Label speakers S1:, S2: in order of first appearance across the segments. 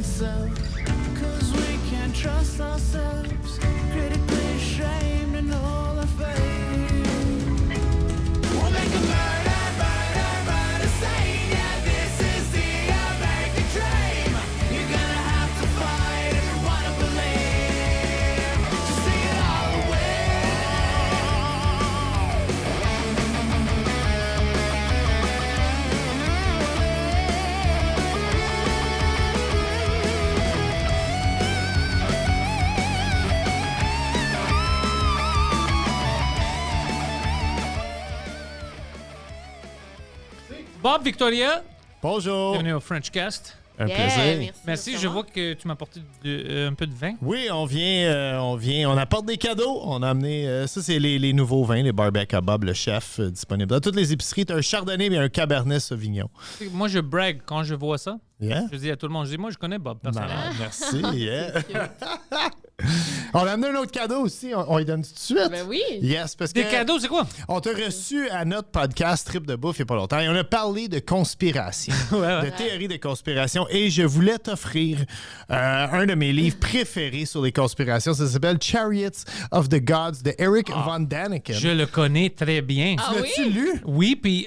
S1: self, 'cause we can't trust ourselves, critically ashamed and all our faith. We'll make a murder scene, yeah, this is the American dream. You're gonna have to fight if you wanna believe, to see it all away.
S2: Bob, Victoria,
S3: Bonjour.
S2: bienvenue au Frenchcast.
S3: Un
S4: Yeah,
S3: plaisir.
S2: Merci, je vois que tu m'as apporté un peu de vin.
S3: Oui, on apporte des cadeaux. On a amené, ça c'est les nouveaux vins, les Barbec à Bob, le chef, disponible dans toutes les épiceries. T'as un Chardonnay et un Cabernet Sauvignon.
S2: Moi, je brague quand je vois ça.
S3: Yeah?
S2: Je dis à tout le monde, moi, je connais Bob, personnellement.
S3: Malade, merci. Yeah. On a amené un autre cadeau aussi. On y donne tout de suite.
S4: Ben oui.
S3: Yes, parce que
S2: Des cadeaux, c'est quoi?
S3: on t'a reçu à notre podcast Trip de bouffe il n'y a pas longtemps et on a parlé de conspiration,
S2: Ouais.
S3: de théories de conspiration et je voulais t'offrir un de mes livres préférés sur les conspirations. Ça s'appelle Chariots of the Gods de Eric von Daniken.
S2: Je le connais très bien.
S4: Ah
S3: L'as-tu
S4: oui?
S3: lu?
S2: Oui, puis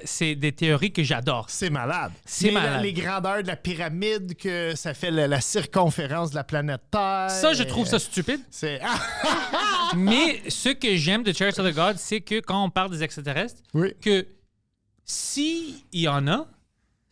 S2: c'est des théories que j'adore.
S3: C'est malade.
S2: C'est malade.
S3: Les grandeurs de la pyramide, que ça fait la circonférence de la planète Terre.
S2: Ça, je trouve ça stupide.
S3: C'est...
S2: Mais ce que j'aime de Chariots of the Gods, c'est que quand on parle des extraterrestres,
S3: Oui.
S2: que s'il y en a,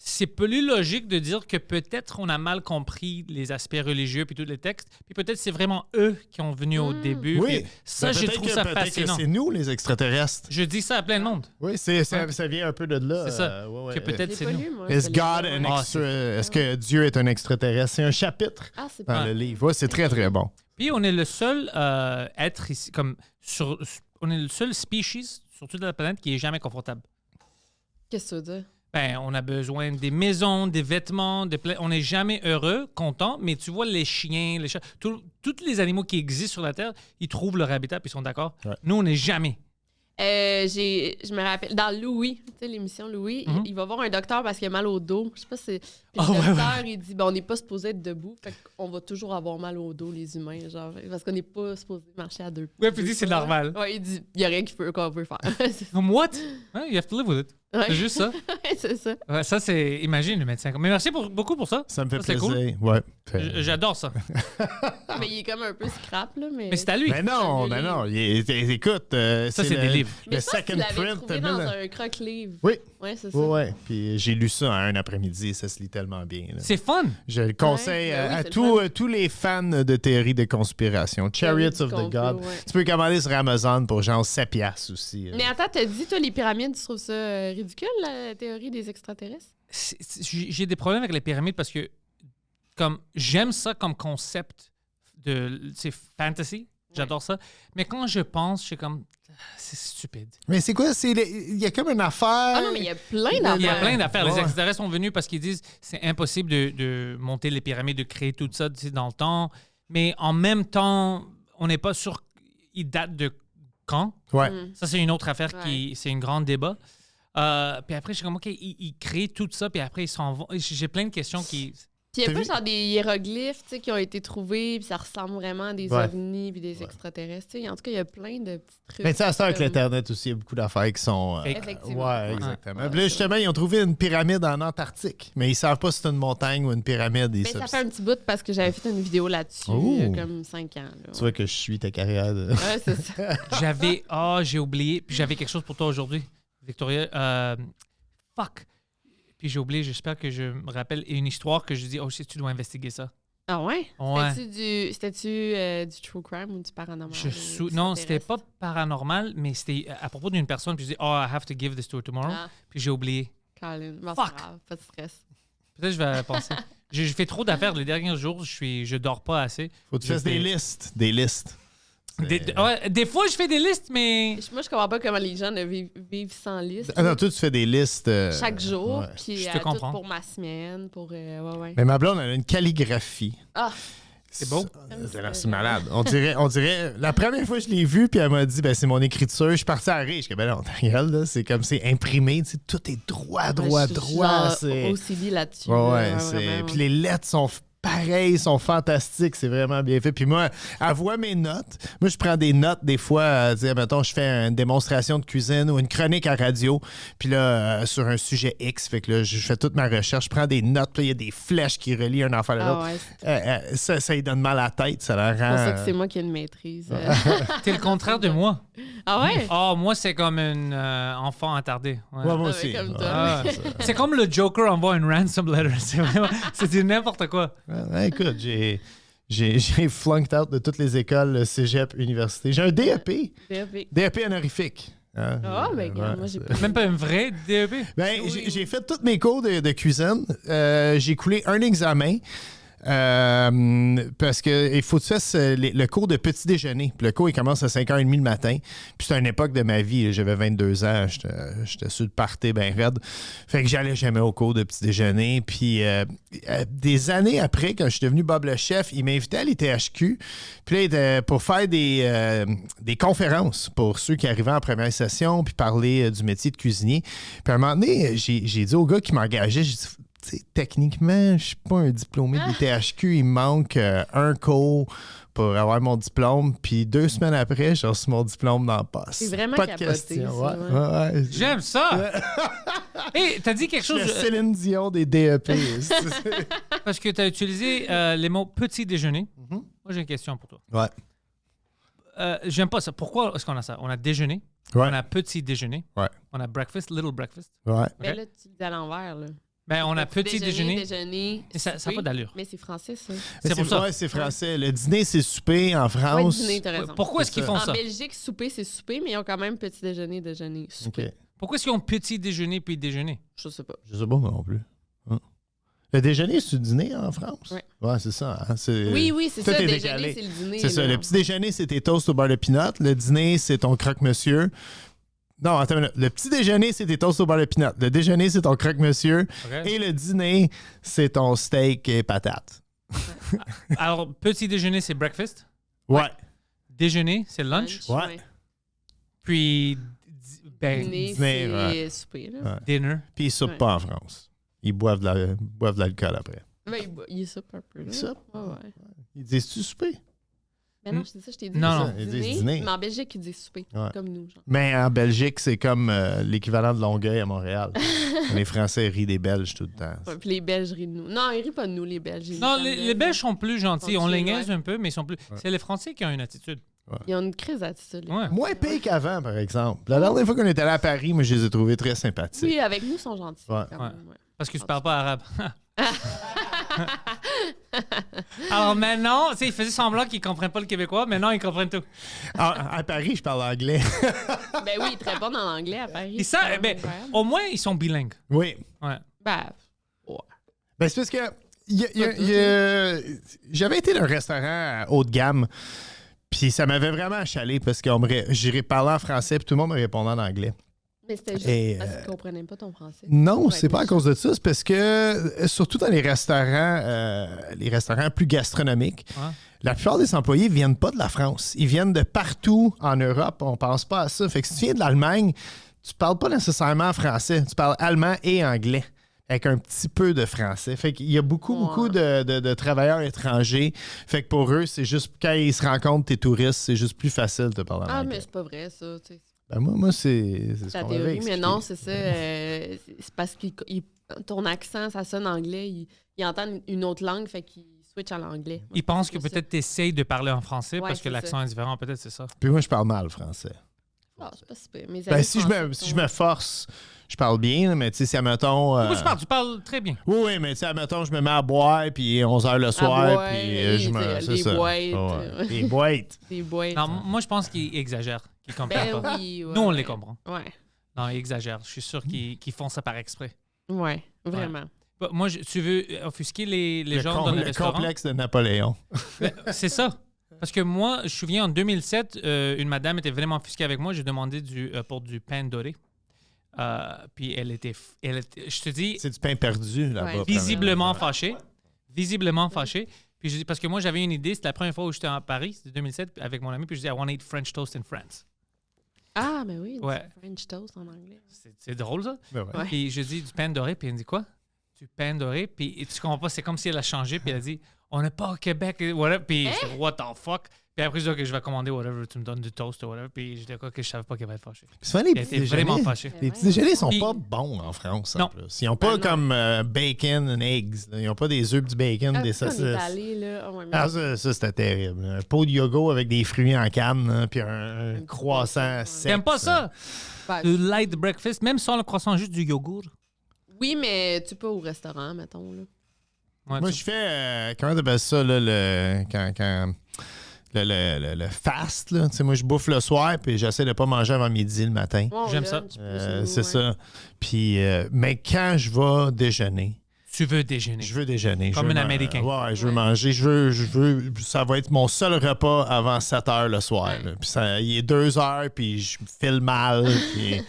S2: c'est plus logique de dire que peut-être on a mal compris les aspects religieux puis tous les textes, puis peut-être c'est vraiment eux qui ont venu au début.
S3: Oui.
S2: puis ça,
S3: Ben,
S2: je
S3: peut-être
S2: trouve
S3: que-
S2: ça
S3: peut-être que
S2: fascinant.
S3: c'est nous, les extraterrestres.
S2: Je dis ça à plein de monde.
S3: Oui, ça vient un peu de là.
S2: C'est ça.
S3: ouais,
S2: Que
S3: ouais.
S2: peut-être
S4: Je l'ai
S2: c'est
S4: pas
S2: nous.
S4: lu, moi.
S3: Is
S4: ce
S3: God
S4: livre.
S3: an
S2: Ah,
S3: extra... Est-ce que Dieu est un extraterrestre? C'est un chapitre
S4: Ah, c'est
S3: dans
S4: pas.
S3: le livre. Ouais, c'est très, très bon.
S2: Puis on est le seul être ici, on est le seul species sur toute la planète qui est jamais confortable.
S4: Qu'est-ce que ça veut dire?
S2: Ben, on a besoin des maisons, des vêtements, on n'est jamais heureux, content, mais tu vois les chiens, les chats, tous les animaux qui existent sur la Terre, ils trouvent leur habitat puis ils sont d'accord.
S3: Ouais.
S2: Nous, on n'est jamais.
S4: Je me rappelle, dans Louis, tu sais, l'émission Louis, il va voir un docteur parce qu'il a mal au dos. Je sais pas si c'est. Puis le docteur, il dit on n'est pas supposé être debout, fait qu'on va toujours avoir mal au dos, les humains, genre, parce qu'on n'est pas supposé marcher à deux.
S2: Ouais, puis il dit c'est normal.
S4: Ouais, il dit il n'y a rien qu'on peut faire.
S2: Comme what? Hein, you have to live with it.
S4: Ouais.
S2: C'est juste ça.
S4: Ouais, c'est ça.
S2: Ouais, ça, c'est. Imagine le médecin. Mais merci beaucoup pour ça.
S3: Ça me fait
S2: c'est
S3: plaisir.
S2: cool.
S3: Ouais.
S2: J'adore ça.
S4: Mais il est comme un peu scrap, là. Mais
S2: Mais c'est à lui.
S3: Mais non,
S4: C'est un
S3: mais non.
S4: livre.
S3: Écoute,
S2: Ça, c'est des livres.
S4: Mais
S3: Le
S4: je pense que
S3: second
S4: tu l'avais
S3: print.
S4: trouvé dans un croque-livre.
S3: Oui.
S4: Ouais, c'est ça.
S3: Ouais. Puis j'ai lu ça en un après-midi. Ça se lit tellement bien. Là.
S2: C'est fun.
S3: Je le conseille
S4: Ouais, ben oui,
S3: à
S4: c'est le
S3: tous les fans de théories de conspiration. Chariots of the
S4: complot,
S3: God.
S4: ouais.
S3: Tu peux commander sur Amazon pour genre 7 piastres aussi.
S4: Mais attends, t'as dit, toi, les pyramides, tu trouves ça ridicule, la théorie des extraterrestres?
S2: J'ai des problèmes avec les pyramides parce que comme j'aime ça comme concept c'est fantasy, j'adore ça. Mais quand je pense, je suis comme c'est stupide.
S3: Mais c'est quoi? Il y a comme une affaire...
S4: Ah non, mais il y a plein d'affaires.
S2: Il y a plein d'affaires. Les
S3: Ouais.
S2: extraterrestres sont venus parce qu'ils disent c'est impossible de monter les pyramides, de créer tout ça dans le temps. Mais en même temps, on n'est pas sûr ils datent de quand.
S3: Ouais.
S2: Ça, c'est une autre affaire
S4: Ouais.
S2: c'est un grand débat. Puis après, je suis comme, OK, ils créent tout ça, puis après, ils s'en vont. J'ai plein de questions qui...
S4: Puis il y a
S3: T'as
S4: pas
S3: vu?
S4: genre des hiéroglyphes, tu sais, qui ont été trouvés, puis ça ressemble vraiment à des
S3: Ouais.
S4: ovnis puis des extraterrestres. Tu sais, en tout cas, il y a plein de petits trucs.
S3: Mais tu sais, à ça, avec
S4: comme-
S3: l'Internet aussi, il y a beaucoup d'affaires qui sont...
S2: Fake.
S4: Effectivement.
S3: Ouais, exactement.
S4: Ouais,
S3: Puis là,
S4: c'est
S3: justement, ils ont trouvé une pyramide en Antarctique, mais ils savent pas si c'est une montagne ou une pyramide.
S4: Mais ça fait un petit bout parce que j'avais fait une vidéo là-dessus il y a
S3: Oh.
S4: comme 5 ans. Là.
S3: Tu vois que je suis ta carrière de...
S4: Ouais, c'est ça.
S2: j'ai oublié, puis j'avais quelque chose pour toi aujourd'hui, Victoria. Fuck. Puis j'ai oublié, j'espère que je me rappelle une histoire que je dis, oh, si tu dois investiguer ça.
S4: Ah ouais?
S2: Ouais.
S4: C'était-tu du true crime ou du paranormal?
S2: Non, c'était pas paranormal, mais c'était à propos d'une personne, puis je dis, oh, I have to give this to her tomorrow.
S4: Ah,
S2: Puis j'ai oublié.
S4: Colin. Bon,
S2: Fuck.
S4: c'est grave, pas de stress.
S2: Peut-être que je vais penser. J'ai fait trop d'affaires les derniers jours, je dors pas assez.
S3: Faut que tu fasses des listes. Des listes.
S2: Des fois, je fais des listes, mais...
S4: Moi, je comprends pas comment les gens ne vivent sans liste.
S3: Ah non, toi, tu fais des listes...
S4: Chaque jour,
S3: ouais.
S4: puis
S2: Je te
S4: tout
S2: comprends.
S4: pour ma semaine, pour... ouais, ouais.
S3: Mais ma blonde, elle a une calligraphie.
S4: Ah,
S2: C'est beau.
S3: C'est malade. On dirait... La première fois que je l'ai vue, puis elle m'a dit, ben, c'est mon écriture. Je suis parti à rire. Je dis, ben non, ta gueule, là. C'est comme c'est imprimé. Tu sais, tout est droit.
S4: je suis
S3: C'est...
S4: OCD là-dessus.
S3: Ouais,
S4: là,
S3: ouais, c'est...
S4: vraiment.
S3: Puis les lettres sont pareils, sont fantastiques. C'est vraiment bien fait. Puis moi, elle voit mes notes. Moi, je prends des notes des fois. Mettons, je fais une démonstration de cuisine ou une chronique à radio. Puis là, sur un sujet X. Fait que là, je fais toute ma recherche. Je prends des notes. Puis il y a des flèches qui relient un enfant à l'autre.
S4: Ouais,
S3: Ça lui donne mal à la tête. Ça leur
S4: c'est
S3: rend...
S4: pour ça que c'est moi qui ai une maîtrise.
S2: T'es le contraire de moi.
S4: Ah ouais?
S2: Oh, moi, c'est comme un enfant attardé. Ouais.
S3: Ouais, moi
S4: Ah
S3: aussi.
S4: ouais, comme toi.
S2: Ah, c'est comme le Joker envoie une ransom letter. C'est du n'importe quoi.
S3: Ouais, écoute, j'ai flunked out de toutes les écoles, cégep, université. J'ai un DEP. DEP honorifique. Hein?
S4: Ah, ben, regarde, moi, j'ai pas.
S2: Même pas un vrai DEP.
S3: Ben, j'ai fait tous mes cours de cuisine. J'ai coulé un examen. Parce que il faut que tu fasses le cours de petit déjeuner. Puis le cours, il commence à 5h30 le matin. Puis c'était une époque de ma vie. J'avais 22 ans. J'étais sur le party bien raide. Fait que j'allais jamais au cours de petit déjeuner. Puis des années après, quand je suis devenu Bob le chef, il m'invitait à l'ITHQ. Puis là, pour faire des conférences pour ceux qui arrivaient en première session, puis parler du métier de cuisinier. Puis à un moment donné, j'ai dit au gars qui m'engageait, j'ai dit, techniquement, je suis pas un diplômé de l'ITHQ. Il me manque un cours pour avoir mon diplôme. Puis 2 semaines après, j'ai reçu mon diplôme dans le poste.
S4: C'est vraiment
S3: pas de
S4: capoté,
S3: question.
S4: ça,
S3: Ouais.
S2: J'aime ça. Hey, t'as dit quelque
S3: Je
S2: chose...
S3: suis Céline Dion des DEP.
S2: Parce que t'as utilisé les mots petit déjeuner. Moi, j'ai une question pour toi.
S3: Ouais.
S2: J'aime pas ça. Pourquoi est-ce qu'on a ça? On a déjeuner.
S3: Ouais.
S2: On a petit déjeuner.
S3: Ouais.
S2: On a breakfast, little breakfast.
S3: Ouais.
S4: Mais là, tu le dis à l'envers, là.
S2: Ben, on a petit déjeuner.
S4: Déjeuner.
S2: Et ça n'a
S4: souper.
S2: pas d'allure.
S4: Mais c'est français, ça.
S2: C'est pour ça.
S3: Ouais, c'est français. Le dîner, c'est souper. En
S4: Ouais,
S3: France.
S4: dîner, t'as raison.
S2: Pourquoi est-ce qu'ils font
S4: En
S2: ça?
S4: Belgique, souper, c'est souper, mais ils ont quand même petit déjeuner, souper.
S3: OK.
S2: Pourquoi est-ce qu'ils ont petit déjeuner puis déjeuner?
S4: Je sais pas.
S3: Je sais pas, moi non plus. Hein? Le déjeuner, c'est le dîner en France?
S4: Ouais.
S3: Ouais, c'est ça. Hein?
S4: Oui, c'est
S3: tout
S4: ça.
S3: est
S4: Le
S3: décalé.
S4: déjeuner, c'est le dîner.
S3: C'est ça.
S4: là.
S3: Le petit déjeuner, c'est tes toasts au beurre de pinot. Le dîner, c'est ton croque-monsieur. Non, attends une minute. Le petit déjeuner, c'est tes toasts au beurre de pinot. Le déjeuner, c'est ton croque-monsieur.
S2: OK.
S3: Et le dîner, c'est ton steak et patates.
S2: Alors, petit déjeuner, c'est breakfast.
S3: Ouais.
S2: Déjeuner, c'est lunch.
S3: Ouais.
S2: Puis,
S4: Dîner,
S3: dîner,
S4: c'est souper. Là.
S3: Ouais.
S2: dinner.
S3: Puis ils soupent
S4: Ouais.
S3: pas en France. Ils boivent de l'alcool après.
S4: Ben, il soupe un peu. Là.
S3: Ils soupent?
S4: Ouais.
S3: Ils disent-tu souper?
S4: Mais non, je t'ai dit.
S2: Non,
S4: ils
S2: non.
S4: disent
S3: Ils disent
S4: dîner.
S3: dîner.
S4: Mais en Belgique, ils disent souper.
S3: Ouais.
S4: Comme nous, genre.
S3: Mais en Belgique, c'est comme l'équivalent de Longueuil à Montréal. Les Français rient des Belges tout le temps.
S4: Ouais, puis les Belges rient de nous. Non, ils rient pas de nous, les Belges. Ils
S2: Non,
S4: nous
S2: les
S4: aiment.
S2: Belges sont plus gentils. On les
S4: Ouais.
S2: niaise un peu, mais ils sont plus. C'est les Français qui ont une attitude.
S4: Ils ont une crise d'attitude. là.
S2: Ouais.
S3: Moins pire qu'avant, par exemple. La dernière fois qu'on est allé à Paris, moi, je les ai trouvés très sympathiques.
S4: Oui, avec nous, ils sont gentils.
S3: Ouais.
S4: quand
S2: Ouais.
S4: même, ouais.
S2: Parce que tu parles pas arabe. Alors maintenant, tu sais, ils faisaient semblant qu'ils comprennent pas le québécois. Maintenant, ils comprennent tout.
S3: À Paris, je parle anglais.
S4: Ben oui, très bon en anglais à Paris.
S2: Et ça,
S4: C'est
S2: ben,
S4: incroyable.
S2: au moins, ils sont bilingues.
S3: Oui.
S2: Ouais.
S4: Ben,
S3: Ben, c'est parce que j'avais été dans un restaurant haut de gamme, puis ça m'avait vraiment achalé parce que j'ai parlé en français, puis tout le monde me répondait en anglais.
S4: mais c'était juste
S3: Et,
S4: parce qu'ils comprenaient pas ton français.
S3: Non,
S4: Ouais,
S3: c'est pas à cause de ça. C'est parce que, surtout dans les restaurants plus gastronomiques,
S2: Ouais.
S3: la plupart des employés viennent pas de la France. Ils viennent de partout en Europe. On pense pas à ça. Fait que si tu viens de l'Allemagne, tu parles pas nécessairement français. Tu parles allemand et anglais, avec un petit peu de français. Fait qu'il y a beaucoup de travailleurs étrangers. Fait que pour eux, c'est juste, quand ils se rencontrent, tes touristes, c'est juste plus facile de parler en
S4: Ah,
S3: anglais.
S4: mais c'est pas vrai, ça. Tu sais.
S3: Ben moi c'est ce
S4: La
S3: qu'on m'avait
S4: théorie, mais
S3: expliqué.
S4: non, c'est ça. C'est parce que ton accent, ça sonne anglais. Ils entendent une autre langue, fait qu'ils switchent à l'anglais.
S2: Ils pensent que
S4: C'est ça.
S2: peut-être tu essayes de parler en français
S4: Ouais,
S2: parce que
S4: c'est
S2: l'accent est différent. Peut-être c'est ça.
S3: Puis moi, je parle mal français.
S4: Ah, c'est pas super. Mes
S3: Ben,
S4: amis
S3: si
S4: français
S3: je me force, je parle bien, là, mais tu sais, si, admettons...
S2: Pourquoi tu parles très bien.
S3: Oui, mais tu sais, admettons, je me mets à boire, puis 11h le soir,
S4: boire,
S3: puis je me...
S4: des
S3: C'est ça.
S4: boîtes,
S3: Ouais. Des boîtes.
S4: Des boîtes.
S2: Non, moi, je pense qu'ils exagèrent. Qu'ils comprennent
S4: Ben
S2: pas.
S4: oui, ouais.
S2: Nous, on les comprend.
S4: Ouais.
S2: Non, ils exagèrent. Je suis sûr qu'ils font ça par exprès.
S4: Ouais, vraiment.
S2: Bah, moi, tu veux offusquer les gens dans le restaurant?
S3: complexe de Napoléon.
S2: Ben, c'est ça. Parce que moi, je me souviens, en 2007, une madame était vraiment offusquée avec moi. J'ai demandé pour du pain doré. Puis elle était, je te dis,
S3: C'est du pain perdu, là-bas.
S4: Ouais.
S2: visiblement fâchée. Visiblement fâchée. Puis je dis, parce que moi, j'avais une idée. C'était la première fois où j'étais à Paris, c'était 2007, avec mon ami. Puis je dis, I want to eat French toast in France.
S4: Ah, mais oui,
S2: Ouais.
S4: du French toast en anglais.
S2: C'est drôle, ça.
S3: Ben ouais.
S4: Ouais.
S2: Puis je dis, du pain doré. Puis elle me dit, quoi? du pain doré, puis tu comprends pas, c'est comme si elle a changé, puis elle a dit on n'est pas au Québec, whatever. Puis j'étais what the fuck. Puis après, je dis, OK, je vais commander whatever, tu me donnes du toast ou whatever. Puis j'étais OK, je savais pas qu'elle va être fâchée.
S3: Puis souvent, les
S2: Elle
S3: petits
S2: était vraiment
S3: déjeuners,
S2: fâchée.
S3: les petits déjeuners sont
S2: Puis-
S3: pas bons en France. En
S2: Non.
S3: plus. Ils n'ont pas comme bacon and eggs. Là. Ils n'ont pas des œufs, du bacon, des
S4: On est
S3: saucisses.
S4: allé, là. Oh, ouais, mais-
S3: Ah, ça, c'était terrible. Un pot de yogourt avec des fruits en canne, hein, puis un croissant sec.
S2: T'aimes pas ça?
S4: Ben,
S2: Le light breakfast, même sans le croissant, juste du yogourt.
S4: oui, mais tu peux au restaurant, mettons. Là.
S2: Ouais,
S3: Moi,
S2: tu-
S3: je fais, comment t'appelles ça, là, le fast. Là. Tu sais, moi, je bouffe le soir, puis j'essaie de pas manger avant midi le matin.
S4: Ouais, on
S2: J'aime ça.
S4: lunch, plus,
S3: C'est
S4: ouais.
S3: ça. Puis, mais quand je vais déjeuner,
S2: Tu veux déjeuner.
S3: je veux déjeuner.
S2: Comme
S3: je veux
S2: un Américain.
S3: Ouais, je veux
S4: Ouais.
S3: manger. Ça va être mon seul repas avant 7 heures le soir.
S4: Ouais.
S3: là. Puis il est 2 heures, puis je me file mal. Puis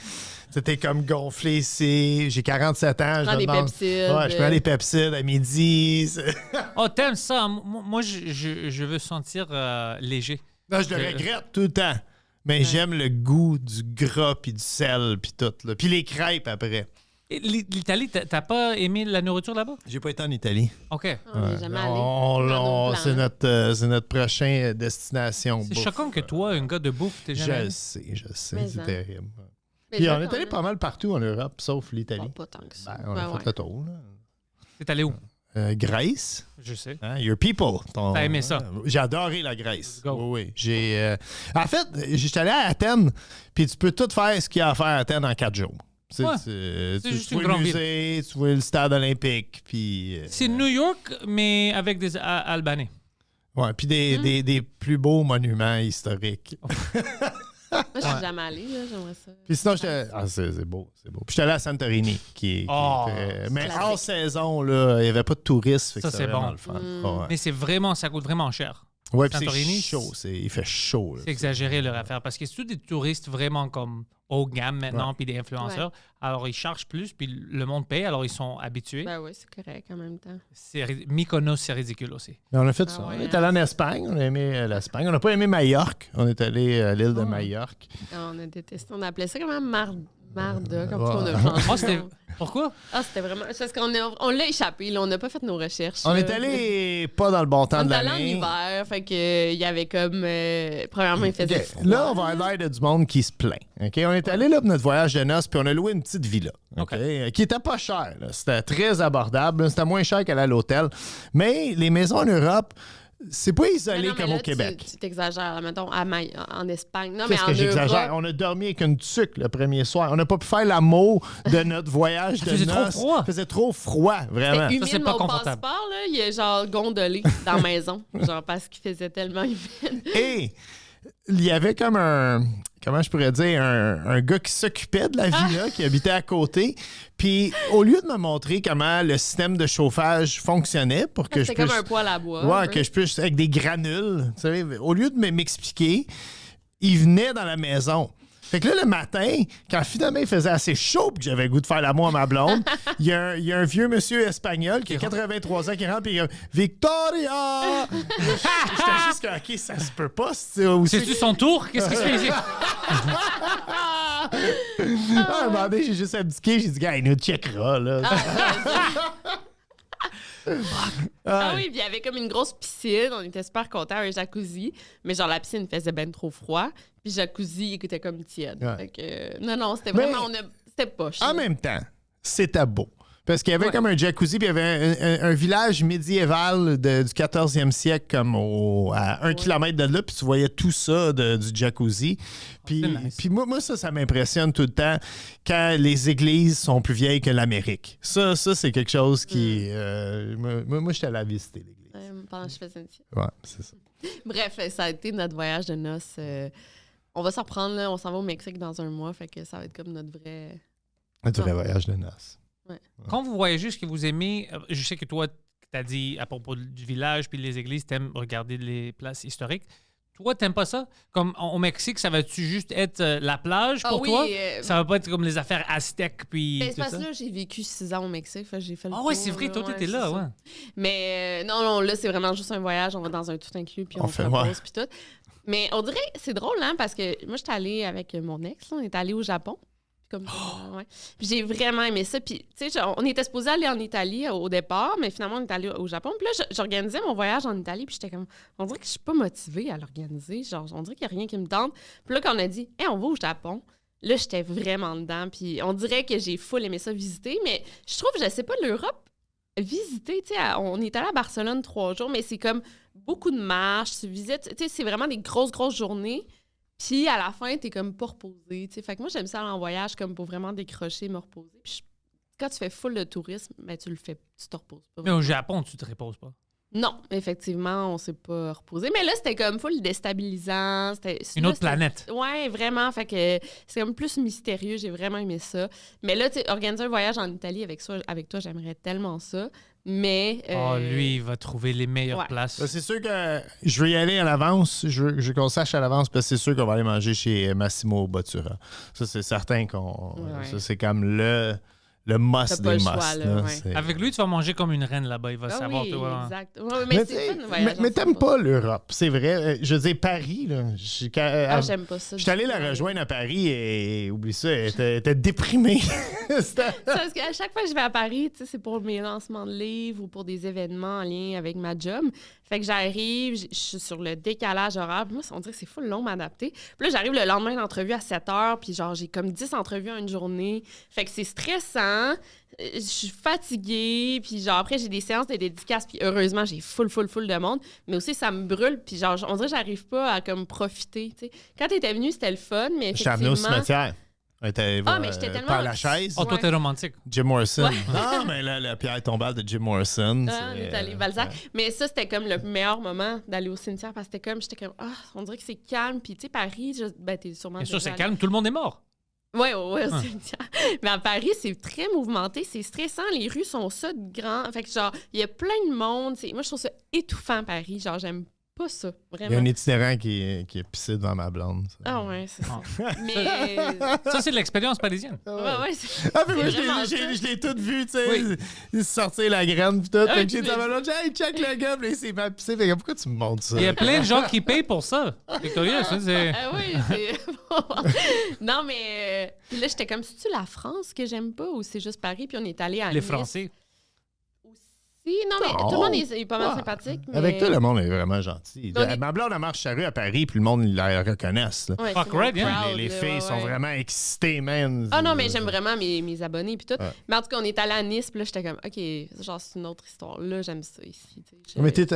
S3: c'était comme gonflé ici. J'ai 47 ans.
S4: Prends
S3: je
S4: des
S3: demande-
S4: pepsides.
S3: Ouais, je prends des pepsides à midi.
S2: Oh, t'aimes ça? Moi, je veux sentir léger.
S3: Non, je le regrette tout le temps. Mais j'aime le goût du gras, puis du sel, puis tout. Là. Puis les crêpes après.
S2: Et L'Italie, t'as pas aimé la nourriture là-bas?
S3: J'ai pas été en Italie.
S2: OK.
S4: On n'est jamais allé.
S3: C'est notre prochain destination.
S2: C'est
S3: bouffe.
S2: choquant que toi, un gars de bouffe, t'es
S3: Je
S2: jamais
S3: le
S2: allé.
S3: sais,
S4: Mais
S3: c'est
S4: hein.
S3: terrible.
S4: Mais
S3: Puis
S4: je
S3: on
S4: veux
S3: est
S4: quand
S3: allé
S4: même.
S3: pas mal partout en Europe, sauf l'Italie.
S4: Pas tant que ça.
S3: Ben, on a
S4: Ouais,
S3: fait le tour. Là.
S2: T'es allé où?
S3: Grèce,
S2: Je sais.
S3: hein, your people.
S2: T'as aimé ça?
S3: J'ai adoré la Grèce.
S2: Let's go.
S3: Oui, oui. En fait, j'étais allé à Athènes, puis tu peux tout faire ce qu'il y a à faire à Athènes en 4 jours.
S2: Ouais.
S3: Tu
S2: juste
S3: vois
S2: une
S3: le
S2: grande
S3: musée, tu vois le stade olympique, puis...
S2: C'est New York, mais avec des Albanais.
S3: Ouais, puis des plus beaux monuments historiques.
S4: Moi, je suis jamais allée, là. J'aimerais ça.
S3: Puis sinon, c'est beau, c'est beau. Puis j'étais allé à Santorini, qui est mais
S4: classique.
S3: hors saison, là, il n'y avait pas de touristes. Fait que
S2: Ça,
S3: c'était
S2: c'est
S3: vraiment
S2: bon.
S3: le fun. Ouais.
S2: Mais ça coûte vraiment cher.
S3: Ouais, puis c'est
S2: Santorini,
S3: chaud, il fait chaud. là.
S2: C'est exagéré leur affaire parce que c'est tous des touristes vraiment comme haut de gamme maintenant, puis des influenceurs. Alors ils chargent plus, puis le monde paye, alors ils sont habitués.
S4: Ben oui, c'est correct en même temps.
S2: Mykonos, c'est ridicule aussi.
S3: Mais on a fait
S4: Ah
S3: ça.
S4: ouais,
S3: On est allé en Espagne, on a aimé l'Espagne. On n'a pas aimé Majorque. On est allé à l'île de Majorque.
S4: Ah, on a détesté. On appelait ça comment Marda, comme
S3: Ouais.
S4: on a changé.
S2: Oh, c'était... Pourquoi?
S4: Ah, c'était vraiment. C'est parce on l'a échappé, là. On n'a pas fait nos recherches.
S3: On
S4: là.
S3: est allé pas dans le bon temps
S4: On
S3: de
S4: est allé en
S3: l'année.
S4: hiver, fait que il y avait comme. Premièrement, il faisait
S3: OK.
S4: froid.
S3: Là, on va avoir l'air de du monde qui se plaint. OK? On est allé là pour notre voyage de noces, puis on a loué une petite villa. OK? Qui était pas chère. là. C'était très abordable. C'était moins cher qu'aller à l'hôtel. Mais les maisons en Europe, c'est pas
S4: Mais
S3: isolé
S4: non, mais
S3: comme
S4: là,
S3: au Québec.
S4: Tu t'exagères, là, mettons, en Espagne. Non,
S3: Qu'est-ce
S4: mais
S3: que
S4: en
S3: j'exagère?
S4: Europe.
S3: On a dormi avec une tuque le premier soir. On n'a pas pu faire l'amour de notre voyage de
S2: faisait trop
S3: noces.
S2: froid.
S3: Il faisait trop froid, vraiment.
S4: C'était
S2: c'est
S4: humide,
S2: pas
S4: mon
S2: confortable.
S4: passeport, là, il est genre gondolé dans la maison. Genre parce qu'il faisait tellement humide.
S3: Et il y avait comme comment je pourrais dire, un gars qui s'occupait de la villa, qui habitait à côté. Puis au lieu de me montrer comment le système de chauffage fonctionnait pour que je
S4: C'était
S3: puisse...
S4: comme un poêle à bois. un
S3: Ouais,
S4: peu.
S3: que je puisse, avec des granules, tu sais, au lieu de m'expliquer, il venait dans la maison. Fait que là, le matin, quand finalement il faisait assez chaud et que j'avais le goût de faire l'amour à ma blonde, il y a un vieux monsieur espagnol qui a 83 ans qui rentre et il dit « Victoria! » J'étais juste comme « OK, ça se peut pas.
S2: C'est-tu son tour? Qu'est-ce qu'il se fait ici?
S3: Ah, à un moment donné, j'ai juste abdiqué. J'ai dit « Gars, il nous checkera, là.
S4: Ah oui, puis il y avait comme une grosse piscine. On était super contents, un jacuzzi. Mais genre, la piscine faisait ben trop froid. Puis le jacuzzi, il était comme tiède.
S3: Ouais.
S4: Fait que, non, c'était
S3: Mais-
S4: vraiment... C'était poche.
S3: En même temps, c'était beau. Parce qu'il y avait
S2: Ouais.
S3: comme un jacuzzi, puis il y avait un village médiéval du 14e siècle, comme à 1 kilomètre de là, puis tu voyais tout ça du jacuzzi. Puis,
S2: c'est nice.
S3: puis moi, ça m'impressionne tout le temps quand les églises sont plus vieilles que l'Amérique. Ça c'est quelque chose qui... moi, j'étais allé la visiter, l'église.
S4: Pendant que je faisais une sieste.
S3: Ouais, c'est ça.
S4: Bref, ça a été notre voyage de noces. On va s'en reprendre, là. On s'en va au Mexique dans un mois. Fait que ça va être comme notre vrai...
S3: Un vrai voyage de noces.
S2: Quand vous voyagez, ce que vous aimez, je sais que toi, tu as dit à propos du village puis les églises, tu aimes regarder les places historiques. Toi, t'aimes pas ça? Comme au Mexique, ça va-tu juste être la plage pour toi? Ça va pas être comme les affaires aztèques puis
S4: Ben,
S2: tout
S4: c'est parce
S2: ça?
S4: que là, j'ai vécu 6 ans au Mexique. Fait que j'ai fait le
S2: Ah ouais,
S4: tour,
S2: c'est vrai,
S4: là.
S2: toi, t'étais
S4: c'est
S2: là,
S4: ça.
S2: ouais.
S4: Mais non, là, c'est vraiment juste un voyage. On va dans un tout inclus, puis on
S3: fait,
S4: se repose,
S3: ouais.
S4: puis tout. Mais on dirait, c'est drôle, hein, parce que moi, j'étais allée avec mon ex, là, on est allé au Japon. Comme, ouais. Puis j'ai vraiment aimé ça. Puis, tu sais, on était supposé aller en Italie au départ, mais finalement, on est allé au Japon. Puis là, j'organisais mon voyage en Italie, puis j'étais comme, on dirait que je suis pas motivée à l'organiser. Genre, on dirait qu'il n'y a rien qui me tente. Puis là, quand on a dit, on va au Japon, là, j'étais vraiment dedans. Puis on dirait que j'ai full aimé ça visiter, mais je trouve, je sais pas, l'Europe, visiter, tu sais, on est allé à Barcelone 3 jours, mais c'est comme beaucoup de marches, tu visites, tu sais, c'est vraiment des grosses journées. Puis à la fin, t'es comme pas reposé. T'sais. Fait que moi, j'aime ça aller en voyage comme pour vraiment décrocher, me reposer. Puis quand tu fais full de tourisme, ben, tu te reposes pas.
S2: Mais au Japon, tu te reposes pas.
S4: Non, effectivement, on s'est pas reposé. Mais là, c'était comme full déstabilisant.
S2: Une autre planète.
S4: Ouais, vraiment. Fait que c'est comme plus mystérieux. J'ai vraiment aimé ça. Mais là, tu sais, organiser un voyage en Italie avec toi, j'aimerais tellement ça. Mais.
S2: Lui, il va trouver les meilleures places.
S3: C'est sûr que je veux y aller à l'avance. Je veux qu'on sache à l'avance parce que c'est sûr qu'on va aller manger chez Massimo Bottura. Ça, c'est certain qu'on.
S4: Ouais.
S3: Ça, c'est comme le must des must.
S4: Ouais.
S2: Avec lui, tu vas manger comme une reine là-bas. Il va savoir,
S4: oui,
S2: toi.
S4: exact. Ouais, mais c'est fun,
S3: mais t'aimes pas l'Europe, c'est vrai. Je veux dire, Paris, là.
S4: J'aime pas ça.
S3: Je suis allé la rejoindre à Paris et oublie ça, elle était déprimée.
S4: Parce qu'à chaque fois que je vais à Paris, c'est pour mes lancements de livres ou pour des événements en lien avec ma job. Fait que j'arrive, je suis sur le décalage horaire. Puis moi, on dirait que c'est full long m'adapter. Puis là, j'arrive le lendemain d'entrevue à 7 h, puis genre, j'ai comme 10 entrevues en une journée. Fait que c'est stressant. Je suis fatiguée. Puis genre, après, j'ai des séances de dédicaces. Puis heureusement, j'ai full de monde. Mais aussi, ça me brûle. Puis genre, on dirait que j'arrive pas à comme profiter. T'sais. Quand t'étais venue, c'était le fun, mais
S3: Je suis amené au
S4: effectivement...
S3: cimetière.
S4: mais j'étais tellement...
S3: Par la chaise.
S2: Oh, toi, t'es romantique.
S3: Jim Morrison.
S4: Ouais.
S3: Ah, mais la pierre tombale de Jim Morrison.
S4: On est allé Balzac. Mais ça, c'était comme le meilleur moment d'aller au cimetière parce que j'étais comme, on dirait que c'est calme. Puis, tu sais, Paris, t'es sûrement.
S2: Bien sûr, c'est calme, tout le monde est mort.
S4: Ouais, au cimetière. Mais à Paris, c'est très mouvementé, c'est stressant. Les rues sont ça de grand. Fait que, genre, il y a plein de monde. Moi, je trouve ça étouffant, Paris. Genre, j'aime pas ça, vraiment.
S3: Il y a un itinérant qui est pissé devant ma blonde. Ça.
S4: Ah ouais, c'est ça. Mais...
S2: Ça, c'est de l'expérience parisienne.
S4: Ouais, c'est...
S3: Ah, mais moi,
S4: c'est vraiment ça.
S3: je l'ai tout vu, tu sais.
S2: Oui.
S3: Il sortir la graine, pis tout.
S4: Ah,
S3: Fait que j'ai
S4: tu
S3: dit à
S4: l'as
S3: ma blonde, hey, check le gars, pis là, il s'est mal pissé. Fait que pourquoi tu me montres ça?
S2: Il y a plein de gens qui payent pour ça. C'est curieux, ça, c'est...
S4: Ah oui, c'est... Non, mais... Puis là, j'étais comme, c'est-tu la France que j'aime pas ou c'est juste Paris? Puis on est allé à
S2: Les
S4: Nice.
S2: Français.
S4: Si, non, mais tout le monde est pas mal sympathique. Mais...
S3: Avec toi, le monde est vraiment gentil.
S4: On est-
S3: Ma blonde, elle marche sa rue à Paris, puis le monde, ils la reconnaissent. Là.
S4: Ouais,
S2: Fuck
S4: c'est
S2: right,
S4: mon
S2: yeah.
S4: crowd,
S3: Les
S4: là,
S3: filles
S4: ouais,
S3: sont
S4: ouais.
S3: vraiment excitées, man.
S4: Ah non, mais j'aime vraiment mes abonnés puis tout.
S3: Ouais.
S4: Mais en tout cas, on est allé à Nice, puis là, j'étais comme, OK, genre, c'est une autre histoire. Là, j'aime ça ici. Tu sais.
S3: Mais t'es...
S2: Tu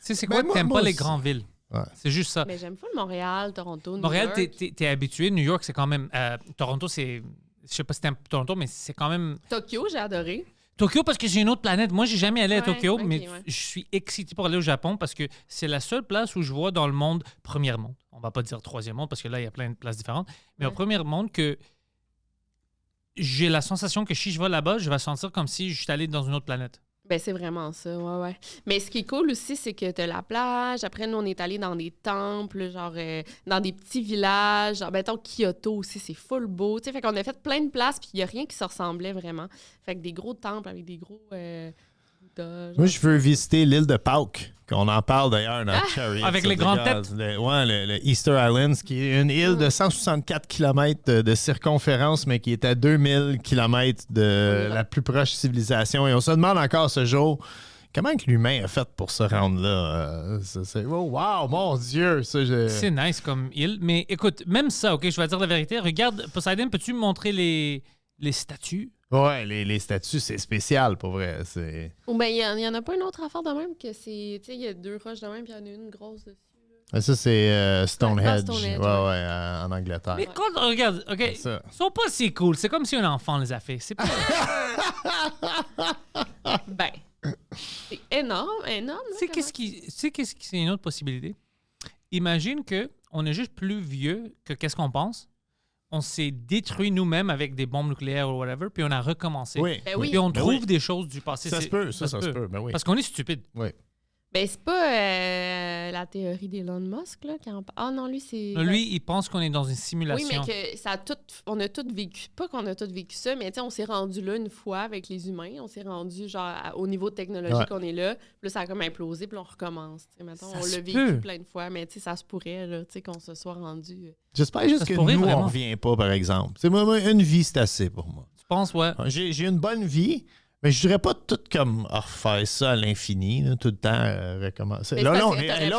S2: sais, c'est quoi
S3: Ben,
S2: que
S3: moi-
S2: t'aimes
S3: moi
S2: pas les
S3: aussi.
S2: grandes villes?
S3: Ouais.
S2: C'est juste ça.
S4: Mais j'aime pas le Montréal, Toronto, New
S2: Montréal,
S4: York.
S2: t'es habitué. New York, c'est quand même... Toronto, c'est... Je sais pas si t'aimes Toronto, mais c'est quand même...
S4: Tokyo, j'ai adoré.
S2: Tokyo, parce que c'est une autre planète. Moi, j'ai jamais allé à
S4: Ouais,
S2: Tokyo,
S4: ok,
S2: mais
S4: ouais.
S2: je suis excité pour aller au Japon parce que c'est la seule place où je vois dans le monde, premier monde, on va pas dire troisième monde parce que là, il y a plein de places différentes, mais au
S4: Ouais.
S2: premier monde que j'ai la sensation que si je vais là-bas, je vais sentir comme si je suis allé dans une autre planète.
S4: Ben, c'est vraiment ça, ouais. Mais ce qui est cool aussi, c'est que t'as la plage. Après, nous, on est allés dans des temples, genre dans des petits villages. Genre, mettons, Kyoto aussi, c'est full beau. Tu sais, fait qu'on a fait plein de places, puis il n'y a rien qui se ressemblait vraiment. Fait que des gros temples avec des gros... Bouddhas,
S3: Moi,
S4: genre.
S3: je veux visiter l'île de Pâques, qu'on en parle d'ailleurs dans Chariot.
S2: Avec les grandes têtes.
S3: Le Easter Islands, qui est une île de 164 km de circonférence, mais qui est à 2000 km de la plus proche civilisation. Et on se demande encore ce jour, comment que l'humain a fait pour se rendre là? Oh, wow, mon Dieu! Ça,
S2: C'est nice comme île, mais écoute, même ça, OK, je vais dire la vérité. Regarde, Poseidon, peux-tu me montrer les statues?
S3: Ouais, les statues, c'est spécial, pour vrai. C'est...
S4: Ou bien, il y en a pas une autre affaire de même que c'est... Tu sais, il y a 2 roches de même, puis il y en a une grosse dessus. Là.
S3: Ça, c'est Stonehenge.
S4: Stonehenge,
S3: ouais, en Angleterre.
S2: Mais quand regarde, OK,
S3: C'est ça.
S2: ils sont pas si cool. C'est comme si un enfant les a fait. C'est pas...
S4: Ben, c'est énorme.
S2: Tu sais qu'est-ce qui c'est une autre possibilité? Imagine que on est juste plus vieux que qu'est-ce qu'on pense. On s'est détruit nous-mêmes avec des bombes nucléaires ou whatever, puis on a recommencé.
S3: Oui.
S4: Ben oui.
S2: Puis on
S3: Ben
S2: trouve
S3: oui.
S2: des choses du passé.
S3: Ça se peut, ça se peut. Ben oui.
S2: Parce qu'on est stupide.
S3: Oui.
S4: Ben, c'est pas la théorie d'Elon Musk, là, qui en... Ah non, lui, c'est...
S2: Lui, il pense qu'on est dans une
S4: Oui,
S2: simulation.
S4: mais que on a tous vécu, pas qu'on a tous vécu ça, mais tu sais, on s'est rendu là une fois avec les humains, on s'est rendu genre au niveau technologique, on est là, puis là, ça a comme implosé, puis là, on recommence. Mettons,
S2: Ça
S4: on
S2: se
S4: l'a vécu
S2: peut.
S4: plein de fois, mais tu sais, ça se pourrait, là, tu sais, qu'on se soit rendu...
S3: J'espère juste
S2: Ça se
S3: que
S2: pourrait
S3: nous,
S2: vraiment.
S3: on revient pas, par exemple. Tu sais, moi, une vie, c'est assez pour moi.
S2: Tu penses, ouais.
S3: J'ai une bonne vie, mais je dirais pas tout comme refaire ça à l'infini, là, tout le temps recommencer.
S4: Mais
S3: Là,
S4: c'est
S3: là,
S4: parce que t'aurais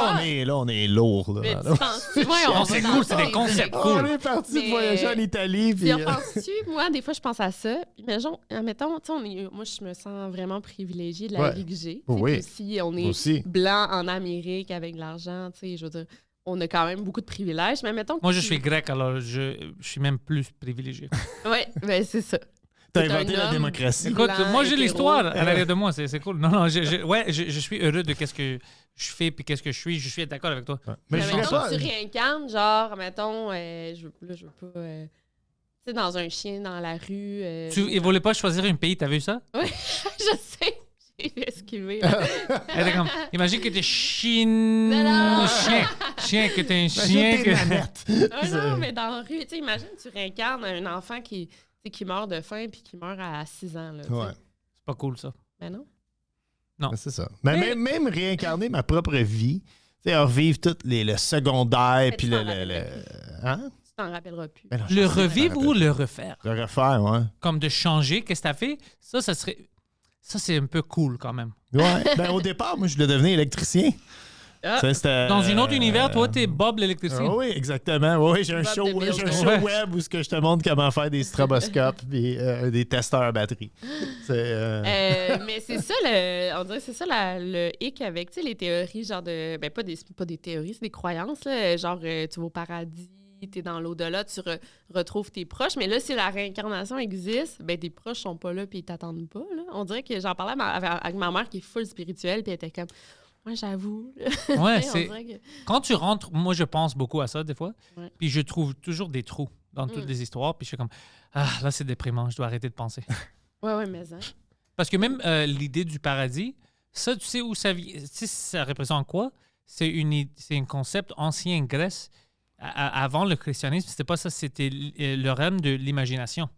S4: peur.
S3: on est lourd. Là.
S4: Mais
S3: Là.
S4: tu penses... Ouais,
S2: Non,
S4: va
S2: c'est
S4: dans
S2: cool,
S4: le
S2: c'est des
S4: sens
S2: concepts
S4: exact.
S2: cool.
S3: On est parti de
S4: Mais-
S3: voyager en Italie.
S4: Tu
S3: Puis,
S4: y repenses-tu? Moi, des fois, je pense à ça. Mettons, tu sais, moi, je me sens vraiment privilégiée de la
S3: Ouais.
S4: vie que j'ai.
S3: Oui.
S4: Puis aussi, on est
S3: aussi.
S4: blanc en Amérique avec de l'argent, tu sais, je veux dire, on a quand même beaucoup de privilèges. Mais mettons que
S2: Moi, je
S4: tu-
S2: suis grec, alors je suis même plus privilégié.
S4: Ouais, ben c'est ça.
S3: T'as
S4: T'es
S3: inventé
S4: un
S3: la
S4: homme.
S3: démocratie.
S2: Écoute,
S4: Blanc,
S2: moi, j'ai
S4: hétéro.
S2: l'histoire à l'arrière de moi, c'est cool. Non, je suis heureux de qu'est-ce que je fais puis qu'est-ce que je suis. Je suis d'accord avec toi.
S3: Mais
S4: Mais
S3: je dirais
S4: mettons
S3: pas.
S4: que tu réincarnes, genre, mettons, je veux pas... tu sais, dans un chien dans la rue...
S2: Tu ne voulais pas choisir un pays, t'as vu ça?
S4: je sais, j'ai esquivé. là.
S2: Elle était comme, imagine que t'es
S4: non.
S2: chien, que t'es un chien.
S3: Imagine tes
S2: Que...
S3: nanettes.
S4: Ah non, mais dans la rue, tu sais, imagine, tu réincarnes un enfant qui meurt de faim puis qui meurt à 6 ans, là, tu sais.
S3: Ouais.
S2: C'est pas cool, ça.
S4: Ben non.
S3: Ben, c'est ça. Mais même réincarner ma propre vie, tu sais, revivre tout le secondaire,
S4: Mais
S3: puis
S4: tu
S3: le.
S4: t'en rappelles
S3: Hein?
S4: Tu t'en rappelleras plus.
S3: Ben non, je
S2: Le
S3: sais, je
S2: revivre
S3: me
S2: ou
S3: rappelle.
S2: le refaire?
S3: Le refaire, ouais.
S2: Comme de changer, qu'est-ce que t'as fait? Ça serait... Ça, c'est un peu cool, quand même.
S3: Ouais. Ben, au départ, moi, je voulais devenir électricien.
S4: Ah.
S3: Ça, c'était,
S2: Dans un autre univers, toi, t'es Bob l'électricien.
S3: Ah oui, exactement. Oui, j'ai un
S4: Bob
S3: show,
S4: de Milton.
S3: j'ai un show
S2: Ouais.
S3: web où ce que je te montre comment faire des stroboscopes et des testeurs à batterie. C'est,
S4: Mais c'est ça, on dirait que c'est ça le hic avec, tu sais, les théories, genre de... Ben, pas des théories, c'est des croyances, là, genre, tu vas au paradis, t'es dans l'au-delà, tu retrouves tes proches, mais là, si la réincarnation existe, ben tes proches sont pas là puis ils t'attendent pas, là. On dirait que j'en parlais avec ma mère qui est full spirituelle puis elle était comme... Moi, j'avoue.
S2: Ouais,
S4: Tu sais, on
S2: c'est...
S4: dirait que-
S2: Quand tu rentres, moi, je pense beaucoup à ça, des fois.
S4: Ouais.
S2: Puis je trouve toujours des trous dans toutes les histoires. Puis je suis comme, ah, là, c'est déprimant, je dois arrêter de penser.
S4: Ouais, mais hein.
S2: Parce que même l'idée du paradis, ça, tu sais où ça vient? Tu sais, ça représente quoi? C'est un concept ancien Grèce. Avant le christianisme, c'était pas ça, c'était le règne de l'imagination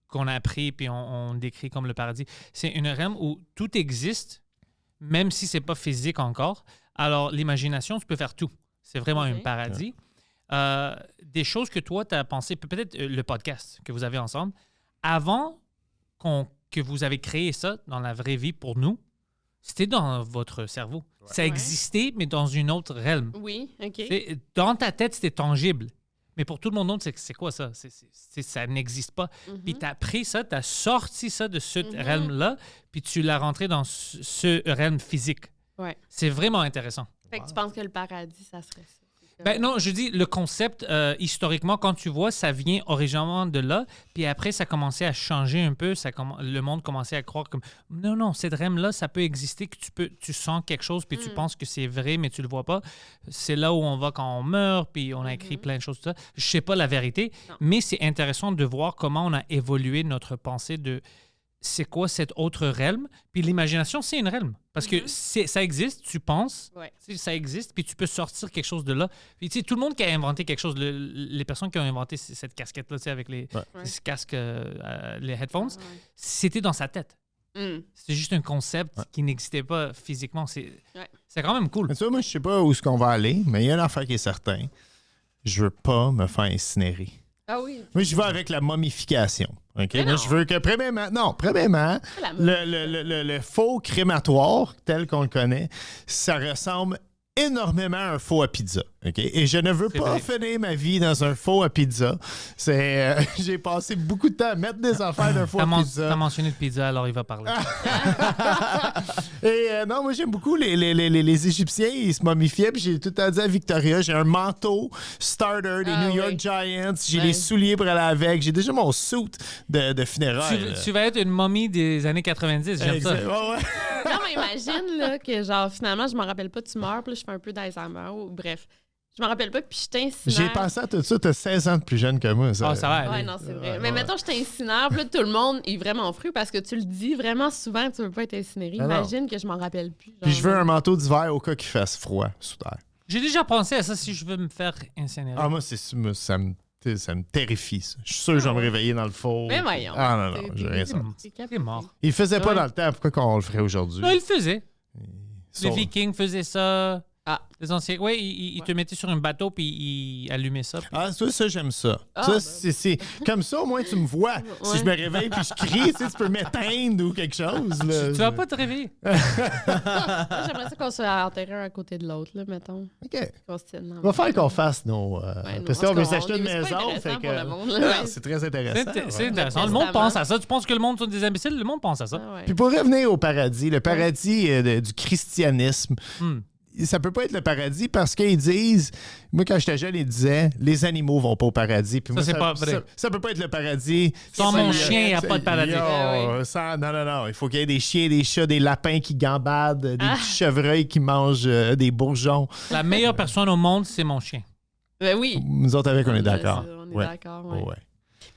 S2: qu'on a appris puis on décrit comme le paradis. C'est une règne où tout existe, même si c'est pas physique encore. Alors, l'imagination, tu peux faire tout. C'est vraiment un
S4: Ok.
S2: paradis. Des choses que toi, tu as pensé, peut-être le podcast que vous avez ensemble, avant que vous avez créé ça dans la vraie vie pour nous, c'était dans votre cerveau. Ça
S4: Ouais.
S2: existait, mais dans une autre realm.
S4: Oui, OK.
S2: Dans ta tête, c'était tangible. Mais pour tout le monde d'autre, c'est quoi ça? Ça n'existe pas.
S4: Mhm.
S2: Puis tu as pris ça, tu as sorti ça de ce
S4: Mhm.
S2: realm-là, puis tu l'as rentré dans ce realm physique.
S4: Ouais.
S2: C'est vraiment intéressant.
S4: Fait que tu penses que le paradis, ça serait ça? C'est
S2: Ben
S4: comme-
S2: non, je dis le concept, historiquement, quand tu vois, ça vient originalement de là, puis après, ça commençait à changer un peu, le monde commençait à croire comme, non, cette realm-là, ça peut exister, que tu sens quelque chose, puis tu penses que c'est vrai, mais tu le vois pas. C'est là où on va quand on meurt, puis on a écrit plein de choses, tout ça. Je sais pas la vérité,
S4: Non.
S2: mais c'est intéressant de voir comment on a évolué notre pensée de c'est quoi cette autre realm, puis l'imagination, c'est une realm, parce que ça existe, tu penses,
S4: Ouais.
S2: tu sais, ça existe, puis tu peux sortir quelque chose de là. Puis, tu sais, tout le monde qui a inventé quelque chose, les personnes qui ont inventé cette casquette-là, tu sais, avec les casques, les headphones,
S4: Ouais.
S2: c'était dans sa tête.
S4: Mm.
S2: C'est juste un concept qui n'existait pas physiquement. C'est
S4: Ouais.
S2: quand même cool.
S3: Mais tu vois, moi, je sais pas où est-ce qu'on va aller, mais il y a une affaire qui est certain. Je veux pas me faire incinérer.
S4: Ah oui.
S3: Moi, je vais avec la momification. OK?
S4: Mais
S3: Moi,
S4: non.
S3: je veux que, premièrement,
S4: La
S3: le faux crématoire, tel qu'on le connaît, ça ressemble énormément à un faux à pizza. OK? Et je ne veux
S2: C'est
S3: pas
S2: vrai.
S3: finir ma vie dans un faux à pizza. J'ai passé beaucoup de temps à mettre des affaires d'un faux à pizza.
S2: T'as mentionné le pizza, alors il va parler.
S3: Et non, moi, j'aime beaucoup les Égyptiens. Ils se momifiaient. Puis j'ai tout le temps dit à Victoria, j'ai un manteau starter des
S4: Ah
S3: New York
S4: oui.
S3: Giants. J'ai
S4: Ouais.
S3: les souliers pour aller avec. J'ai déjà mon suit de funérailles.
S2: Tu vas être une momie des années 90, j'aime ça.
S3: Exact. Ouais, ouais.
S4: Non, mais imagine là, que, genre, finalement, je m'en rappelle pas, tu meurs, puis là, je fais un peu d'Alzheimer, ou bref. Je me rappelle pas, puis je t'incinéraire.
S3: J'ai pensé à tout ça, t'as 16 ans de plus jeune que moi. Ça.
S2: Ah, ça va
S4: Ouais,
S2: aller.
S4: non, c'est vrai. Mais mettons, je t'incinéraire, puis là, tout le monde est vraiment fru parce que tu le dis vraiment souvent que tu veux pas être incinéré.
S3: Ah non.
S4: Imagine que je m'en rappelle plus.
S3: Puis je veux un manteau d'hiver au cas qu'il fasse froid sous terre.
S2: J'ai déjà pensé à ça si je veux me faire incinérer.
S3: Ah, moi, ça me terrifie, ça. Je suis sûr que je vais me réveiller dans le four.
S4: Mais voyons.
S3: Ah non, j'ai rien ça.
S2: T'es mort.
S3: Il le faisait pas
S4: Ouais.
S3: dans le temps, pourquoi qu'on le ferait aujourd'hui?
S2: Non, il le faisait. Les
S3: Sauf-
S2: Vikings faisaient ça.
S4: Ah.
S2: Les anciens. Oui, ils te mettaient sur un bateau puis ils allumaient ça. puis-
S3: Ah, ça, j'aime ça.
S4: Ah,
S3: Ça,
S4: ben.
S3: c'est comme ça, au moins, tu me vois. Si
S4: Ouais.
S3: je me réveille puis je crie, tu peux m'éteindre ou quelque chose. Là.
S2: Tu vas pas te réveiller.
S4: Moi, j'aimerais ça qu'on soit enterré un à côté de l'autre, là, mettons.
S3: OK.
S4: Qu'on se tienne dans
S3: On va faire qu'on fasse nos...
S4: Ouais, non,
S3: parce
S4: en
S3: qu'on
S4: tout
S3: veut
S4: cas,
S3: s'acheter une
S4: c'est pas
S3: maison.
S4: intéressant
S3: Fait
S4: pour le
S3: que...
S4: monde, là,
S3: Ah,
S4: ouais.
S3: c'est très intéressant.
S2: C'est
S3: ouais.
S2: intéressant. Le
S4: Testament.
S2: monde pense à ça. Tu penses que le monde sont des imbéciles? Le monde pense à ça.
S4: Ah ouais.
S3: Puis pour revenir au paradis, le paradis du christianisme,
S2: Hmm.
S3: ça peut pas être le paradis parce qu'ils disent... Moi, quand j'étais jeune, ils disaient les animaux vont pas au paradis. Puis
S2: Ça,
S3: moi,
S2: c'est pas vrai.
S3: Ça peut pas être le paradis.
S2: Sans
S3: C'est-
S2: mon chien, il n'y a pas de paradis.
S3: Yo,
S4: Ah
S3: non. Il faut qu'il y ait des chiens, des chats, des lapins qui gambadent, des petits chevreuils qui mangent des bourgeons.
S2: La meilleure personne au monde, c'est mon chien.
S4: Ben oui.
S3: Nous autres, avec, on est d'accord.
S4: On est
S3: Ouais.
S4: d'accord, ouais.
S3: Ouais.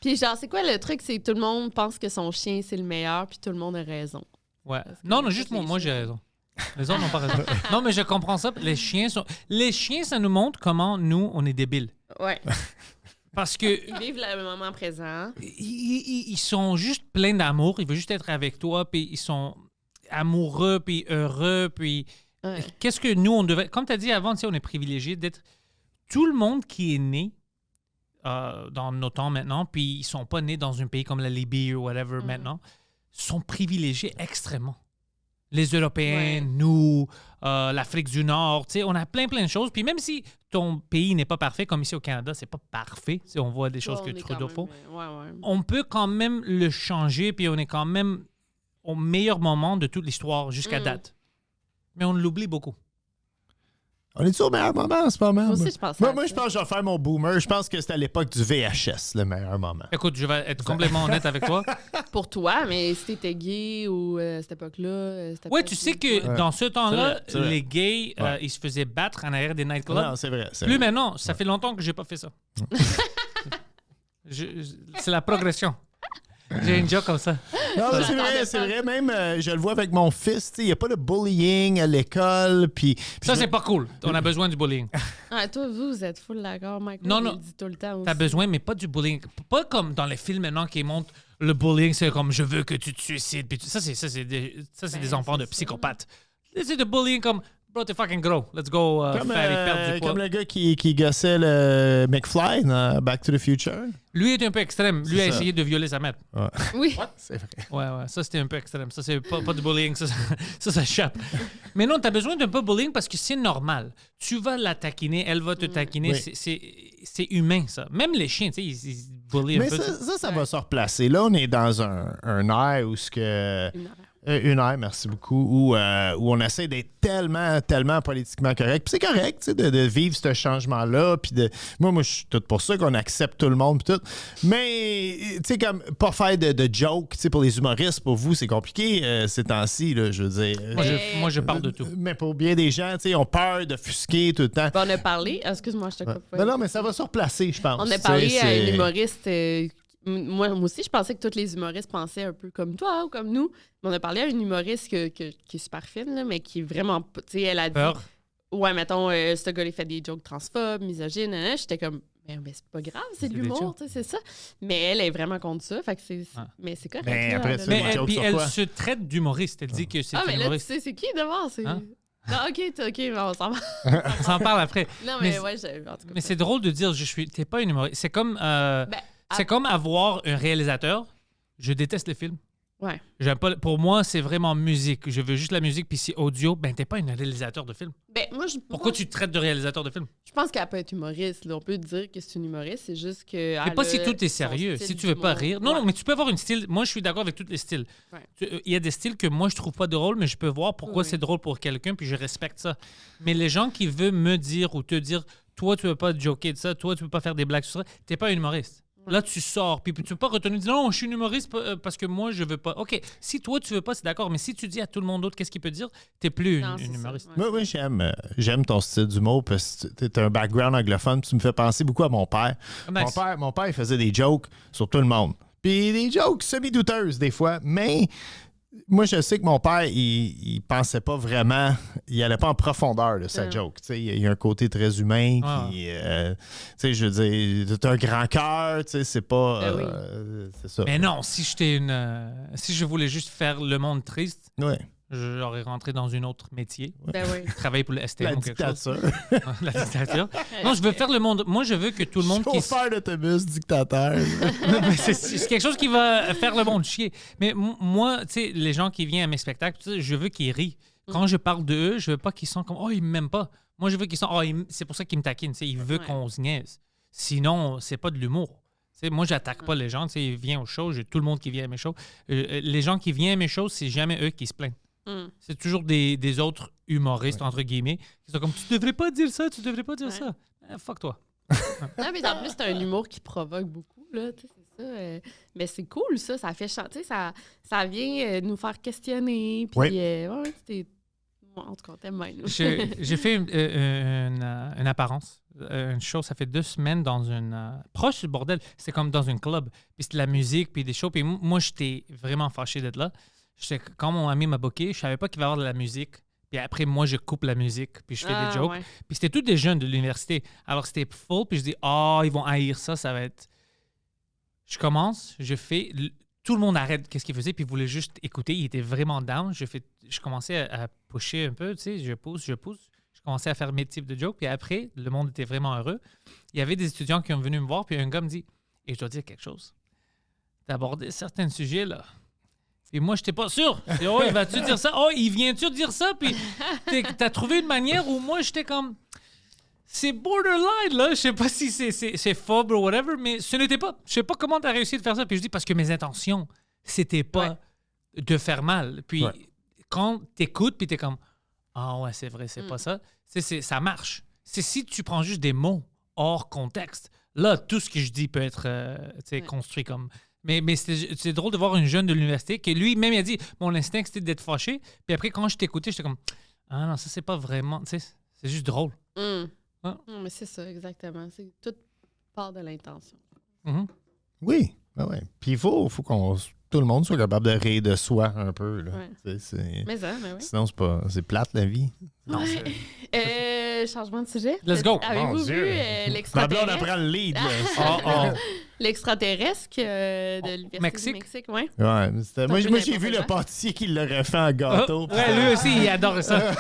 S4: Puis genre, c'est quoi le truc? C'est que tout le monde pense que son chien, c'est le meilleur, puis tout le monde a raison.
S2: Ouais.
S4: Parce que
S2: Non,
S4: les
S2: juste
S4: chiens-
S2: moi j'ai raison. Les autres n'ont pas raison. Non, mais je comprends ça. Les chiens, ça nous montre comment nous, on est débiles.
S4: Ouais.
S2: Parce que
S4: Ils vivent le moment présent.
S2: ils sont juste pleins d'amour. Ils veulent juste être avec toi, puis ils sont amoureux, puis heureux, puis...
S4: Ouais.
S2: Qu'est-ce que nous, on devait... Comme tu as dit avant, tu sais, on est privilégié d'être... Tout le monde qui est né dans nos temps maintenant, puis ils sont pas nés dans un pays comme la Libye ou whatever maintenant, sont privilégiés extrêmement. Les Européens,
S4: Ouais.
S2: nous, l'Afrique du Nord, tu sais, on a plein de choses. Puis même si ton pays n'est pas parfait, comme ici au Canada, c'est pas parfait, tu sais, on voit des choses
S4: Ouais,
S2: que
S4: on est
S2: Trudeau
S4: quand
S2: fait,
S4: même, ouais.
S2: on peut quand même le changer, puis on est quand même au meilleur moment de toute l'histoire jusqu'à date. Mais on l'oublie beaucoup.
S3: On est-tu au meilleur moment en ce moment?
S4: Moi aussi, je pense
S3: Moi,
S4: à
S3: je
S4: ça.
S3: pense que je vais faire mon boomer. Je pense que c'était à l'époque du VHS, le meilleur moment.
S2: Écoute, je vais être complètement honnête avec toi.
S4: Pour toi, mais si t'étais gay ou à cette époque-là... c'était
S2: Oui,
S4: peut-être
S2: tu sais
S4: plus-
S2: que
S4: Ouais.
S2: dans ce temps-là,
S3: C'est vrai.
S2: les gays,
S3: Ouais.
S2: ils se faisaient battre en arrière des nightclubs.
S3: Non, c'est vrai. c'est
S2: Plus
S3: vrai.
S2: maintenant, ça fait longtemps que j'ai pas fait ça. C'est la progression. J'ai une joke comme ça.
S3: Non, mais c'est
S4: J'attendais
S3: vrai,
S4: pas
S3: c'est
S4: ça.
S3: vrai. Même, je le vois avec mon fils, il n'y a pas de bullying à l'école. Puis
S2: Ça, c'est pas cool. On a besoin du bullying.
S4: Ah, toi, vous êtes full d'accord, Mike.
S2: Non,
S4: Il
S2: non.
S4: dit tout le temps aussi.
S2: T'as besoin, mais pas du bullying. Pas comme dans les films maintenant qui montrent le bullying, c'est comme je veux que tu te suicides. Puis ça, c'est des enfants de
S4: c'est ça.
S2: psychopathes. C'est de bullying comme bro, t'es fucking gros. Let's go
S3: comme,
S2: faire perdre du poids.
S3: comme le gars qui gossait le McFly dans Back to the Future.
S2: Lui est un peu extrême. Lui a
S3: C'est ça.
S2: essayé de violer sa mère.
S4: Oui.
S3: C'est vrai.
S2: Ouais, ça c'était un peu extrême. Ça, c'est pas du bullying, ça échappe. Mais non, t'as besoin d'un peu de bullying parce que c'est normal. Tu vas la taquiner, elle va te taquiner.
S3: Oui.
S2: C'est humain, ça. Même les chiens, tu sais, ils bullient un
S3: Mais
S2: peu.
S3: ça va se replacer. Là, on est dans un air où ce que... Une ère, merci beaucoup, où on essaie d'être tellement politiquement correct. Puis c'est correct, tu sais, de vivre ce changement-là. Puis moi, je suis tout pour ça qu'on accepte tout le monde. Puis tout. Mais, tu sais, comme, pas faire de jokes, tu sais, pour les humoristes, pour vous, c'est compliqué ces temps-ci, là, je veux dire.
S2: Moi, je parle de tout.
S3: Mais pour bien des gens, tu sais, ils ont peur d'offusquer tout le temps.
S4: On a parlé... Excuse-moi, je te coupe.
S3: Non, mais ça va se replacer, je pense.
S4: On a
S3: Tu
S4: parlé
S3: sais,
S4: à
S3: c'est-
S4: un humoriste. Moi aussi, je pensais que tous les humoristes pensaient un peu comme toi ou comme nous. Mais on a parlé à une humoriste qui est super fine, là, mais qui est vraiment. Tu sais, elle a dit.
S2: Peur.
S4: Ouais, mettons, ce gars-là, il fait des jokes transphobes, misogynes. J'étais comme. Mais c'est pas grave, c'est de
S2: des
S4: l'humour,
S2: jokes.
S4: tu sais, c'est ça. Mais elle est vraiment contre ça. Fait que mais c'est correct.
S3: Ben,
S4: là,
S3: après,
S4: elle a
S3: tu
S4: le
S3: fais
S4: droit.
S3: des jokes
S2: Puis
S3: sur
S2: elle
S3: quoi?
S2: se traite d'humoriste. Elle dit que c'est
S4: Ah, mais
S2: une
S4: là, tu
S2: humoriste.
S4: sais, c'est qui d'abord? C'est...
S2: Hein?
S4: Non, OK, on s'en va.
S2: On s'en parle après.
S4: Non, mais,
S2: Mais-
S4: ouais, en tout cas.
S2: Mais c'est drôle de dire t'es pas une humoriste. C'est comme c'est
S4: ah.
S2: comme avoir un réalisateur. Je déteste les films.
S4: Ouais.
S2: J'aime pas. Pour moi, c'est vraiment musique. Je veux juste la musique, puis c'est audio. Ben, t'es pas un réalisateur de film.
S4: Ben, moi,
S2: Pourquoi tu te traites de réalisateur de film?
S4: Je pense qu'elle peut être humoriste. Là. On peut dire que c'est une humoriste, c'est juste que.
S2: Mais pas si tout est sérieux. Si tu veux pas rire. Non, non, mais tu peux avoir une style. Moi, je suis d'accord avec tous les styles.
S4: Ouais.
S2: Il y a des styles que moi, je trouve pas drôles, mais je peux voir pourquoi
S4: Oui.
S2: c'est drôle pour quelqu'un, puis je respecte ça. Mais les gens qui veulent me dire ou te dire, toi, tu veux pas te joker de ça, toi, tu veux pas faire des blagues sur ça, t'es pas un humoriste. Là, tu sors, puis tu peux pas retourner et dire non, je suis une humoriste parce que moi, je veux pas. OK, si toi, tu veux pas, c'est d'accord, mais si tu dis à tout le monde d'autre qu'est-ce qu'il peut dire, t'es plus
S4: Non,
S2: une
S4: c'est ça,
S2: humoriste.
S4: ouais.
S3: Moi, j'aime ton style d'humour parce que tu as un background anglophone. Tu me fais penser beaucoup à mon père.
S2: Nice.
S3: Mon père, il faisait des jokes sur tout le monde. Puis des jokes semi-douteuses des fois, mais moi, je sais que mon père, il pensait pas vraiment, il allait pas en profondeur de sa joke. Tu sais, il y a un côté très humain. Puis, tu sais, je veux dire, t'as un grand cœur, tu sais, c'est pas...
S4: Ben oui.
S3: c'est ça.
S2: Mais non, si si je voulais juste faire le monde triste,
S3: Ouais.
S2: j'aurais rentré dans un autre métier.
S4: Ben oui.
S2: Travailler pour le STM
S3: La
S2: ou quelque chose.
S3: dictature.
S2: La dictature. Non, je veux faire le monde. Moi, je veux que tout le monde qui.
S3: Chauffeur d'autobus, dictateur.
S2: Mais c'est quelque chose qui va faire le monde chier. Mais moi, tu sais, les gens qui viennent à mes spectacles, tu sais, je veux qu'ils rient. Quand je parle de eux, je veux pas qu'ils sont comme oh, ils m'aiment pas. Moi, je veux qu'ils sont oh, c'est pour ça qu'ils me taquinent. Tu sais, ils veulent qu'on se niaise. Sinon, c'est pas de l'humour. Tu sais, moi, j'attaque pas les gens. Tu sais, ils viennent aux shows, j'ai tout le monde qui vient à mes shows. Les gens qui viennent à mes shows, c'est jamais eux qui se plaignent. C'est toujours des autres humoristes, entre guillemets, qui sont comme tu devrais pas dire ça, tu devrais pas dire ça. Fuck toi.
S4: Non, mais en plus, c'est un humour qui provoque beaucoup, là. Tu sais, c'est ça. Mais c'est cool, ça. Ça fait chanter. Ça vient nous faire questionner. Puis,
S3: Oui.
S4: ouais, c'était. En tout cas, t'aimes bien, nous.
S2: J'ai fait une apparence, une show, ça fait 2 semaines dans une... proche du bordel, c'était comme dans un club. Puis c'était de la musique, puis des shows. Puis moi, j'étais vraiment fâché d'être là. Quand mon ami m'a booké, je savais pas qu'il va y avoir de la musique. Puis après, moi, je coupe la musique, puis je fais des jokes.
S4: Ouais.
S2: Puis c'était tous des jeunes de l'université. Alors c'était full, puis je dis, ils vont haïr ça, ça va être... Je commence, je fais... Tout le monde arrête qu'est-ce qu'il faisait, puis il voulait juste écouter. Il était vraiment down. Je commençais à pusher un peu, tu sais, je pousse. Je commençais à faire mes types de jokes, puis après, le monde était vraiment heureux. Il y avait des étudiants qui sont venus me voir, puis un gars me dit, et je dois dire quelque chose. T'as abordé certains sujets, là. Et moi, je n'étais pas sûr. Je dis, oh, il va-tu dire ça? Oh, il vient-tu dire ça? Puis t'as trouvé une manière où moi, j'étais comme... C'est borderline, là. Je sais pas si c'est phobe ou whatever, mais ce n'était pas... Je sais pas comment t'as réussi de faire ça. Puis je dis, parce que mes intentions, c'était pas de faire mal. Puis quand t'écoutes, puis t'es comme... Ah ouais, c'est vrai, c'est pas ça. Ça marche. C'est si tu prends juste des mots hors contexte, là, tout ce que je dis peut être construit comme... Mais c'est drôle de voir une jeune de l'université qui, lui-même, il a dit mon instinct, c'était d'être fâché. Puis après, quand je t'écoutais, j'étais comme ah non, ça, c'est pas vraiment. Tu sais, c'est juste drôle.
S4: Non, mais c'est ça, exactement. C'est tout part de l'intention.
S3: Oui, ouais. Puis il faut qu'on tout le monde soit capable de rire de soi un peu. Là.
S4: Ouais. Mais ça, mais oui.
S3: Sinon, c'est plate la vie.
S2: Non,
S4: Changement de sujet.
S2: Let's go.
S4: Avez-vous
S3: Mon
S4: vu
S3: Dieu. Ma
S4: l'extraterrestre?
S3: blonde apprend le lead. Là.
S4: L'extraterrestre de l'Université
S2: Mexique.
S4: du Mexique, oui.
S3: Ouais, moi,
S4: peu
S3: j'ai vu
S4: n'importe
S3: le
S4: quoi.
S3: pâtissier qui l'aurait fait en gâteau.
S2: Ouais, lui aussi, il adore ça.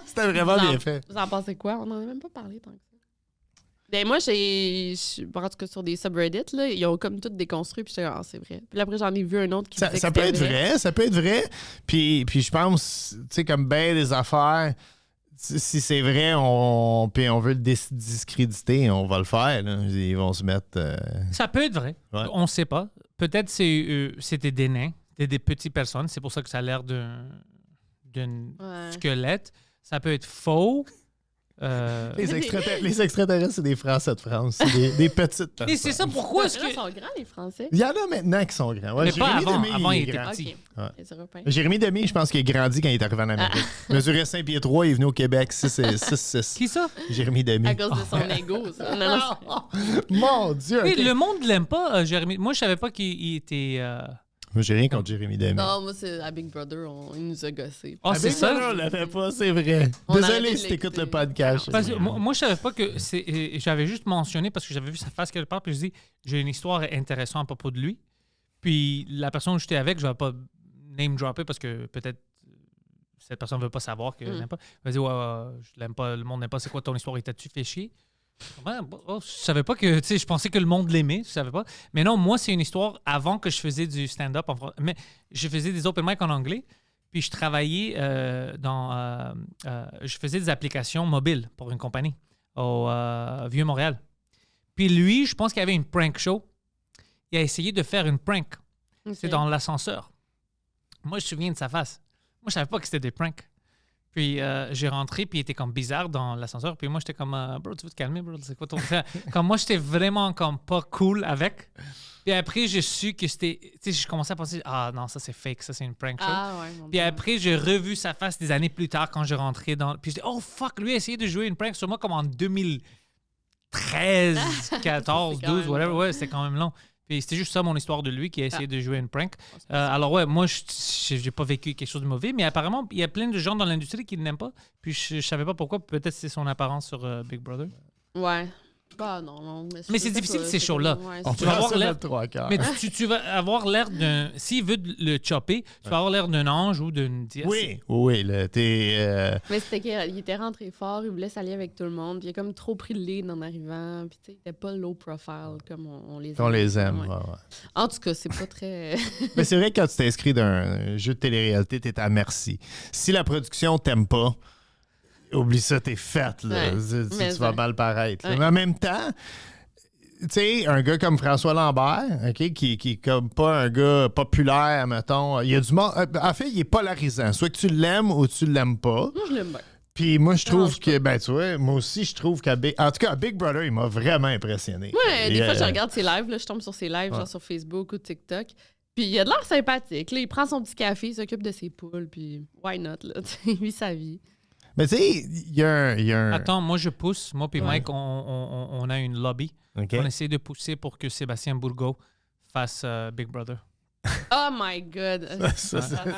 S3: C'était vraiment bien fait.
S4: Vous en pensez quoi? On n'en a même pas parlé tant que ça. Ben moi, en tout cas, sur des subreddits, là, ils ont comme tout déconstruit, puis j'étais comme, c'est vrai. Puis après, j'en ai vu un autre qui disait que
S3: Ça peut
S4: c'était
S3: être vrai, ça peut être vrai. Puis je pense, tu sais, comme bien des affaires, si c'est vrai, puis on veut le discréditer, on va le faire. Là. Ils vont se mettre...
S2: Ça peut être vrai.
S3: Ouais.
S2: On ne sait pas. Peut-être c'était des nains, des petites personnes. C'est pour ça que ça a l'air d'un squelette. Ça peut être faux.
S3: Les extraterrestres, c'est des Français de France. C'est des petites personnes.
S2: Mais c'est ça, pourquoi est-ce
S4: Ils
S2: que...
S4: sont grands, les Français.
S3: Il y en a maintenant qui sont grands. Ouais,
S2: Mais pas
S3: Jérémy
S2: avant.
S3: Demé,
S2: Avant, il
S3: est
S2: était
S3: grand.
S2: petit.
S4: OK.
S3: Ouais.
S4: Les Européens.
S3: Jérémy Demé, je pense qu'il a grandi quand il est arrivé en Amérique. Il mesurait 5 pieds 3, il est venu au Québec 6'6".
S2: Qui ça?
S3: Jérémy Demé.
S4: À cause de son ego, ça. Non,
S3: Mon Dieu!
S2: Oui,
S3: ok.
S2: le monde ne l'aime pas, Jérémy. Moi, je savais pas qu'il était...
S3: Moi, j'ai rien contre Jérémy Demé.
S4: non, moi, c'est à Big Brother, il nous a gossés.
S2: Ah, c'est
S3: Avec
S2: ça?
S3: on l'a fait pas, c'est vrai.
S4: On a
S3: Désolé
S4: arrêté
S3: si
S4: de
S3: t'écoutes le
S4: l'écouter.
S3: podcast.
S2: Parce que moi, je savais pas que c'est. J'avais juste mentionné parce que j'avais vu sa face quelque part, puis je dis j'ai une histoire intéressante à propos de lui. Puis la personne que j'étais avec, je vais pas name dropper parce que peut-être cette personne veut pas savoir que je l'aime pas. Elle va dire je l'aime pas, le monde n'aime pas, c'est quoi ton histoire, il t'a-tu fait chier? Ouais, je savais pas que, tu sais, je pensais que le monde l'aimait, je savais pas. Mais non, moi, c'est une histoire avant que je faisais du stand-up. Mais je faisais des open mic en anglais, puis je travaillais je faisais des applications mobiles pour une compagnie au Vieux-Montréal. Puis lui, je pense qu'il y avait une prank show. Il a essayé de faire une prank.
S4: Okay.
S2: C'est dans l'ascenseur. Moi, je me souviens de sa face. Moi, je savais pas que c'était des pranks. Puis j'ai rentré, puis il était comme bizarre dans l'ascenseur. Puis moi, j'étais comme, bro, tu veux te calmer, bro? C'est quoi ton... Comme moi, j'étais vraiment comme pas cool avec. Puis après, j'ai su que c'était... Tu sais, je commençais à penser, non, ça c'est fake, ça c'est une prank show.
S4: Ah ouais, mon
S2: Puis
S4: Dieu.
S2: après, j'ai revu sa face des années plus tard quand j'ai rentré dans... Puis j'ai dit, oh fuck, lui a essayé de jouer une prank sur moi comme en 2013, 14,
S4: C'est quand
S2: 12,
S4: même
S2: whatever.
S4: long.
S2: Ouais, c'était quand même long. Puis c'était juste ça mon histoire de lui qui a essayé de jouer une prank. Alors ouais, moi, j'ai pas vécu quelque chose de mauvais, mais apparemment, il y a plein de gens dans l'industrie qui ne l'aiment pas. Puis je savais pas pourquoi. Peut-être c'est son apparence sur Big Brother.
S4: Ouais. Bah non.
S2: Mais c'est difficile, ces shows-là.
S4: Ouais,
S3: On
S2: Tu vas
S3: prend
S2: avoir
S3: ça
S2: l'air-
S3: dans le trois quarts.
S2: Mais tu vas avoir l'air d'un... S'il veut le chopper, tu vas avoir l'air d'un ange ou d'une dièse.
S3: Oui, là, t'es...
S4: Mais c'était qu'il était rentré fort, il voulait s'allier avec tout le monde. Puis il a comme trop pris le lead en arrivant. Puis tu sais, il était pas low profile comme on les aime.
S3: on les aime.
S4: Ouais.
S3: ouais, ouais.
S4: En tout cas, c'est pas très.
S3: Mais c'est vrai que quand tu t'inscris d'un jeu de télé-réalité, t'es à merci. Si la production t'aime pas, oublie ça, t'es faite. Là.
S4: Ouais.
S3: Tu
S4: Mais
S3: vas
S4: ça.
S3: mal paraître. là.
S4: Ouais.
S3: Mais en même temps, tu sais, un gars comme François Lambert, OK, qui est comme pas un gars populaire, mettons, il y a du monde. En fait, il est polarisant. Soit que tu l'aimes ou tu l'aimes pas.
S4: Moi, je l'aime bien.
S3: Puis moi, je trouve
S4: Dérange
S3: que, ben, tu vois, moi aussi, je trouve qu'à en tout cas, à Big Brother, il m'a vraiment impressionné.
S4: Ouais,
S3: Et,
S4: des fois, je regarde ses lives, là, je tombe sur ses lives, genre sur Facebook ou TikTok. Puis il a de l'air sympathique. Là, il prend son petit café, il s'occupe de ses poules, puis why not, là? Il vit sa vie.
S3: Mais tu sais, il y a un.
S2: Attends, moi je pousse. Moi puis
S4: Ouais.
S2: Mike, on a une lobby.
S3: OK.
S2: On essaie de pousser pour que Sébastien Bourgault fasse Big Brother.
S4: Oh my God!
S3: Ça,
S4: serait
S3: ça
S4: vraiment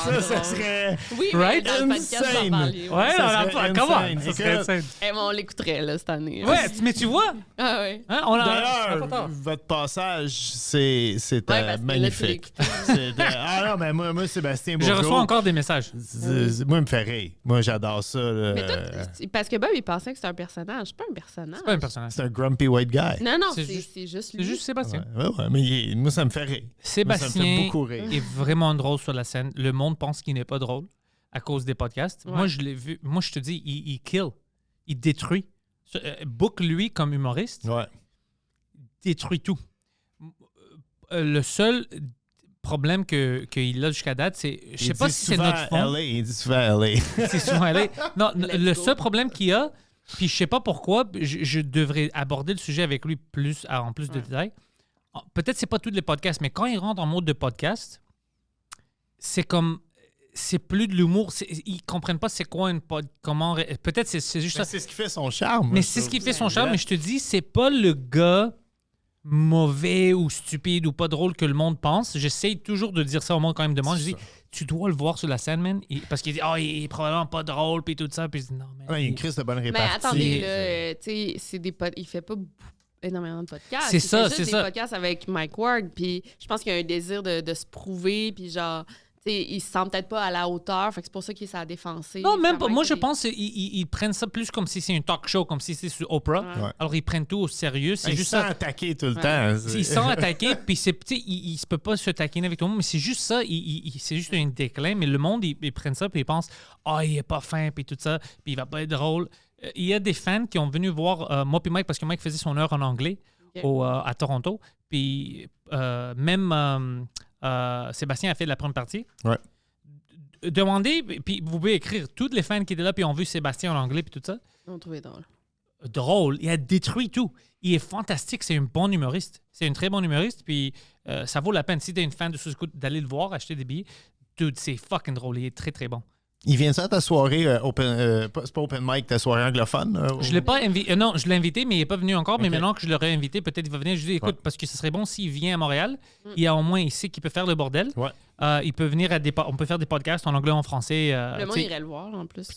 S4: drôle.
S3: serait.
S4: Oui,
S2: Right?
S4: mais dans le podcast, on
S3: Insane.
S4: va parler.
S2: Ouais,
S3: Ça
S2: on
S3: serait
S2: a comment?
S3: insane.
S2: Ça serait
S3: Écoute,
S2: insane.
S4: Eh, mais on l'écouterait, là, cette année.
S2: Ouais, mais tu vois,
S4: Ah ouais.
S2: hein, on a
S3: D'ailleurs,
S2: pas tort.
S3: votre passage, c'est
S4: Ouais, parce que là, tu
S3: magnifique. Ah non, mais moi Sébastien
S2: Je
S3: Bourgault,
S2: reçois encore des messages.
S3: moi, il me fait rire. Moi, j'adore ça. là.
S4: Mais toi, parce que Bob, il pensait que c'était un personnage. C'est pas un personnage.
S2: C'est pas un personnage.
S3: C'est un grumpy white guy.
S4: Non, non,
S2: C'est
S4: c'est
S2: juste-
S4: juste
S2: C'est
S4: lui.
S2: juste Sébastien.
S3: Ouais, mais moi, ça me fait rire. Moi, ça me fait
S2: Sébastien
S3: beaucoup rire.
S2: est vraiment drôle sur la scène. Le monde pense qu'il n'est pas drôle à cause des podcasts.
S4: Ouais.
S2: Moi, je l'ai vu. Moi, je te dis, il kill. Il détruit. Book, lui, comme humoriste,
S3: Ouais.
S2: détruit tout. Le seul problème qu'il a jusqu'à date, c'est... Je sais pas si c'est notre fond.
S3: Il dit souvent LA.
S2: C'est souvent allé. Non,
S4: Let's
S2: le
S4: go.
S2: seul problème qu'il y a, puis je sais pas pourquoi, je devrais aborder le sujet avec lui en plus de détails. Peut-être c'est pas tous les podcasts, mais quand il rentre en mode de podcast, c'est comme... C'est plus de l'humour. Ils comprennent pas c'est quoi une comment... Peut-être c'est juste ça.
S3: C'est ce qui fait son charme.
S2: Mais c'est ce qui fait son charme, mais je te dis, c'est pas le gars mauvais ou stupide ou pas drôle que le monde pense. J'essaye toujours de dire ça au monde quand il me demande. Je dis, tu dois le voir sur la scène, man. Parce qu'il dit, il est probablement pas drôle, puis tout ça. Puis je dis, non, mais.
S3: Ouais, il y a une crise de bonne
S4: Mais
S3: répartie.
S4: attendez, là, tu sais, c'est des il fait pas énormément de podcasts.
S2: C'est
S4: Il
S2: ça,
S4: fait
S2: c'est
S4: juste
S2: ça.
S4: des podcasts avec Mike Ward, puis je pense qu'il y a un désir de se prouver, puis genre, tu sais, il se sent peut-être pas à la hauteur, fait que c'est pour ça qu'il est à défoncer.
S2: Non, même pas. Moi, je pense qu'ils prennent ça plus comme si c'est un talk show, comme si c'était sur Oprah.
S3: Ouais.
S2: Alors, ils prennent tout au sérieux. C'est
S3: Il
S2: juste
S3: se sent
S2: ça.
S3: attaqué tout le temps.
S2: Ils sont attaqués, puis c'est, tu sais, il se peut pas se taquiner avec tout le monde, mais c'est juste ça. C'est juste un déclin, mais le monde, ils prennent ça, puis ils pensent, il est pas fin, puis tout ça, puis il va pas être drôle. Il y a des fans qui ont venu voir moi puis Mike, parce que Mike faisait son heure en anglais à Toronto, puis même Sébastien a fait la première partie.
S3: Ouais.
S2: Demandez, puis vous pouvez écrire, tous les fans qui étaient là, puis ont vu Sébastien en anglais, puis tout ça.
S4: On trouvait drôle.
S2: Drôle, il a détruit tout. Il est fantastique, c'est un bon humoriste. C'est un très bon humoriste, puis ça vaut la peine. Si t'es une fan de Sous-Écoute, d'aller le voir, acheter des billets. Dude, c'est fucking drôle, il est très très bon.
S3: Il vient ça à ta soirée c'est pas open mic, ta soirée anglophone?
S2: Je l'ai pas invité, non, je l'ai invité, mais il n'est pas venu encore. Mais
S3: Ok.
S2: maintenant que je l'aurais invité, peut-être il va venir. Je lui dis, écoute, parce que ce serait bon s'il vient à Montréal, il a au moins ici qu'il peut faire le bordel.
S3: Ouais.
S2: Il peut venir on peut faire des podcasts en anglais, en français.
S4: Le monde
S2: tu sais,
S4: irait le voir, en plus.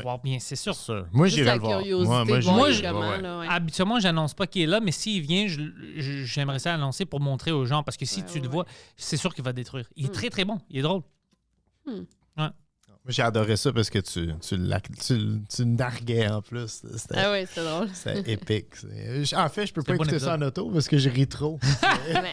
S2: voir bien, c'est sûr.
S3: Moi,
S4: Juste
S3: j'irai
S4: la
S3: le voir.
S4: curiosité
S3: Moi,
S4: de
S3: je-
S4: voir
S2: je-
S4: comment,
S3: ouais.
S4: là, ouais.
S2: Habituellement, j'annonce pas qu'il est là, mais s'il vient, j'aimerais ça annoncer pour montrer aux gens. Parce que si
S4: Ouais,
S2: tu
S4: ouais,
S2: le vois, c'est sûr qu'il va détruire. Il est très, très bon. Il est drôle.
S3: Moi, j'ai adoré ça parce que tu le narguais en plus. C'était
S4: Ah ouais, c'est drôle.
S3: c'était épique. En fait, je peux pas
S2: un bon
S3: écouter ça
S2: épisode.
S3: en auto parce que je ris trop.
S4: Ouais,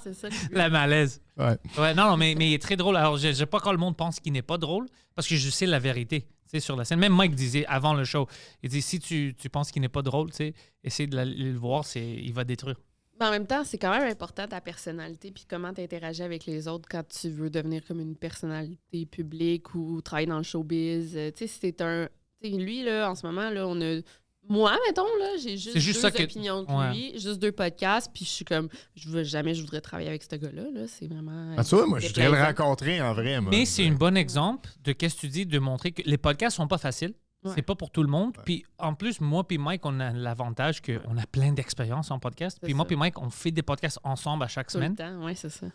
S4: c'est ça. le but.
S2: La malaise.
S3: Ouais.
S2: Ouais, non, mais il est très drôle. Alors, je sais pas quand le monde pense qu'il n'est pas drôle, parce que je sais la vérité, tu sais, sur la scène. Même Mike disait avant le show, il dit, si tu penses qu'il n'est pas drôle, tu sais, essaye de le voir, il va détruire.
S4: Mais en même temps, c'est quand même important ta personnalité puis comment tu interagis avec les autres quand tu veux devenir comme une personnalité publique ou travailler dans le showbiz. Tu sais, si c'est un... Tu sais, lui, là, en ce moment, là, on a... Moi, mettons, là, j'ai juste
S2: ça
S4: deux
S2: que-
S4: opinions de
S2: ouais.
S4: lui, juste 2 podcasts, puis je suis comme... Jamais je voudrais travailler avec ce gars-là, là. C'est vraiment...
S3: Ah, tu vois, moi, je voudrais le
S4: déplaisant.
S3: rencontrer en vrai. Moi.
S2: Mais c'est un bon exemple de qu'est-ce que tu dis, de montrer que les podcasts sont pas faciles.
S4: Ouais.
S2: C'est pas pour tout le monde. Puis en plus, moi puis Mike, on a l'avantage qu'on a plein d'expérience en podcast. Puis
S4: C'est
S2: moi
S4: ça.
S2: puis Mike, on fait des podcasts ensemble à chaque
S4: Tout le
S2: semaine.
S4: temps, ouais, c'est ça.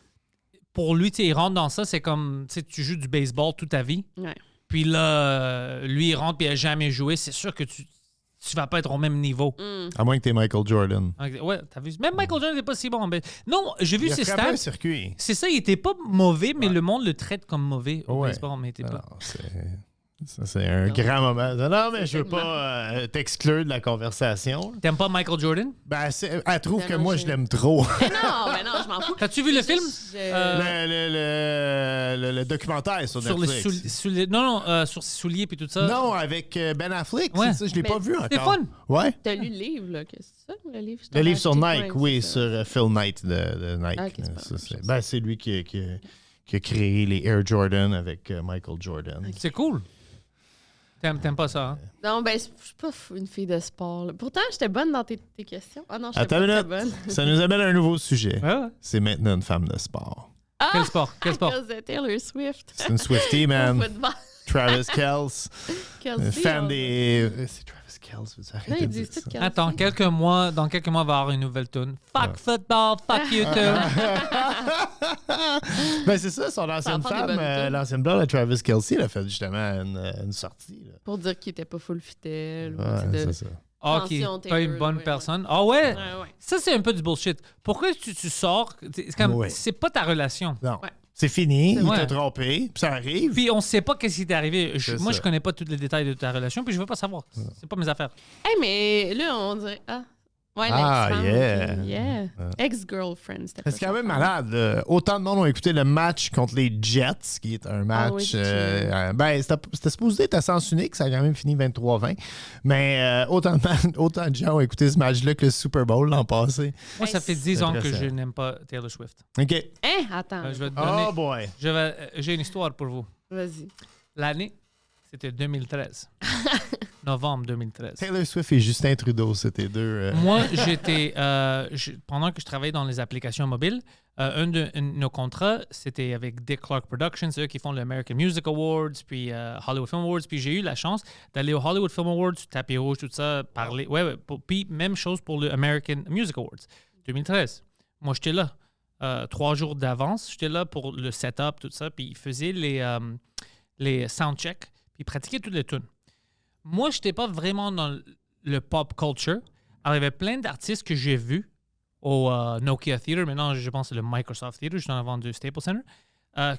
S2: Pour lui, tu sais, il rentre dans ça, c'est comme, tu sais, tu joues du baseball toute ta vie.
S4: Ouais.
S2: Puis là, lui, il rentre puis il a jamais joué. C'est sûr que tu vas pas être au même niveau.
S3: À moins que t'es Michael Jordan.
S2: Ouais, t'as vu? Même Michael Jordan n'est pas si bon. Mais... Non, j'ai vu
S3: Il a
S2: ses
S3: frappé
S2: stats.
S3: un circuit.
S2: C'est ça, il était pas mauvais, mais le monde le traite comme mauvais au
S3: Ouais.
S2: baseball. Mais il était pas...
S3: Alors, ça, c'est un grand moment. Non, mais je veux pas t'exclure de la conversation.
S2: T'aimes pas Michael Jordan?
S3: Ben, elle trouve
S4: Ben
S3: que
S4: non,
S3: moi, je l'aime trop.
S4: Mais non, je m'en fous.
S2: T'as-tu vu le film?
S3: Le documentaire sur
S2: Sur les
S3: Netflix.
S2: sur ses souliers puis tout ça.
S3: Non, avec Ben Affleck,
S2: Ouais.
S3: c'est ça, je l'ai
S4: Mais
S3: pas vu encore.
S2: c'était fun.
S3: Ouais.
S4: T'as lu le livre, là, que c'est ça, le livre?
S3: Le livre sur
S4: Nike,
S3: Nike, oui, sur Phil Knight de Nike.
S4: Ah, ok, c'est pas
S3: Ça,
S4: la
S3: c'est
S4: même chose.
S3: ben, c'est lui qui a créé les Air Jordan avec Michael Jordan.
S2: C'est cool. T'aimes pas ça, hein?
S4: Non, ben, je suis pas une fille de sport. Là. Pourtant, j'étais bonne dans tes questions. Ah non, j'étais
S3: Attends
S4: pas
S3: une
S4: très
S3: minute.
S4: bonne.
S3: Ça nous amène à un nouveau sujet.
S2: Ouais.
S3: C'est maintenant une femme de sport.
S2: Quel sport? Quel
S4: À
S2: sport?
S4: cause de Taylor Swift.
S3: C'est une Swiftie,
S4: Au
S3: man.
S4: football.
S3: Travis Kelce.
S4: Kelsey,
S3: Fan
S4: on-
S3: des... C'est Travis Kelce, veux-tu
S4: Non,
S3: arrêter
S4: ils
S3: de dire
S4: disent tout
S3: ça?
S4: Kelsey.
S2: Attends, dans quelques mois, il va y avoir une nouvelle tune. Fuck football, fuck you too.
S3: Ben c'est ça, son ancienne
S4: Ça va faire des
S3: femme,
S4: bonnes tunes.
S3: l'ancienne blonde de Travis Kelce, elle a fait justement une sortie. Là.
S4: Pour dire qu'il était pas full fidèle. ou,
S3: Ouais,
S4: tu sais, de-
S3: c'est ça.
S2: Ok,
S4: Attention,
S2: pas une
S4: Taylor,
S2: bonne
S4: ouais,
S2: personne. Ah ouais?
S4: Ouais, ouais.
S2: Ça, c'est un peu du bullshit. Pourquoi tu sors? C'est comme,
S3: Ouais.
S2: c'est pas ta relation.
S3: Non.
S4: Ouais.
S3: C'est fini, il
S2: Ouais.
S3: t'a trompé, puis ça arrive.
S2: Puis on sait pas qu'est-ce qui t'est arrivé.
S3: C'est
S2: Moi,
S3: ça.
S2: je connais pas tous les détails de ta relation, puis je veux pas savoir. C'est pas mes affaires.
S4: Hey, mais là, on dirait. Ah, ouais,
S3: Ah,
S4: l'ex-femme,
S3: yeah.
S4: ok, yeah. Ex-girlfriend, c'était pas
S3: C'est quand
S4: ça.
S3: même malade. Là. Autant de monde ont écouté le match contre les Jets, qui est un match.
S4: Ah oui, c'est
S3: ben, c'était supposé être à sens unique, ça a quand même fini 23-20. Mais autant de gens ont écouté ce match-là que le Super Bowl l'an passé.
S2: Moi, ça fait 10
S3: c'est
S2: ans que
S3: intéressant.
S2: je n'aime pas Taylor Swift.
S3: OK.
S4: Hein, attends.
S2: Je vais te donner.
S3: Oh boy.
S2: J'ai une histoire pour vous.
S4: Vas-y.
S2: L'année, c'était 2013. Novembre 2013.
S3: Taylor Swift et Justin Trudeau, c'était deux.
S2: Moi, pendant que je travaillais dans les applications mobiles, un de nos contrats, c'était avec Dick Clark Productions, c'est eux qui font le American Music Awards, puis Hollywood Film Awards. Puis j'ai eu la chance d'aller au Hollywood Film Awards, tapis rouge, tout ça, parler. Ouais. Puis même chose pour le American Music Awards, 2013. Moi, j'étais là. 3 jours d'avance, j'étais là pour le setup, tout ça. Puis ils faisaient les soundchecks, puis ils pratiquaient toutes les tunes. Moi, je n'étais pas vraiment dans le pop culture. Alors, il y avait plein d'artistes que j'ai vus au Nokia Theater. Maintenant, je pense que c'est le Microsoft Theater, juste en avant du Staples Center,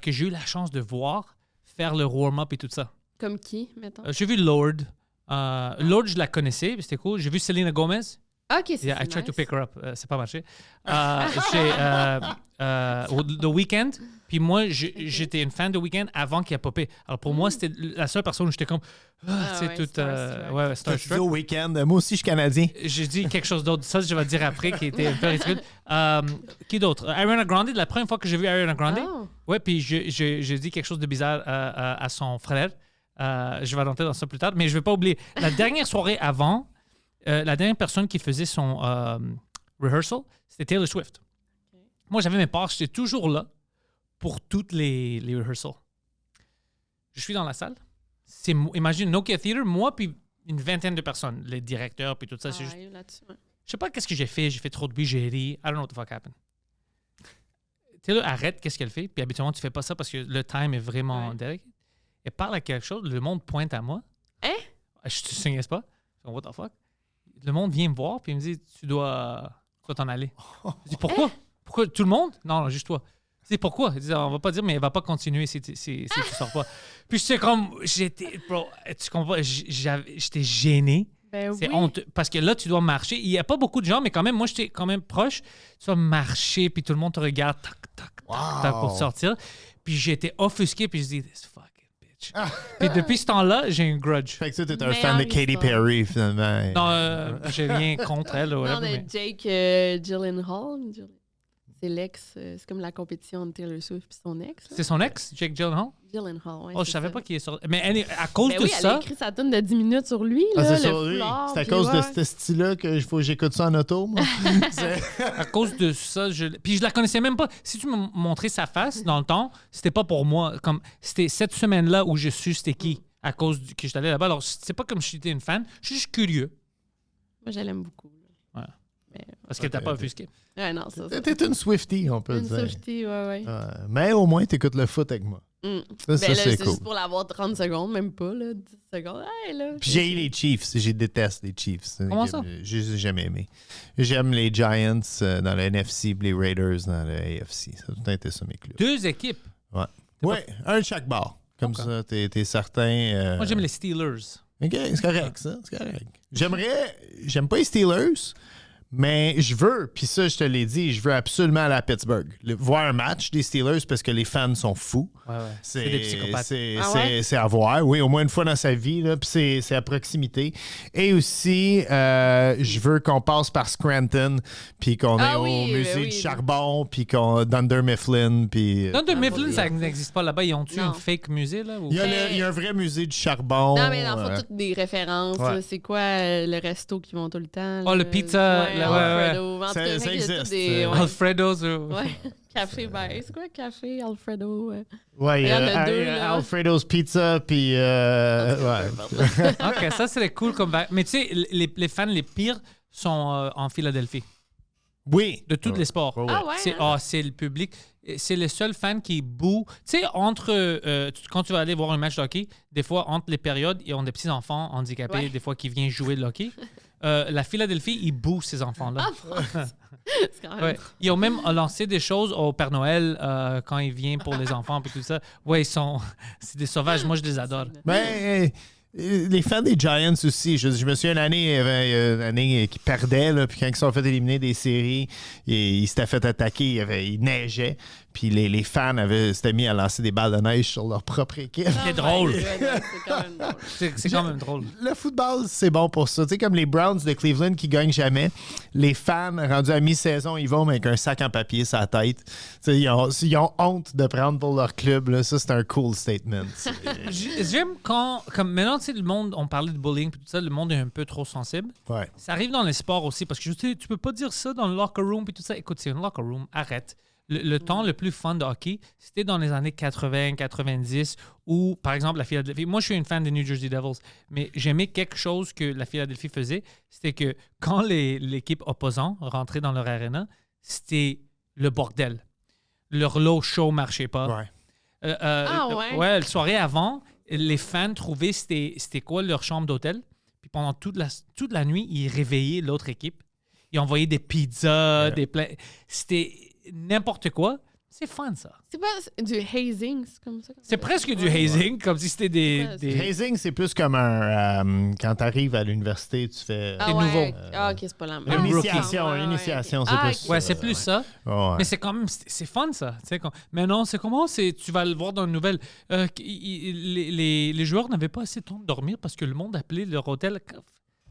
S2: que j'ai eu la chance de voir faire le warm-up et tout ça.
S4: Comme qui, mettons?
S2: J'ai vu Lorde. Lorde, je la connaissais, c'était cool. J'ai vu Selena Gomez.
S4: Ok, c'est
S2: Yeah, I tried
S4: nice.
S2: to pick her up. C'est pas marché. J'ai The Weeknd. Puis moi, j'étais une fan de Weeknd avant qu'il a popé. Alors pour moi, c'était la seule personne où j'étais comme... c'est
S4: ouais,
S2: tout...
S4: starstruck.
S2: ouais,
S3: T'as dit
S2: starstruck.
S3: au week-end. Moi aussi, je suis Canadien.
S2: J'ai dit quelque chose d'autre. Ça, je vais te dire après, qui était un peu ridicule. Qui d'autre? Ariana Grande. La première fois que j'ai vu Ariana Grande.
S4: Oh.
S2: Ouais, puis j'ai dit quelque chose de bizarre à son frère. Je vais rentrer dans ça plus tard. Mais je ne vais pas oublier. La dernière soirée avant, la dernière personne qui faisait son rehearsal, c'était Taylor Swift. Moi, j'avais mes parts. J'étais toujours là pour toutes les rehearsals. Je suis dans la salle. Imagine Nokia Theater, moi, puis une vingtaine de personnes. Les directeurs, puis tout ça. C'est juste...
S4: Ouais, là-dessus, ouais.
S2: Je sais pas qu'est-ce que j'ai fait. J'ai fait trop de bruit, j'ai ri. I don't know what the fuck happened. Taylor arrête, qu'est-ce qu'elle fait. Puis habituellement, tu fais pas ça parce que le time est vraiment
S4: Ouais.
S2: direct. Elle parle à quelque chose, le monde pointe à moi.
S4: Hein?
S2: Je te signais pas. Je dis, what the fuck? Le monde vient me voir, puis il me dit, tu dois t'en aller. Je dis, pourquoi? Pourquoi? Tout le monde? Non, juste toi. Je dis, pourquoi? Il dit, on va pas dire, mais elle va pas continuer si tu sors pas. Puis j'étais comme, bro, tu comprends? J'étais gêné.
S4: Ben
S2: C'est
S4: oui.
S2: honteux. Parce que là, tu dois marcher. Il n'y a pas beaucoup de gens, mais quand même, moi, j'étais quand même proche. Tu dois marcher, puis tout le monde te regarde, tac, tac, tac, tac, pour te sortir. Puis j'étais offusqué, puis je dis, this fucking bitch. Puis depuis ce temps-là, j'ai un grudge.
S3: Fait que tu es un
S4: Meilleure
S3: fan de Katy
S4: histoire.
S3: Perry, finalement.
S2: Non, j'ai rien contre elle.
S4: Non,
S2: whatever,
S4: de
S2: mais-
S4: Jake Gyllenhaal. C'est l'ex. C'est comme la compétition de Taylor Swift puis son ex. là.
S2: C'est son ex, Jake Gyllenhaal?
S4: Gyllenhaal, ouais.
S2: Oh, je
S4: c'est
S2: savais
S4: ça.
S2: pas qu'il est sorti. Mais à cause
S4: Ben
S2: de
S4: oui, elle a
S2: ça,
S4: écrit sa tune de 10 minutes sur lui.
S3: Ah,
S4: Là,
S3: c'est
S4: le
S3: ça, oui.
S4: foulard,
S3: C'est à
S4: puis
S3: cause de
S4: ouais.
S3: ce style-là que faut que j'écoute ça en auto, moi.
S2: à cause de ça, puis je la connaissais même pas. Si tu me montrais sa face dans le temps, c'était pas pour moi. Comme c'était cette semaine-là où je suis c'était qui à cause que j'étais allé là-bas. Alors c'est pas comme si j'étais une fan, je suis juste curieux
S4: Moi, je l'aime beaucoup. là.
S2: Ouais.
S4: Mais-
S2: parce qu'elle t'a pas offusqué.
S4: Ouais, non, ça.
S3: T'es une Swiftie, on peut
S4: Une
S3: dire.
S4: Swiftie, ouais.
S3: Mais au moins, t'écoutes le foot avec moi.
S4: Mm.
S3: Ça,
S4: Ben là,
S3: c'est
S4: c'est
S3: cool.
S4: juste pour l'avoir 30 secondes, même pas, là. 10 secondes. Hey, là.
S3: Puis j'ai les Chiefs. Je déteste les Chiefs.
S2: Comment ça?
S3: J'ai jamais aimé. J'aime les Giants dans le NFC puis les Raiders dans le AFC. Ça a tout le temps été ça, mes clubs.
S2: 2 équipes.
S3: Ouais, un de chaque bord. Comme
S2: Ok.
S3: ça, t'es certain.
S2: Moi, j'aime les Steelers.
S3: OK, c'est correct, ça. C'est correct. J'aime pas les Steelers, mais je veux, puis ça, je te l'ai dit, je veux absolument aller à Pittsburgh. Voir un match des Steelers parce que les fans sont fous.
S2: Ouais. C'est des psychopathes.
S4: Ah ouais?
S3: C'est à voir, oui, au moins une fois dans sa vie, là, puis c'est à proximité. Et aussi, je veux qu'on passe par Scranton, puis qu'on
S4: Ah
S3: aille au
S4: oui,
S3: musée
S4: ben
S3: du
S4: oui.
S3: charbon, puis qu'on Dunder Mifflin, puis...
S2: Dunder Mifflin,
S4: oui.
S2: ça n'existe pas là-bas. Ils ont-tu
S4: Non.
S2: un fake musée, là? ou-
S3: il y a un vrai musée du charbon.
S4: Non, mais dans le fond, toutes des références.
S3: ouais.
S4: là. C'est quoi le resto qui vont tout le temps?
S2: Oh,
S4: là?
S2: le pizza,
S4: Ouais,
S2: là, ouais,
S4: Alfredo. En tout
S3: Ça-
S4: cas,
S3: ça
S4: il y a tous
S3: existe.
S4: des- ouais.
S2: Alfredo's.
S4: Ouais. Café, ben, c'est quoi café, Alfredo?
S3: Ouais,
S4: Il y en a deux, là.
S3: Alfredo's Pizza, puis... ouais.
S2: OK, ça serait cool comme... Mais tu sais, les fans les pires sont en Philadelphie,
S3: Oui.
S2: de tous les sports.
S3: Ouais, ouais.
S4: Ah ouais?
S2: C'est
S4: hein?
S2: c'est le public. C'est les seuls fans qui bouent. Tu sais, quand tu vas aller voir un match de hockey, des fois, entre les périodes, ils ont des petits enfants handicapés,
S4: Ouais.
S2: des fois, qui viennent jouer le hockey. La Philadelphie, ils bouent ces enfants-là.
S4: C'est quand même...
S2: Ouais. Ils ont même lancé des choses au Père Noël quand il vient pour les enfants et tout ça. Ouais, c'est des sauvages. Moi, je les adore.
S3: Ben, les fans des Giants aussi. Je me souviens il y avait une année qui perdait, là, puis quand ils se sont fait éliminer des séries, ils s'étaient fait attaquer, il neigeait, puis les fans s'étaient mis à lancer des balles de neige sur leur propre équipe.
S2: C'est drôle.
S4: C'est quand même drôle.
S2: C'est quand même drôle.
S3: Le football, c'est bon pour ça. Tu sais, comme les Browns de Cleveland qui gagnent jamais, les fans, rendus à mi-saison, ils vont avec un sac en papier sur la tête. Tu sais, ils ont honte de prendre pour leur club. Là. Ça, c'est un cool statement.
S2: J'aime quand... Comme maintenant, tu sais, le monde, on parlait de bullying et tout ça, le monde est un peu trop sensible.
S3: Ouais.
S2: Ça arrive dans les sports aussi, parce que je sais, tu peux pas dire ça dans le locker room et tout ça. Écoute, c'est un locker room, arrête. Le temps le plus fun de hockey, c'était dans les années 80, 90, où, par exemple, la Philadelphie... Moi, je suis une fan des New Jersey Devils, mais j'aimais quelque chose que la Philadelphie faisait, c'était que quand l'équipe opposante rentrait dans leur arena, c'était le bordel. Leur low show marchait pas.
S3: Ouais.
S4: Ouais?
S2: La soirée avant, les fans trouvaient c'était quoi leur chambre d'hôtel. Puis pendant toute la nuit, ils réveillaient l'autre équipe. Ils envoyaient des pizzas, des plats. C'était n'importe quoi. C'est fun, ça.
S4: C'est pas du hazing, c'est comme ça?
S2: C'est presque du hazing, comme si c'était des...
S4: Ouais,
S2: des-
S3: Hazing, c'est plus comme un... quand tu arrives à l'université, tu fais...
S4: Ah
S2: C'est
S4: ouais.
S2: nouveau.
S4: Ah, OK, c'est pas la même.
S2: Une
S3: L'initiation,
S4: Ouais, ouais.
S3: l'initiation, c'est
S4: Ah,
S3: plus...
S4: ok.
S2: Ouais, c'est plus ça.
S3: Ouais.
S2: Mais c'est quand même... C'est fun, ça. Tu sais, mais non, c'est comment? Tu vas le voir dans une nouvelle. Les joueurs n'avaient pas assez de temps de dormir parce que le monde appelait leur hôtel...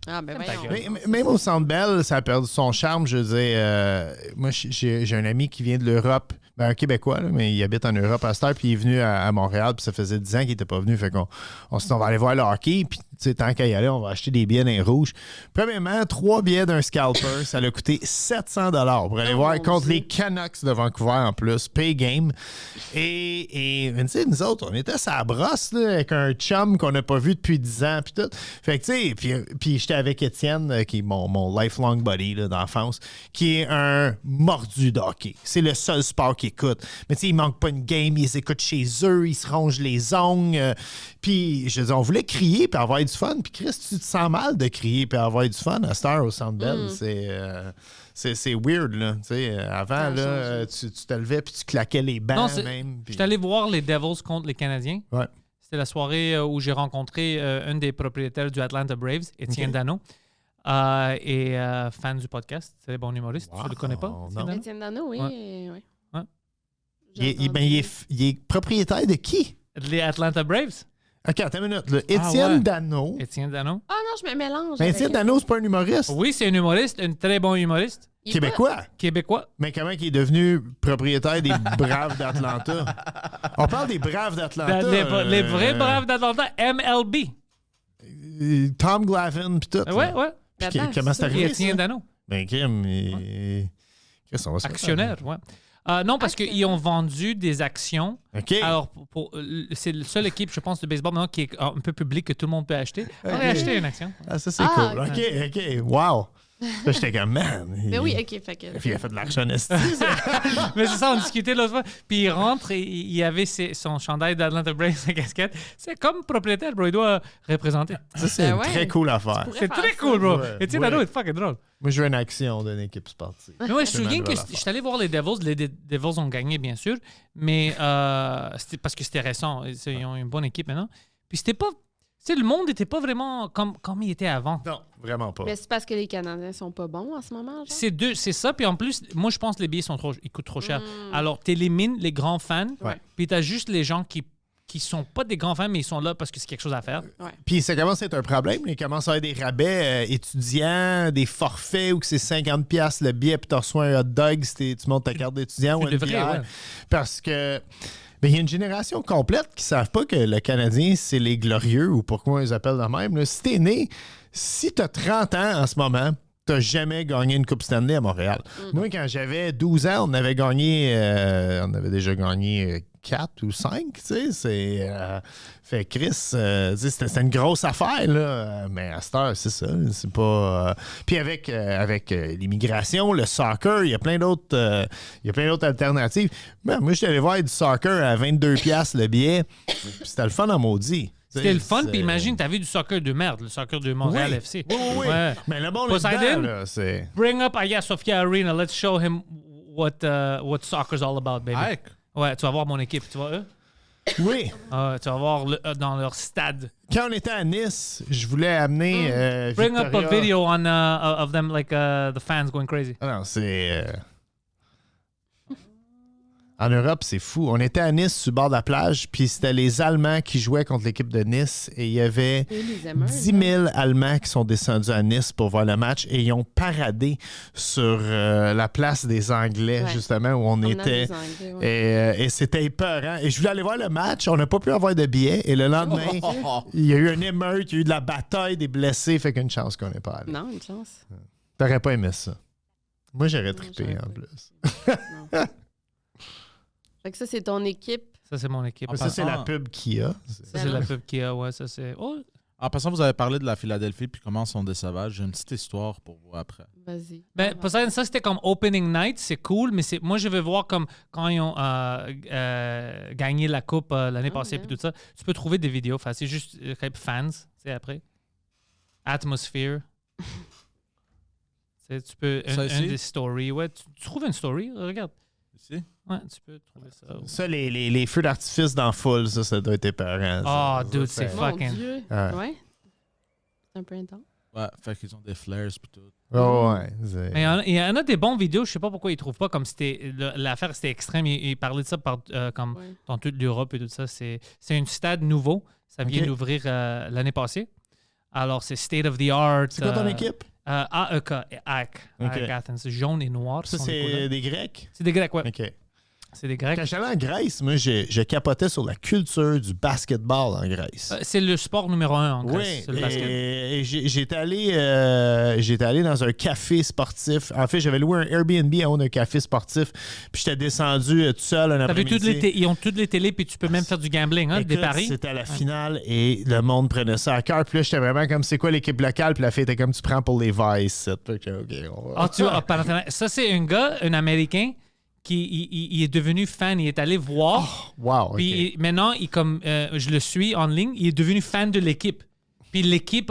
S4: Ah, ben
S2: Ta
S4: voyons.
S2: gueule.
S3: Mais même au Centre Bell, ça a perdu son charme. Je veux dire, moi, j'ai un ami qui vient de l'Europe, un Québécois, là, mais il habite en Europe à cette heure, puis il est venu à Montréal, puis ça faisait 10 ans qu'il n'était pas venu. Fait qu'on s'est dit, on va aller voir le hockey, puis tu sais, tant qu'à y aller, on va acheter des billets dans les rouges. Premièrement, 3 billets d'un scalper, ça l'a coûté 700 $ pour aller
S4: Oh,
S3: voir
S4: mon
S3: contre
S4: Dieu.
S3: les Canucks de Vancouver en plus, pay game. Et tu sais, nous autres, on était à la brosse là, avec un chum qu'on n'a pas vu depuis 10 ans, puis tout. Fait que tu sais, puis j'étais avec Étienne, qui est mon lifelong buddy là, d'enfance, qui est un mordu de hockey. C'est le seul sport qu'il écoute. Mais tu sais, il manque pas une game, ils écoutent chez eux, ils se rongent les ongles. Puis, je veux dire, on voulait crier puis avoir du fun. Puis, Chris, tu te sens mal de crier puis avoir du fun à cette heure au Centre Bell. C'est weird, là. Tu sais, avant,
S4: Ça a
S3: là, tu te levais puis tu claquais les bancs
S2: Non,
S3: même. puis-
S2: J'étais allé voir les Devils contre les Canadiens.
S3: Ouais.
S2: C'était la soirée où j'ai rencontré un des propriétaires du Atlanta Braves, Étienne
S3: Ok.
S2: Dano, et fan du podcast. C'est un bon humoriste. Tu le connais pas?
S3: Wow,
S2: Étienne
S3: non.
S2: Dano?
S4: Étienne Dano, oui.
S2: Ouais.
S4: Ouais.
S3: Il est propriétaire de qui?
S2: Les Atlanta Braves?
S3: OK, attends une minute. Là. Étienne
S5: ouais.
S3: Dano.
S2: Étienne Dano.
S4: Ah non, je me mélange.
S3: Mais
S4: avec-
S3: Étienne Dano, c'est pas un humoriste
S2: Oui, c'est un humoriste, un très bon humoriste.
S4: Il est
S3: québécois.
S2: Québécois.
S3: Mais comment il est devenu propriétaire des Braves d'Atlanta? On parle des Braves d'Atlanta.
S2: Les vrais braves d'Atlanta, MLB.
S3: Tom Glavine puis tout.
S2: Ouais,
S3: là.
S2: ouais.
S3: Puis
S4: Attends,
S3: comment c'est
S4: ça,
S3: arrivé,
S2: Étienne
S3: ça?
S2: Dano.
S3: Ben, Kim, Qu'est-ce qu'on va se faire?
S2: Actionnaire, ouais. Non, parce qu'ils ont vendu des actions.
S3: OK.
S2: Alors, c'est la seule équipe, je pense, de baseball maintenant qui est un peu publique que tout le monde peut acheter. On a acheté une action.
S3: Ah, ça, c'est
S4: Ah,
S3: cool. OK. Wow. Là, j'étais comme, man.
S4: Mais oui, OK, fait que...
S3: Puis il a fait de l'argent, esti.
S2: Mais c'est ça, on discutait l'autre fois. Puis il rentre et il avait son chandail d'Atlanta Braves, sa casquette. C'est comme propriétaire, bro. Il doit représenter.
S3: Ça, c'est
S4: Ben
S3: une
S4: ouais.
S3: très cool affaire.
S4: pourrais
S2: C'est
S4: faire
S2: très
S4: ça.
S2: cool, bro.
S3: Ouais,
S2: Et tu sais,
S3: ouais.
S2: Dano, c'est fucking drôle.
S3: Moi, je veux une action d'une équipe sportive.
S2: Mais ouais, je
S3: C'est
S2: me souviens
S3: ma
S2: que
S3: nouvelle
S2: je suis allé voir les Devils. Les Devils ont gagné, bien sûr. Mais c'était parce que c'était récent. Ils ont une bonne équipe maintenant. Puis c'était pas. Tu sais, le monde n'était pas vraiment comme il était avant.
S3: Non, vraiment pas.
S4: Mais c'est parce que les Canadiens sont pas bons en ce moment, genre?
S2: C'est ça. Puis en plus, moi, je pense que les billets ils coûtent trop cher.
S4: Mm.
S2: Alors, tu élimines les grands fans.
S3: Ouais.
S2: Puis tu as juste les gens qui sont pas des grands fans, mais ils sont là parce que c'est quelque chose à faire.
S3: Puis ça commence à être un problème. Il commence à y avoir des rabais étudiants, des forfaits où que c'est 50$ le billet, puis tu reçois un hot dog si tu montes ta carte d'étudiant ou
S2: Tu
S3: une
S2: devrais,
S3: bière.
S2: ouais.
S3: Parce que il y a une génération complète qui ne savent pas que le Canadien, c'est les glorieux ou pourquoi on les appelle de même. Là. Si t'es né, si tu as 30 ans en ce moment, tu n'as jamais gagné une Coupe Stanley à Montréal. Moi, quand j'avais 12 ans, on avait déjà gagné 4 ou 5, tu sais. Fait Chris, tu sais, c'était une grosse affaire, là. Mais à cette heure, c'est ça. C'est pas. Puis avec l'immigration, le soccer, il y a plein d'autres alternatives. Ben, moi, j'étais allé voir du soccer à 22$ le billet. Puis c'était le fun en maudit.
S2: C'était le fun.
S3: C'est-
S2: Puis imagine, tu avais du soccer de merde, le soccer de Montréal
S3: Oui.
S2: FC.
S3: Oui.
S2: Ouais.
S3: Mais le bon
S2: Poseidon?
S3: là-dedans, là, c'est.
S2: Bring up Aya Sofia Arena. Let's show him what soccer's all about, baby.
S5: Ike.
S2: Ouais, tu vas voir mon équipe. Tu vois eux?
S3: Oui.
S2: Tu vas voir dans leur stade.
S3: Quand on était à Nice, je voulais amener.
S2: Bring up a
S3: Victoria-
S2: video of them, like the fans going crazy.
S3: Ah non, c'est. En Europe, c'est fou. On était à Nice, sur le bord de la plage, puis c'était les Allemands qui jouaient contre l'équipe de Nice. Et il y avait
S4: Et les émeutes,
S3: 10 000 Allemands qui sont descendus à Nice pour voir le match et ils ont paradé sur la place des Anglais,
S4: Ouais.
S3: justement, où on
S4: On a
S3: était.
S4: des Anglais, ouais.
S3: Et c'était épeurant. Et je voulais aller voir le match. On n'a pas pu avoir de billets. Et le lendemain, il y a eu une émeute, il y a eu de la bataille, des blessés. Fait qu'une chance qu'on n'est pas allé.
S4: Non, une chance.
S3: T'aurais pas aimé ça. Moi, j'aurais trippé
S4: j'aurais
S3: en
S4: pas.
S3: plus.
S4: Non. Fait que ça, c'est ton équipe.
S2: Ça, c'est mon équipe.
S3: Ça, c'est la
S5: Ah.
S3: pub qu'il y a.
S2: Ça, c'est la pub qu'il y a. Ouais, ça, c'est. Oh,
S5: En passant, vous avez parlé de la Philadelphie puis comment sont des sauvages. J'ai une petite histoire pour vous après.
S4: Vas-y.
S2: ben, Poseidon, ça, c'était comme opening night. C'est cool, mais moi, je veux voir comme quand ils ont gagné la Coupe l'année passée
S4: bien.
S2: puis tout ça. Tu peux trouver des vidéos. Enfin, c'est juste fans, tu sais, après. Atmosphere. Tu sais, tu peux.
S5: Ça
S2: Un
S5: ici?
S2: des stories. Ouais, tu trouves une story? Regarde.
S5: Ici?
S2: Ouais, tu peux trouver ça.
S3: Ça, les feux d'artifice dans Full, ça doit être épeurant.
S2: Ah,
S3: ça.
S2: dude,
S3: Ça,
S2: c'est
S3: fait-
S2: fucking-
S4: Mon Dieu.
S3: Ouais.
S4: Ouais. C'est un peu intense.
S5: Ouais, fait qu'ils ont des flares puis tout.
S3: Oh, ouais. c'est-
S2: Mais il y en a des bons vidéos. Je sais pas pourquoi ils trouvent pas comme c'était. L'affaire, c'était extrême. Ils parlaient de ça comme
S4: Ouais.
S2: dans toute l'Europe et tout ça. C'est un stade nouveau. Ça vient
S3: Ok.
S2: d'ouvrir l'année passée. Alors, c'est state of the art.
S3: C'est quoi ton équipe?
S2: AEK, AEK Athens. Jaune et noir.
S3: Ça,
S2: sont les
S3: c'est
S2: couleurs.
S3: des Grecs?
S2: C'est des Grecs, ouais.
S3: OK.
S2: C'est des Grecs.
S3: Quand j'allais en Grèce, moi, je capotais sur la culture du basketball en Grèce.
S2: C'est le sport numéro 1 en
S3: Oui,
S2: Grèce, c'est le basket.
S3: et j'étais allé dans un café sportif. En fait, j'avais loué un Airbnb en haut d'un café sportif, puis j'étais descendu tout seul un
S2: T'as vu
S3: après-midi.
S2: ils ont toutes les télés, puis tu peux même faire du gambling, hein, des
S3: Écoute,
S2: paris.
S3: c'était à la finale et le monde prenait ça à cœur. Puis là, j'étais vraiment comme, c'est quoi l'équipe locale? Puis la fille était comme, tu prends pour les Vice. Fait que, OK, on va.
S2: Ah, tu vois, ça, c'est un gars, un Américain, qui il est devenu fan. Il est allé voir.
S3: Wow, OK.
S2: Puis maintenant, je le suis en ligne, il est devenu fan de l'équipe. Puis l'équipe,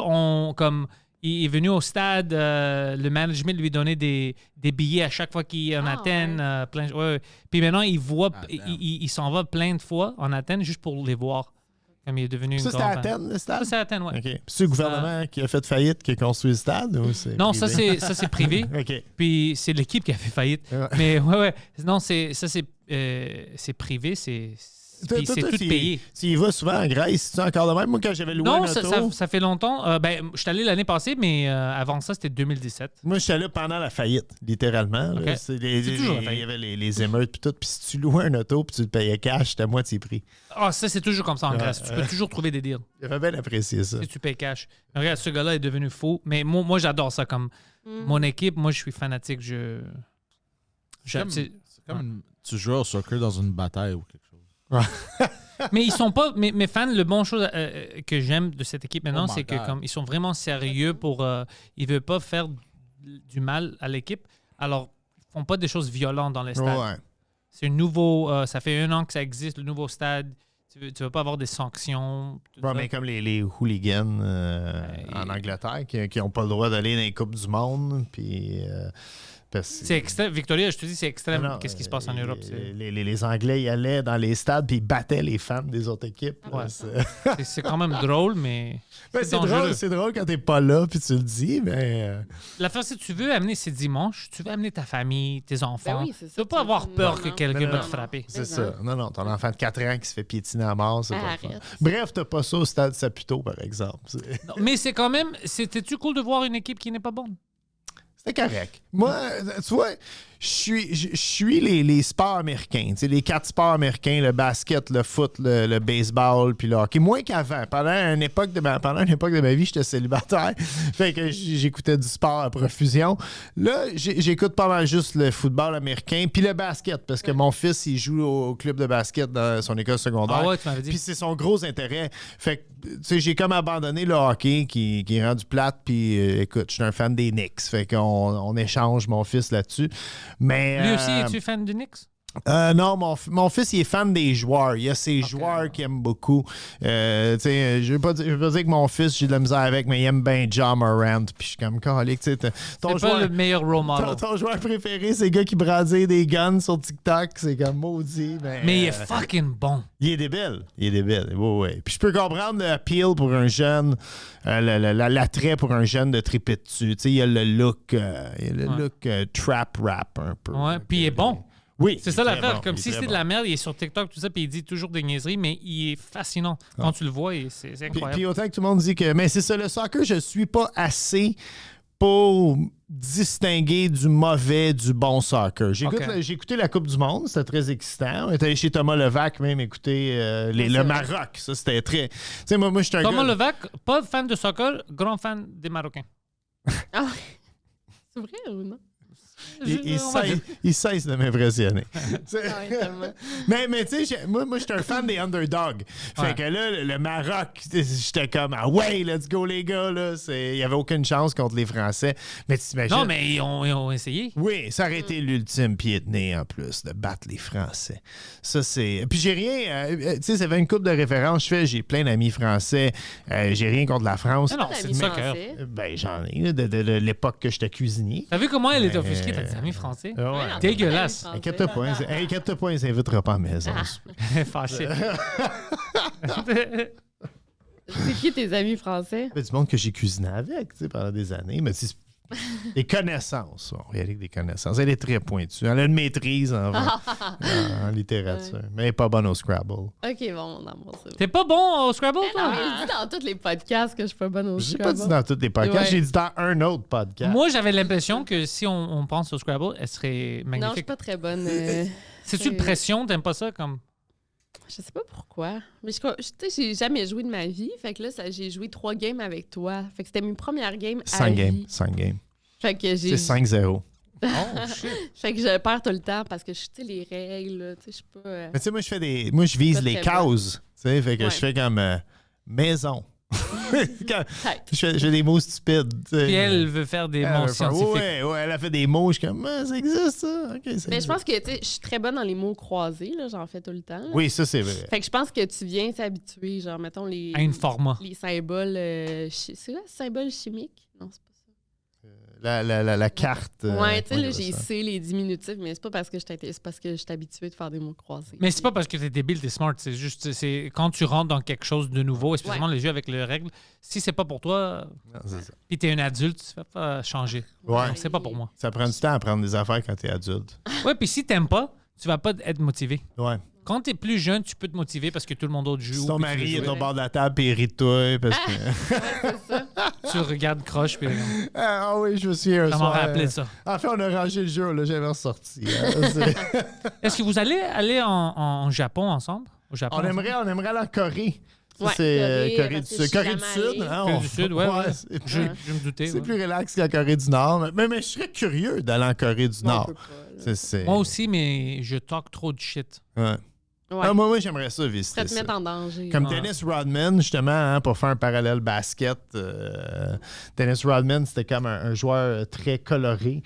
S2: il est venu au stade, le management lui donnait des billets à chaque fois qu'il est en
S4: Ah,
S2: Athènes.
S4: ouais.
S2: Ouais. Puis maintenant, il voit,
S5: Ah, damn.
S2: il s'en va plein de fois en Athènes juste pour les voir. Comme il est devenu
S3: ça,
S2: une
S3: c'était à
S2: grande fan.
S3: Athènes, le stade?
S2: Ça, c'est à Athènes, ouais.
S3: OK. Puis c'est le gouvernement qui a fait faillite, qui a construit le stade? Ou c'est
S2: Non,
S3: privé?
S2: ça, c'est privé.
S3: OK.
S2: Puis c'est l'équipe qui a fait faillite.
S3: Ouais.
S2: Mais ouais. Non, c'est privé, Puis c'est tout payé.
S3: Tu y vas souvent en Grèce, tu encore de même? Moi, quand j'avais loué
S2: Non,
S3: un auto...
S2: ça fait longtemps. Je suis allé l'année passée, mais avant ça, c'était 2017.
S3: Moi, je suis allé pendant la faillite, littéralement. Là.
S2: Ok.
S3: C'est
S2: toujours la
S3: il y
S2: faillite.
S3: avait les émeutes puis tout. Puis si tu louais un auto puis tu le payais cash, c'était à moitié prix.
S2: Ah, ça, c'est toujours comme ça en Grèce. Tu peux toujours trouver des deals
S3: J'avais bien apprécié ça.
S2: si tu payes cash. Regarde, ce gars-là est devenu fou. Mais moi j'adore ça. Comme mon équipe, moi, je suis fanatique.
S5: C'est comme tu joues au soccer dans une bataille ou quelque chose.
S2: Mais ils sont pas. Mes fans, le bon chose que j'aime de cette équipe maintenant,
S5: Oh my
S2: c'est que
S5: God.
S2: comme ils sont vraiment sérieux pour. Ils veulent pas faire du mal à l'équipe. Alors, ils font pas des choses violentes dans les stades.
S3: Ouais.
S2: C'est un nouveau. Ça fait 1 an que ça existe, le nouveau stade. Tu veux pas avoir des sanctions. Tout
S3: Ouais,
S2: ça.
S3: mais comme les hooligans en Angleterre qui n'ont pas le droit d'aller dans les Coupes du Monde. Puis.
S2: C'est extrême. Victoria, je te dis, c'est extrême.
S3: Non,
S2: Qu'est-ce qui se passe en Europe? C'est-
S3: Les Anglais y allaient dans les stades puis ils battaient les fans des autres équipes.
S2: Ouais.
S3: C'est
S2: C'est quand même drôle, mais.
S3: Ben, c'est drôle, c'est drôle quand t'es pas là puis tu le dis, mais.
S2: L'affaire, c'est que tu veux amener, c'est dimanche, tu veux amener ta famille, tes enfants.
S4: Ben oui, c'est ça,
S2: tu veux pas
S4: tu
S2: avoir
S4: veux-
S2: peur
S4: non,
S2: que
S4: non.
S2: quelqu'un
S3: Mais
S2: va
S3: non,
S2: te frapper.
S3: C'est
S4: Mais
S3: ça. Non, ton enfant de 4 ans qui se fait piétiner à mort, c'est pas le fun.
S4: Arrête.
S3: Bref, t'as pas ça au stade Saputo, par exemple.
S2: Non, mais c'est quand même. C'était-tu cool de voir une équipe qui n'est pas bonne?
S3: C'était correct. Moi, tu vois, je suis les sports américains. Tu sais, les 4 sports américains, le basket, le foot, le baseball, puis le hockey. Moins qu'avant. Pendant une époque de ma vie, j'étais célibataire. Fait que j'écoutais du sport à profusion. Là, j'écoute pas mal juste le football américain, puis le basket, parce que mon fils, il joue au club de basket dans son école secondaire.
S2: Ah ouais, tu m'avais dit.
S3: Puis c'est son gros intérêt. Fait que, tu sais, j'ai comme abandonné le hockey qui est rendu plate. Puis, écoute, je suis un fan des Knicks. Fait qu'on échange mon fils là-dessus. Mais,
S2: Lui aussi, es-tu fan du Knicks?
S3: non, mon fils, il est fan des joueurs. Il y a ses joueurs qu'il aime beaucoup. Tu sais, je veux pas dire que mon fils, j'ai de la misère avec, mais il aime bien John Morant. Puis je suis comme, calique, tu sais, ton
S2: C'est pas le meilleur role model.
S3: ton joueur préféré, c'est le gars qui brandit des guns sur TikTok. C'est comme maudit.
S2: Mais il est fucking bon.
S3: Il est débile. Oui. Puis je peux comprendre l'appeal pour un jeune, l'attrait pour un jeune de triper dessus. Tu sais, il y a le look, trap rap un peu.
S2: Ouais, puis il est bon.
S3: Oui.
S2: C'est ça
S3: il est
S2: l'affaire.
S3: très bon,
S2: Comme
S3: il est
S2: si
S3: très
S2: c'était de
S3: bon.
S2: la merde, il est sur TikTok, tout ça, puis il dit toujours des niaiseries, mais il est fascinant. Quand tu le vois, c'est
S3: Puis
S2: incroyable.
S3: autant que tout le monde dit que. Mais c'est ça, le soccer, je suis pas assez pour distinguer du mauvais du bon soccer. J'ai écouté la Coupe du Monde, c'était très excitant. On est allé chez Thomas Levac même écouter le Maroc. Ça, c'était très. Tu sais, moi, je suis un
S2: Thomas
S3: gars.
S2: Levac, pas fan de soccer, grand fan des Marocains.
S4: Ah, c'est vrai ou non?
S3: Il cesse de m'impressionner. C'est-
S4: Ah, ouais, tellement.
S3: mais tu sais, moi, je suis un fan des underdogs. Fait
S2: Ouais.
S3: que là, le Maroc, j'étais comme, ah ouais, let's go les gars. Il n'y avait aucune chance contre les Français. Mais tu t'imagines.
S2: Non, mais ils ont essayé.
S3: Oui, ça aurait été l'ultime pied de nez en plus, de battre les Français. Ça, c'est. Puis j'ai rien. Tu sais, ça fait une couple de références. J'ai plein d'amis français. J'ai rien contre la France.
S2: Non, c'est du soccer.
S3: Ben, j'en ai, là, de l'époque que j'étais cuisinier.
S2: T'as vu comment elle est offusquée? T'as des amis français?
S3: Ah ouais.
S4: Ouais, non,
S2: Dégueulasse.
S4: t'as des
S3: Inquiète-toi pas, inquiète-toi pas, ils s'invitera pas à la maison.
S2: Fâché.
S4: C'est qui tes amis français?
S3: Il y a du monde que j'ai cuisiné avec, tu sais, pendant des années, mais c'est des connaissances. On va y aller avec des connaissances. Elle est très pointue. Elle a une maîtrise en littérature, mais elle n'est pas bonne au Scrabble.
S4: Ok, bon, on embrasse ça.
S2: T'es pas bon au Scrabble,
S4: Non,
S2: toi?
S4: mais il dit dans tous les podcasts que je suis pas bonne au
S3: J'ai
S4: Scrabble.
S3: pas dit dans tous les podcasts,
S4: Ouais.
S3: j'ai dit dans un autre podcast.
S2: Moi, j'avais l'impression que si on pense au Scrabble, elle serait
S4: Non, je suis
S2: magnifique.
S4: pas très bonne.
S2: C'est-tu une pression? T'aimes pas ça? Comme...
S4: Je sais pas pourquoi. Mais tu sais, j'ai jamais joué de ma vie. Fait que là, j'ai joué 3 games avec toi. Fait que c'était mes premières games à
S3: 5 games.
S4: vie.
S3: 5 games.
S4: Fait que j'ai.
S3: C'est 5-0.
S2: Oh, shit.
S4: Fait que je perds tout le temps parce que je sais les règles. là, Tu sais, je suis pas.
S3: Mais tu sais, moi, je vise
S4: Pas
S3: les
S4: très
S3: cases. Tu sais, fait que
S4: Ouais.
S3: je fais comme maison. Quand-
S4: Tête.
S3: je fais des mots stupides. tu sais.
S2: Puis elle veut faire des mots scientifiques.
S3: Ouais, elle a fait des mots. Je suis comme, ça existe, ça. OK, ça
S4: Mais je
S3: existe.
S4: pense que tu sais, je suis très bonne dans les mots croisés. Là, j'en fais tout le temps. là.
S3: Oui, ça, c'est vrai.
S4: Fait que je pense que tu viens t'habituer. Genre, mettons les.
S2: À une format.
S4: Les symboles. C'est quoi, symboles chimiques? Non, c'est pas ça.
S3: La carte.
S4: Ouais, tu sais,
S3: oui,
S4: là,
S3: c'est
S4: j'ai
S3: ça.
S4: C, les diminutifs, mais c'est pas parce que c'est parce que je suis habituée de faire des mots croisés.
S2: Mais c'est pas parce que t'es débile, t'es smart. C'est juste, c'est quand tu rentres dans quelque chose de nouveau, spécialement les jeux avec les règles, si c'est pas pour toi,
S3: Non, c'est ça.
S2: puis t'es un adulte, tu fais pas changer.
S3: Ouais.
S2: C'est pas pour moi.
S3: Ça prend du temps à apprendre des affaires quand t'es adulte.
S2: Ouais, puis si t'aimes pas, tu vas pas être motivé.
S3: Ouais.
S2: Quand t'es plus jeune, tu peux te motiver parce que tout le monde d'autre joue.
S3: Si ton
S2: puis tu
S3: mari
S2: veux
S3: est
S2: jouer.
S3: au bord de la table et il rit de toi parce que...
S4: Ouais, c'est ça.
S2: Tu regardes croche. Puis...
S3: Ah oui, je me souviens un
S2: Ça m'a
S3: soir.
S2: rappelé ça.
S3: En fait, on a rangé le jeu, là, j'avais ressorti. C'est-
S2: Est-ce que vous allez aller en Japon ensemble? Au Japon,
S3: on aimerait aller en Corée. Ça,
S4: Ouais,
S3: c'est
S4: Corée,
S3: Corée du
S4: parce que
S3: Sud.
S4: je suis
S3: Corée du
S4: jamais
S3: Sud,
S4: allée.
S3: hein,
S2: Corée du Sud, ouais. Je me doutais.
S3: C'est
S2: ouais.
S3: plus relax qu'en Corée du Nord. Mais je serais curieux d'aller en Corée du
S4: On
S3: Nord.
S4: peut pas, là.
S3: C'est-
S2: Moi aussi, mais je talk trop de shit.
S3: Ouais.
S4: Ouais.
S3: Ah, moi, j'aimerais ça visiter
S4: Ça te
S3: ça.
S4: met en danger.
S3: Comme
S2: Ouais.
S3: Dennis Rodman, justement, hein, pour faire un parallèle basket. Dennis Rodman, c'était comme un joueur très coloré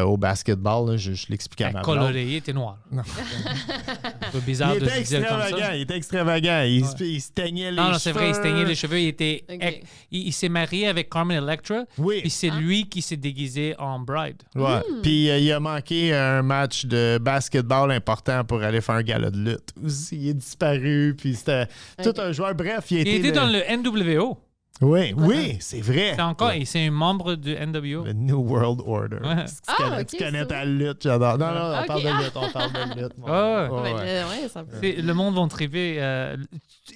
S3: au basketball. Là, je l'expliquais à ma blonde.
S2: Coloré, il était noir.
S3: Non.
S2: C'est un peu bizarre
S3: Il
S2: de
S3: était
S2: le dire comme
S3: extravagant.
S2: ça.
S3: Il était extravagant. Il,
S2: Ouais.
S3: il se teignait les
S2: Non,
S3: cheveux.
S2: c'est vrai, il se teignait les cheveux. Il, était,
S4: Ok.
S2: il s'est marié avec Carmen Electra.
S3: Oui.
S2: Puis c'est lui qui s'est déguisé en bride.
S3: Ouais. Puis il a manqué un match de basketball important pour aller faire un gala de lutte. Aussi, il est disparu. Puis c'était tout
S4: Ok.
S3: un joueur. Bref, il
S2: Il
S3: était.
S2: était dans le NWO.
S3: Oui, c'est vrai.
S2: C'est encore,
S3: Ouais.
S2: c'est un membre du NWO.
S3: Le New World Order.
S2: Ouais.
S3: Tu
S4: ok,
S3: connais
S4: ça.
S3: ta lutte, j'adore. Non, on
S4: Ok.
S3: parle de lutte, on parle de lutte.
S2: Ouais.
S3: Ouais,
S4: Ben,
S3: ouais.
S4: ouais, ça peut.
S2: Le monde va triper.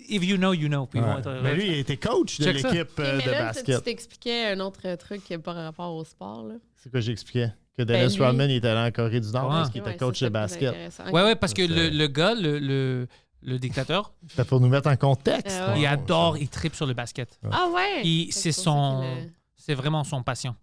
S2: If you know, you know. Puis ils vont
S3: Ouais.
S2: être-
S3: Mais lui, il était coach de
S2: Check ça.
S3: l'équipe
S4: Ok, mais
S3: de
S4: là,
S3: basket.
S4: tu t'expliquais un autre truc qui n'a pas rapport au sport. Là.
S3: C'est quoi j'expliquais? Que Dennis
S4: lui-
S3: Rodman il était allé en Corée du Nord
S2: Ouais.
S3: parce qu'il
S4: Ouais,
S3: était coach
S4: ça,
S3: de
S4: c'est plus
S3: basket.
S4: intéressant. Ok.
S2: Ouais, parce que
S3: C'est-
S2: le gars, le dictateur,
S3: C'était pour nous mettre en contexte.
S4: Ouais.
S2: il adore, il tripe sur le basket.
S4: Ah ouais?
S2: Il-
S4: Fait que
S2: c'est
S4: pour ça
S2: son,
S4: qu'il
S2: c'est vraiment son passion.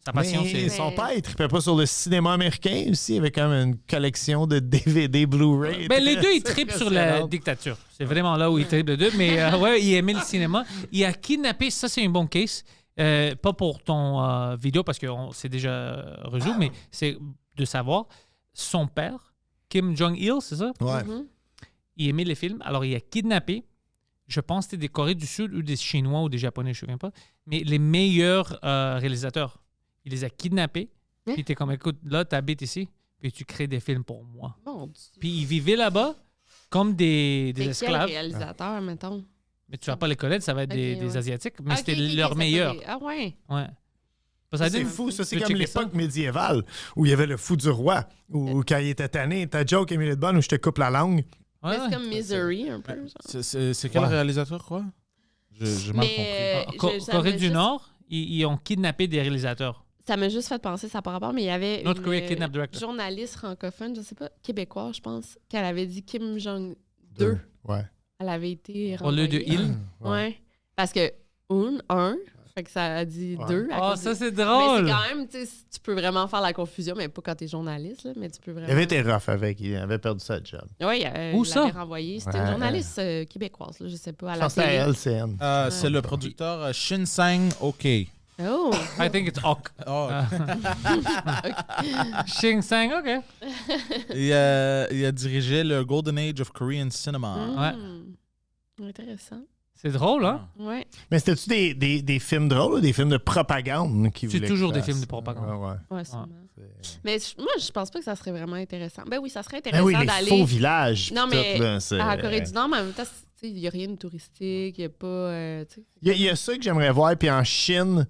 S2: Sa passion,
S3: Mais
S2: c'est.
S3: son père, il trippait pas sur le cinéma américain aussi. Il avait quand même une collection de DVD Blu-ray.
S2: Ben, les deux, ils
S3: Très
S2: trippent sur la
S3: impressionnante.
S2: dictature. C'est vraiment là où ils trippent les deux. Mais ouais, il aimait le cinéma. Il a kidnappé, ça c'est un bon case. Pas pour ton vidéo parce que c'est déjà résolu, mais c'est de savoir. Son père, Kim Jong-il, c'est ça?
S3: Ouais.
S4: Mhm.
S2: Il aimait les films. Alors, il a kidnappé, je pense que c'était des Corées du Sud ou des Chinois ou des Japonais, je ne me souviens pas, mais les meilleurs réalisateurs. Il les a kidnappés.
S4: Hein?
S2: Puis il était comme, écoute, là, tu habites ici, puis tu crées des films pour moi.
S4: Mon Dieu.
S2: Puis ils vivaient là-bas comme des
S4: C'est quel
S2: esclaves.
S4: réalisateur, mettons?
S2: Mais tu vas pas les connaître, ça va être
S4: Ok,
S2: des
S4: ouais.
S2: Asiatiques. Mais
S4: Ah,
S2: c'était
S4: ok, ok,
S2: leur
S4: ça peut
S2: meilleur.
S4: les- Ah ouais.
S2: Ouais. Parce que ça
S3: C'est
S2: dit-
S3: fou, ça. C'est
S2: tu veux
S3: comme
S2: checker ça?
S3: l'époque médiévale où il y avait le fou du roi. Où quand il était tanné, ta joke, Émilie de Bonne, où je te coupe la langue.
S2: Ouais,
S4: Mais
S2: ouais.
S4: c'est comme Misery, un peu. genre.
S5: C'est quel
S3: Ouais.
S5: réalisateur, quoi? J'ai mal compris.
S4: Mais ça
S2: Corée
S4: m'a
S2: du
S4: juste-
S2: Nord, ils ont kidnappé des réalisateurs.
S4: Ça m'a juste fait penser, ça par rapport, mais il y avait
S2: North
S4: une
S2: Korea Kidnap Director.
S4: journaliste francophone, je sais pas, québécoise, je pense, qu'elle avait dit Kim Jong-2.
S3: Ouais.
S4: Elle avait été
S2: Au lieu de
S4: renvoyée.
S2: il.
S4: Ouais. Parce que un, fait que ça a dit
S3: Ouais.
S4: deux. à
S2: Oh,
S4: cause
S2: ça,
S4: de-
S2: c'est
S4: Mais
S2: drôle.
S4: c'est quand même, tu sais, tu peux vraiment faire la confusion, mais pas quand t'es journaliste, là, mais tu peux vraiment.
S3: Il avait été rough avec. Il avait perdu sa job.
S4: Oui,
S2: Où
S4: il
S2: ça?
S4: l'avait renvoyé. C'était une
S3: Ouais.
S4: journaliste québécoise, là, je sais pas, à
S3: Je
S4: la
S3: pense que c'était
S4: télé.
S3: à LCN.
S5: C'est le producteur Shin Sang-ok.
S4: Oh!
S2: I think it's Ok.
S5: Oh,
S2: Shing Sang, OK.
S5: il a dirigé le Golden Age of Korean Cinema.
S4: Intéressant.
S2: C'est drôle, hein?
S4: Ouais.
S3: Mais c'était-tu des films drôles ou des films de propagande qui
S2: C'est
S3: voulaient
S2: toujours
S3: qu'il
S2: des films
S3: fasse?
S2: de propagande.
S3: Ouais.
S4: Ouais, sûrement.
S3: C'est-
S4: Mais moi, je pense pas que ça serait vraiment intéressant. Ben oui, ça serait
S3: Ben
S4: intéressant
S3: oui, les
S4: d'aller
S3: faux villages.
S4: Non,
S3: pis
S4: mais
S3: tout, là, c'est-
S4: à la Corée du Nord, mais en même temps, il n'y a rien de touristique, il n'y a pas. Tu sais,
S3: Il y a ça que j'aimerais voir. Puis en Chine,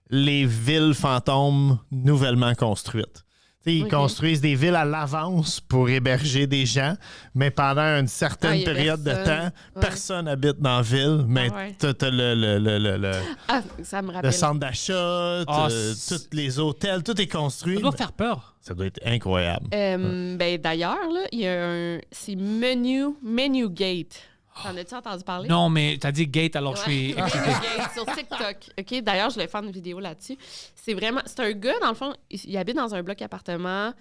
S3: les villes fantômes nouvellement construites. Tu sais, ils
S4: Ok.
S3: construisent des villes à l'avance pour héberger des gens, mais pendant une certaine
S4: il y a
S3: période de
S4: personne.
S3: temps,
S4: Ouais.
S3: personne n'habite dans la ville, mais
S4: Ah ouais.
S3: t'as le
S4: Ah, ça me
S3: le
S4: rappelle.
S3: centre d'achat,
S2: Ah,
S3: tous les hôtels, tout est construit.
S2: Ça doit faire peur.
S3: Ça doit être incroyable.
S4: Ben, d'ailleurs, là, il y a un. C'est Menu Gate. T'en as-tu entendu parler?
S2: Non, mais t'as dit gate, alors je
S4: Ouais.
S2: suis
S4: Menu
S2: excité.
S4: Gate sur TikTok. OK, d'ailleurs, je vais faire une vidéo là-dessus. C'est vraiment. C'est un gars, dans le fond, il habite dans un bloc appartement.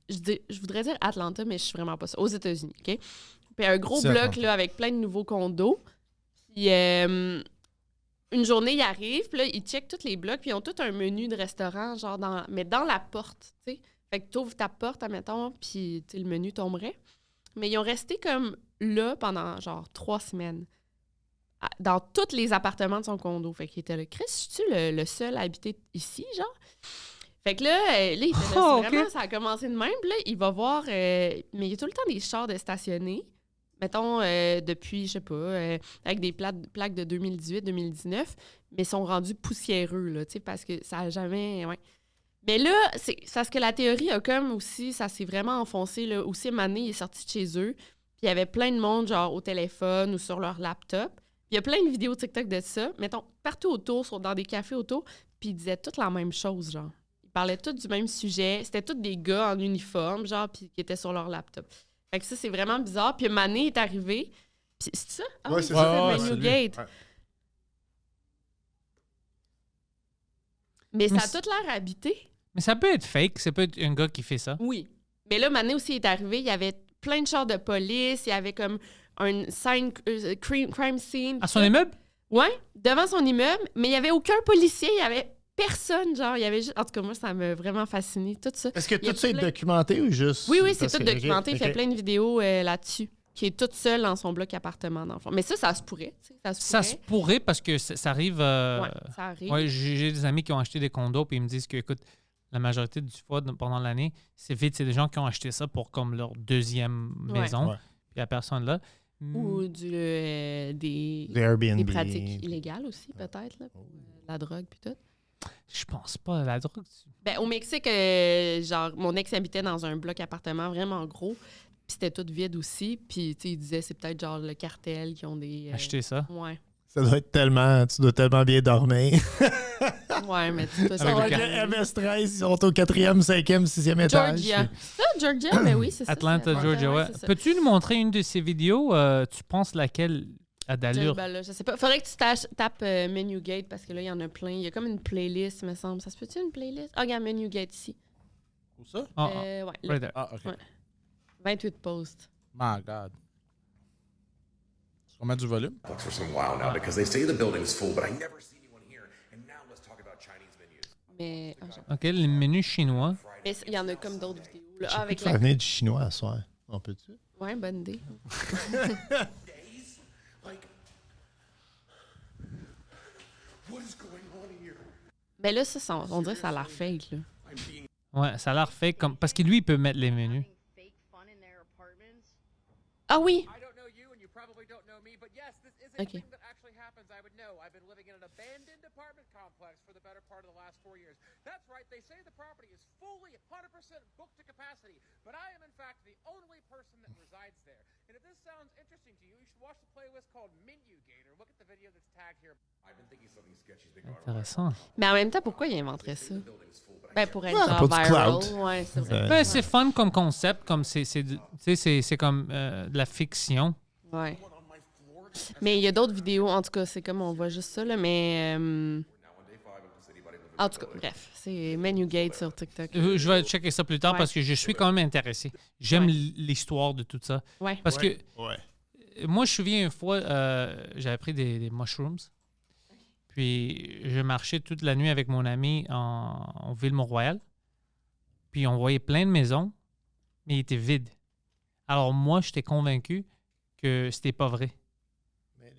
S4: Je voudrais dire Atlanta, mais je suis vraiment pas ça. Aux États-Unis, OK? Puis un gros
S5: C'est
S4: bloc
S5: Atlanta.
S4: là, avec plein de nouveaux condos. Puis une journée, il arrive, puis là, il check tous les blocs, puis ils ont tout un menu de restaurant, genre mais dans la porte, tu sais. Fait que tu ouvres ta porte, admettons, puis tu sais, le menu tomberait. Mais ils ont resté comme là pendant genre 3 semaines. Dans tous les appartements de son condo. Fait qu'il était là. Chris, je suis le seul à habiter ici, genre? Fait que là, il fait là,
S2: Oh,
S4: c'est
S2: ok.
S4: vraiment, ça a commencé de même. Puis là, il va voir, mais il y a tout le temps des chars de stationnés. Mettons, depuis, je sais pas, avec des plaques de 2018-2019, mais ils sont rendus poussiéreux, là, tu sais, parce que ça a jamais... Ouais. Mais là, c'est parce que la théorie a comme aussi, ça s'est vraiment enfoncé, là. Aussi, Mané, il est sorti de chez eux, puis il y avait plein de monde, genre au téléphone ou sur leur laptop. Puis il y a plein de vidéos TikTok de ça. Mettons, partout autour, dans des cafés autour, puis ils disaient toutes la même chose, genre. Ils parlaient tous du même sujet. C'était tous des gars en uniforme, genre, puis qui étaient sur leur laptop. Fait que ça, c'est vraiment bizarre. Puis Mané est arrivé. Puis c'est ça? Ah,
S3: Ouais,
S4: oui,
S3: c'est
S4: c'est
S3: ça.
S4: ça,
S5: c'est
S4: Menu
S5: lui.
S4: Gate.
S3: Ouais.
S4: Mais ça
S2: Mais
S4: a tout l'air habité.
S2: Mais ça peut être fake, ça peut être un gars qui fait ça.
S4: Oui. Mais là, Mané aussi est arrivé. Il y avait plein de chars de police. Il y avait comme un crime scene.
S2: À son immeuble?
S4: Ouais, devant son immeuble. Mais il n'y avait aucun policier. Il n'y avait personne, genre. Il y avait juste... En tout cas, moi, ça m'a vraiment fasciné, tout ça.
S3: Est-ce que
S4: Il y a
S3: tout ça est
S4: plein-
S3: documenté ou juste...
S4: Oui, c'est
S3: parce
S4: tout
S3: que-
S4: documenté.
S3: ok,
S4: Il fait
S3: ok.
S4: plein de vidéos là-dessus. Qui est toute seule dans son bloc appartement, dans le fond. Mais ça se pourrait. Tu sais,
S2: Ça se pourrait parce que ça arrive.
S4: Ouais, ça arrive.
S2: Ouais, j'ai des amis qui ont acheté des condos puis ils me disent que, écoute, la majorité du fois pendant l'année, c'est des gens qui ont acheté ça pour comme leur deuxième
S4: Ouais.
S2: maison.
S3: Ouais.
S2: Puis il n'y a personne là.
S4: Ou des
S3: Des Airbnb.
S4: des pratiques illégales aussi, peut-être, là, pour la drogue puis tout.
S2: Je pense pas à la drogue.
S4: Ben, au Mexique, genre, mon ex habitait dans un bloc appartement vraiment gros, puis c'était tout vide aussi. Puis, tu sais, il disait, c'est peut-être genre le cartel qui ont des...
S2: Acheter ça.
S4: Ouais.
S3: Ça doit être tellement... Tu dois tellement bien dormir.
S4: Ouais, mais tu dois
S2: Avec le
S3: Avec le MS-13, ils sont au 4e, 5e, 6e étage.
S4: Georgia. Ça, Georgia, mais oui, c'est ça.
S2: Atlanta,
S4: c'est
S2: Georgia, ouais.
S4: c'est ça.
S2: Peux-tu nous montrer une de ces vidéos? Tu penses laquelle a d'allure?
S4: Ben là, je sais pas. Faudrait que tu tapes Menu Gate parce que là, il y en a plein. Il y a comme une playlist, me semble. Ça se peut-tu une playlist? Ah, regarde, Menu Gate ici.
S5: Où ça?
S2: Ah,
S4: Ouais, là,
S2: right there.
S5: Ah, OK.
S4: Ouais. 28 posts.
S5: My God. Est-ce qu'on met du volume?
S6: for some while now because they say the building's full, but I never see anyone here. And now let's talk about Chinese menus.
S4: Mais genre,
S2: OK, les menus chinois.
S4: mais il y en a comme d'autres vidéos. Là. Ah, avec
S3: Ça
S4: la...
S3: venait du chinois à soir. On peut-tu?
S4: Ouais, bonne idée.
S6: Days? Like, what is going on here?
S4: Mais là, on dirait que ça a l'air fake. Là.
S6: I'm being
S2: Ouais, ça a l'air fake. Parce que lui, il peut mettre les menus.
S4: Ah oui!
S7: I don't know you, and you probably don't know me, but yes, this is a
S4: Okay.
S7: thing that actually happens. I would know. I've been living in an abandoned apartment complex for the better part of the last 4 years. That's right. They say the property is fully 100% booked to capacity, but I am in fact the only person that resides there. And if this sounds interesting to you, you should watch the playlist called Menu Gator. Look at the video that's tagged here.
S6: I've been thinking something sketchy's been going on.
S2: Intéressant.
S4: Mais en même temps, pourquoi il inventerait ça? Ben, pour être
S3: Ouais,
S4: genre
S3: pour du
S4: viral.
S3: clout.
S4: Ouais, c'est vrai.
S2: Ben, c'est fun comme concept, comme c'est comme de la fiction.
S4: Ouais. Mais il y a d'autres vidéos, en tout cas, c'est comme on voit juste ça, là, mais... en tout cas, bref, c'est Menu Gate sur TikTok.
S2: Je vais checker ça plus tard
S4: Ouais.
S2: parce que je suis quand même intéressé. J'aime
S4: Ouais.
S2: l'histoire de tout ça.
S4: Ouais.
S2: Parce que
S3: Ouais.
S2: moi, je me souviens une fois, j'avais pris des mushrooms. Puis je marchais toute la nuit avec mon ami en Ville-Mont-Royal. Puis on voyait plein de maisons, mais ils étaient vides. Alors moi, j'étais convaincu que c'était pas vrai.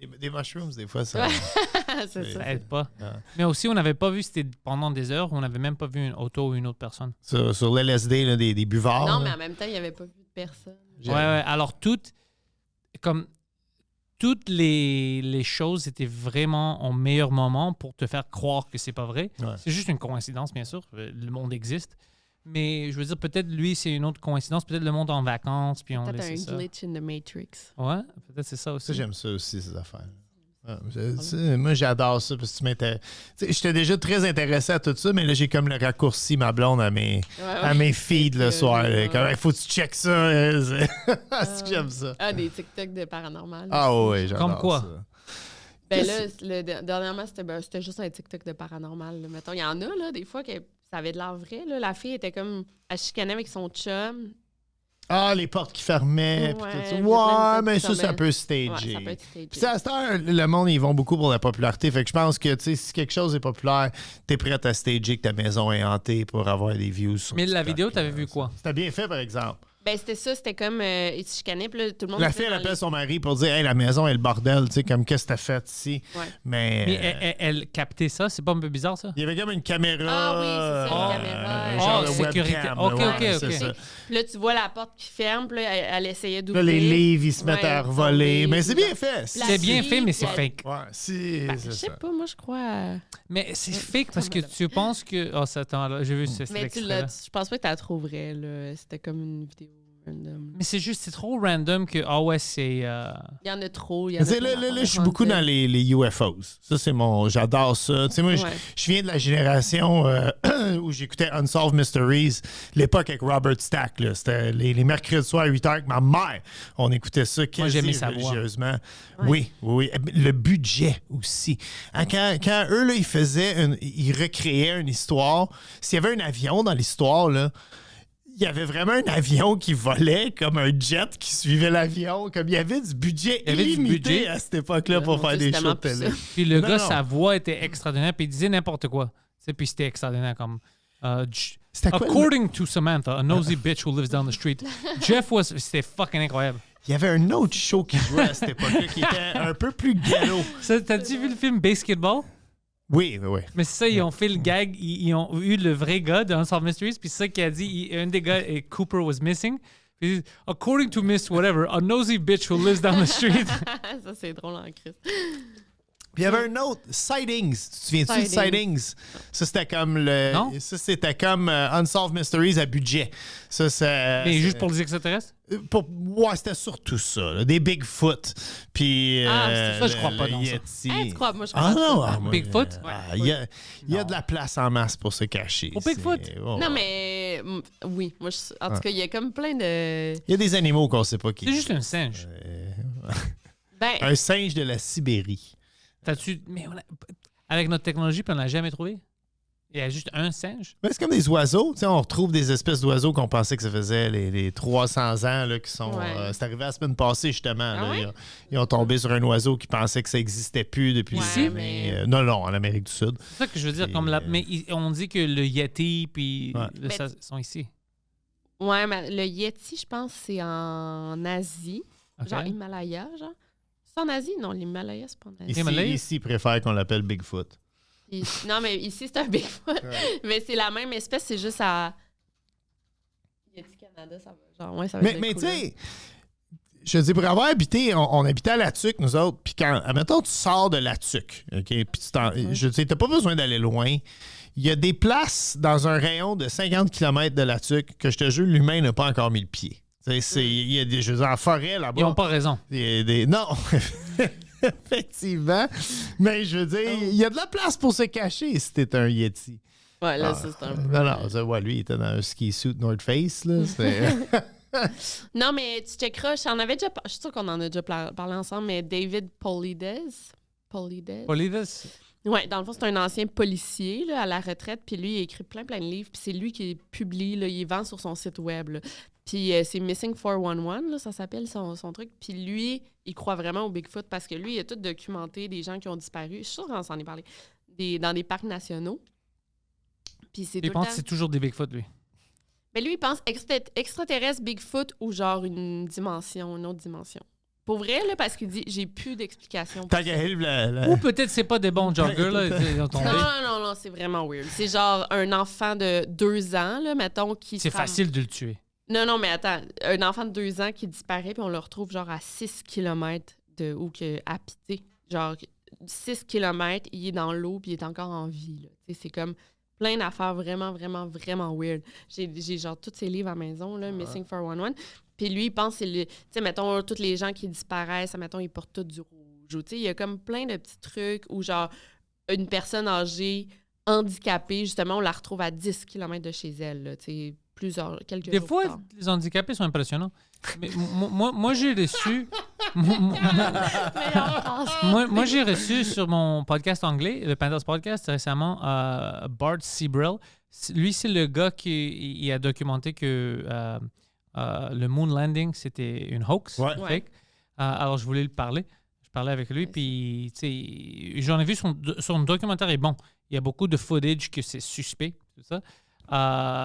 S3: Mais des mushrooms, des fois, ça...
S4: c'est ça.
S2: Ça aide pas.
S3: Ah.
S2: Mais aussi, on n'avait pas vu, c'était pendant des heures, on n'avait même pas vu une auto ou une autre personne.
S3: Sur l'LSD, là, des buvards.
S4: Non,
S3: là.
S4: mais en même temps, il n'y avait pas vu de personne.
S3: J'ai-
S2: Ouais. Alors, toutes les choses étaient vraiment au meilleur moment pour te faire croire que c'est pas vrai.
S3: Ouais.
S2: C'est juste une coïncidence, bien sûr. Le monde existe. Mais je veux dire, peut-être lui, c'est une autre coïncidence. Peut-être le monde en vacances, puis on
S4: Peut-être
S2: laissait
S4: un
S2: ça.
S4: glitch in the Matrix.
S2: Ouais, peut-être c'est ça aussi.
S3: Ça, j'aime ça aussi, ces affaires. Ouais, tu sais, moi, j'adore ça parce que tu m'étais. J'étais déjà très intéressé à tout ça, mais là, j'ai comme le raccourci ma blonde à mes feeds le soir. Là.
S4: ouais.
S3: Comme, faut que tu checkes ça. C'est que j'aime ça.
S4: Ah, des TikTok de paranormal.
S3: Ah
S4: aussi.
S3: ouais, j'adore
S2: Comme quoi?
S3: ça.
S4: Ben là, dernièrement, c'était juste un TikTok de paranormal. Là. Mettons, il y en a, là, des fois, que ça avait de l'air vrai. Là. La fille était comme... Elle chicanait avec son chum.
S3: Ah, les portes qui fermaient. puis
S4: Ouais,
S3: tout ça.
S4: il y a plein de
S3: Ouais, mais
S4: trucs
S3: ça
S4: comme-
S3: peut
S4: Ouais,
S3: stager.
S4: ça peut être stagé.
S3: Puis ça, à cette heure, le monde, ils vont beaucoup pour la popularité. Fait que je pense que, tu sais, si quelque chose est populaire, t'es prêt à stager que ta maison est hantée pour avoir des views sur
S2: Mais la
S3: TikTok,
S2: vidéo, t'avais
S3: là.
S2: vu quoi?
S3: C'était bien fait, par exemple.
S4: Ben, c'était ça. C'était comme... ils se chicanaient, puis là, tout le monde...
S3: La
S4: était
S3: fille, elle
S4: dans
S3: appelle
S4: les-
S3: son mari pour dire, hey, la maison est le bordel, tu sais, comme, qu'est-ce que t'as fait ici?
S4: Ouais.
S3: Mais.
S2: Mais elle captait ça, c'est pas un peu bizarre, ça?
S3: il y avait comme une caméra.
S4: Ah oui, c'est ça, une caméra.
S3: un genre de
S2: sécurité.
S3: webcam,
S2: Ok,
S3: là,
S2: ok,
S3: ouais,
S2: ok.
S3: c'est ça.
S4: Puis là, tu vois la porte qui ferme, puis là, elle essayait
S3: Là,
S4: d'ouvrir.
S3: les livres, ils se mettent
S4: Ouais,
S3: à
S4: ils sont
S3: revoler.
S4: des-
S3: Mais c'est bien fait.
S4: La
S2: C'est bien
S4: fille,
S2: fait, mais c'est
S4: puis
S2: fake.
S3: Ouais, si,
S4: Ben,
S3: c'est
S4: je sais
S3: ça.
S4: pas, moi, je crois...
S2: Mais c'est fake parce que tu penses que... Oh, ça, attends, là, j'ai vu ce
S4: Mais
S2: extrait-là.
S4: je pense pas que t'as trop vrai, là. C'était comme une vidéo... random.
S2: Mais c'est trop random que, ah ouais, c'est...
S4: Il y en a trop. Il y en a
S3: Tu sais,
S4: plein
S3: là, je suis
S4: d'affaires
S3: beaucoup dans
S4: haunted.
S3: les UFOs. Ça, c'est j'adore ça. Tu sais, moi,
S4: Ouais.
S3: je viens de la génération où j'écoutais Unsolved Mysteries, l'époque avec Robert Stack. Là. C'était les mercredis soirs à 8h avec ma mère. On écoutait ça quasi
S2: j'aimais sa voix.
S3: religieusement. Oui. Le budget aussi. Hein, quand eux, là, ils recréaient une histoire, s'il y avait un avion dans l'histoire, là, il y avait vraiment un avion qui volait comme un jet qui suivait l'avion. Comme il y avait du budget
S2: Il y avait du
S3: illimité
S2: budget.
S3: à cette époque-là pour
S4: Mon
S3: faire
S4: Dieu,
S3: des
S4: c'est
S3: shows de
S4: tellement
S3: télé.
S4: plus
S2: Puis le
S3: Non,
S2: gars,
S3: non.
S2: sa voix était extraordinaire, puis il disait n'importe quoi. Tu sais, puis c'était extraordinaire comme...
S3: C'était quoi,
S2: According to Samantha, a nosy bitch who lives down the street. Jeff c'était fucking incroyable.
S3: Il y avait un autre show qui jouait à cette époque-là qui était un peu plus ghetto.
S2: T'as-tu vu le film Basketball?
S3: Oui.
S2: Mais c'est ça, ils ont fait le gag, ils ont eu le vrai gars de Unsolved Mysteries, puis c'est ça qu'il a dit, un des gars, Cooper was missing. Puis il dit, according to Miss whatever, a nosy bitch who lives down the street.
S4: Ça, c'est drôle en Christ.
S3: Puis il y avait un autre, Sightings. Tu te souviens-tu de Sightings? Ça, c'était comme
S2: Non.
S3: Ça, c'était comme Unsolved Mysteries à budget. Ça, c'est...
S2: Mais juste pour les extraterrestres?
S3: Ouais, c'était surtout ça. Là. Des Bigfoot. Puis...
S2: ça, je crois pas dans ça.
S3: Yeti.
S4: Hey, tu crois? Moi, je crois
S3: Ah
S4: pas
S3: non,
S4: ça.
S3: moi,
S2: Bigfoot?
S3: Il y a de la place en masse pour se cacher.
S2: Pour Bigfoot?
S4: Non, mais oui. Moi, en tout cas, il y a comme plein de...
S3: Il y a des animaux qu'on sait pas qui.
S2: C'est juste un singe.
S4: Ben,
S3: Un singe de la Sibérie.
S2: Mais avec notre technologie, puis on l'a jamais trouvé. Il y a juste un singe.
S3: Mais c'est comme des oiseaux. Tu sais, on retrouve des espèces d'oiseaux qu'on pensait que ça faisait les 300 ans là, qui sont.
S4: Ouais.
S3: C'est arrivé la semaine passée, justement.
S4: Ah
S3: là.
S4: ouais?
S3: Ils ont tombé sur un oiseau qui pensait que ça n'existait plus depuis
S4: Ouais,
S3: des
S4: mais-
S3: années. Non, en Amérique du Sud.
S2: C'est ça que je veux dire.
S3: Et,
S2: Comme mais on dit que le Yeti, puis
S3: Ouais.
S2: ça, sont ici.
S4: ouais, mais le Yeti, je pense, c'est en Asie.
S2: OK?
S4: Genre Himalaya, genre. C'est en Asie? Non, l'Himalaya, c'est pas en Asie.
S3: Ici, ils préfèrent qu'on l'appelle Bigfoot.
S4: Non, mais ici, c'est un Bigfoot. Mais c'est la même espèce, c'est juste à... Yeti Canada, ça va. Genre, ouais, ça va être
S3: Mais
S4: cool,
S3: tu sais, je dis, pour avoir habité, on habitait à La Tuque, nous autres, puis quand, admettons, tu sors de La Tuque, OK, puis je sais, t'as pas besoin d'aller loin. Il y a des places dans un rayon de 50 km de La Tuque que je te jure, l'humain n'a pas encore mis le pied. Il y a des, je veux dire, en forêt là-bas.
S2: Ils n'ont pas raison.
S3: Non, effectivement. Mais je veux dire, il y a de la place pour se cacher si t'es un Yeti.
S4: Ouais, là, ça, c'est un peu...
S3: Non, ça, ouais, lui, il était dans un ski suit North Face, là.
S4: Non, mais tu checkeras, je suis sûre qu'on en a déjà parlé ensemble, mais David Paulides.
S2: Polivis?
S4: Ouais, dans le fond, c'est un ancien policier là, à la retraite, puis lui, il a écrit plein de livres, puis c'est lui qui publie, là, il vend sur son site web. Là. Puis c'est Missing 411, là, ça s'appelle son truc. Puis lui, il croit vraiment au Bigfoot parce que lui, il a tout documenté des gens qui ont disparu. Je suis sûre qu'on s'en est parlé. Dans des parcs nationaux. Puis c'est tout
S2: Il
S4: le
S2: pense
S4: temps...
S2: que c'est toujours des Bigfoot, lui.
S4: Mais lui, il pense extraterrestre, Bigfoot ou genre une autre dimension. Pour vrai, là, parce qu'il dit, j'ai plus d'explication. pour
S3: Tant
S4: ça.
S3: qu'à elle,
S2: Ou peut-être c'est pas des bons joggers, là. Ils ont tombé.
S4: Non, c'est vraiment weird. C'est genre un enfant de 2 ans, là, mettons, qui
S2: C'est
S4: se ram-
S2: facile de le tuer.
S4: Non, mais attends. Un enfant de 2 ans qui disparaît, puis on le retrouve genre à 6 km de où que à Pité. Genre 6 km, il est dans l'eau, puis il est encore en vie. Là. Tu sais, c'est comme plein d'affaires vraiment, vraiment, vraiment weird. J'ai genre tous ces livres à la maison, là, Missing 411. Puis lui, il pense que c'est tu sais, mettons, tous les gens qui disparaissent, mettons, ils portent tout du rouge. Ou, tu sais, il y a comme plein de petits trucs où, genre, une personne âgée, handicapée, justement, on la retrouve à 10 km de chez elle, là, tu sais, quelques
S2: Des
S4: jours
S2: fois,
S4: plus tard.
S2: les handicapés sont impressionnants. Mais moi j'ai reçu... moi, j'ai reçu sur mon podcast anglais, le Panthers Podcast, récemment, Bart Seabrill. Lui, c'est le gars qui il a documenté que le moon landing, c'était une hoax.
S3: Ouais.
S2: Fake. Alors, je voulais lui parler. Je parlais avec lui, puis tu sais, j'en ai vu son documentaire est bon. Il y a beaucoup de footage que c'est suspect, tout ça.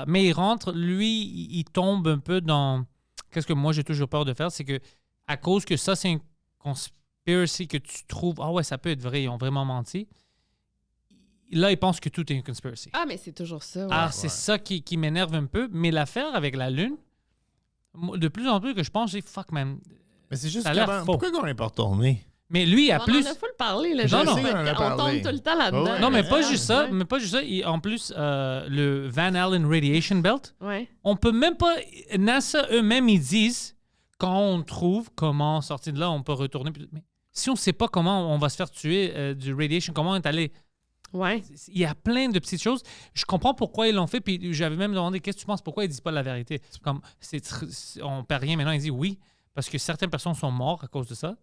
S2: Mais il rentre, lui, il tombe un peu dans... Qu'est-ce que moi, j'ai toujours peur de faire, c'est que à cause que ça, c'est une conspiracy que tu trouves, ah ouais, ça peut être vrai, ils ont vraiment menti. Là, ils pensent que tout est une conspiracy.
S4: Ah, mais c'est toujours ça. Ouais.
S2: Alors, c'est ça qui m'énerve un peu. Mais l'affaire avec la Lune, de plus en plus que je pense, c'est fuck, man.
S3: Mais c'est juste
S2: Ça a l'air
S3: comment-
S2: faux.
S3: pourquoi qu'on n'est pas retourné?
S2: Mais lui, il a plus...
S4: On en a full parlé, là.
S3: Je
S2: Non, non.
S3: sais qu'on en a
S4: On
S3: parlé.
S4: tombe tout le temps là-dedans.
S3: Ouais.
S2: Non, mais pas juste ça.
S4: Ouais.
S2: Mais pas juste ça. En plus, le Van Allen Radiation Belt,
S4: Ouais.
S2: on peut même pas... NASA eux-mêmes, ils disent, quand on trouve comment sortir de là, on peut retourner. Mais si on sait pas comment on va se faire tuer du radiation, comment on est allé...
S4: Ouais.
S2: Il y a plein de petites choses. Je comprends pourquoi ils l'ont fait. Puis j'avais même demandé, qu'est-ce que tu penses? Pourquoi ils disent pas la vérité? Comme, on perd rien maintenant. Ils disent oui, parce que certaines personnes sont mortes à cause de ça.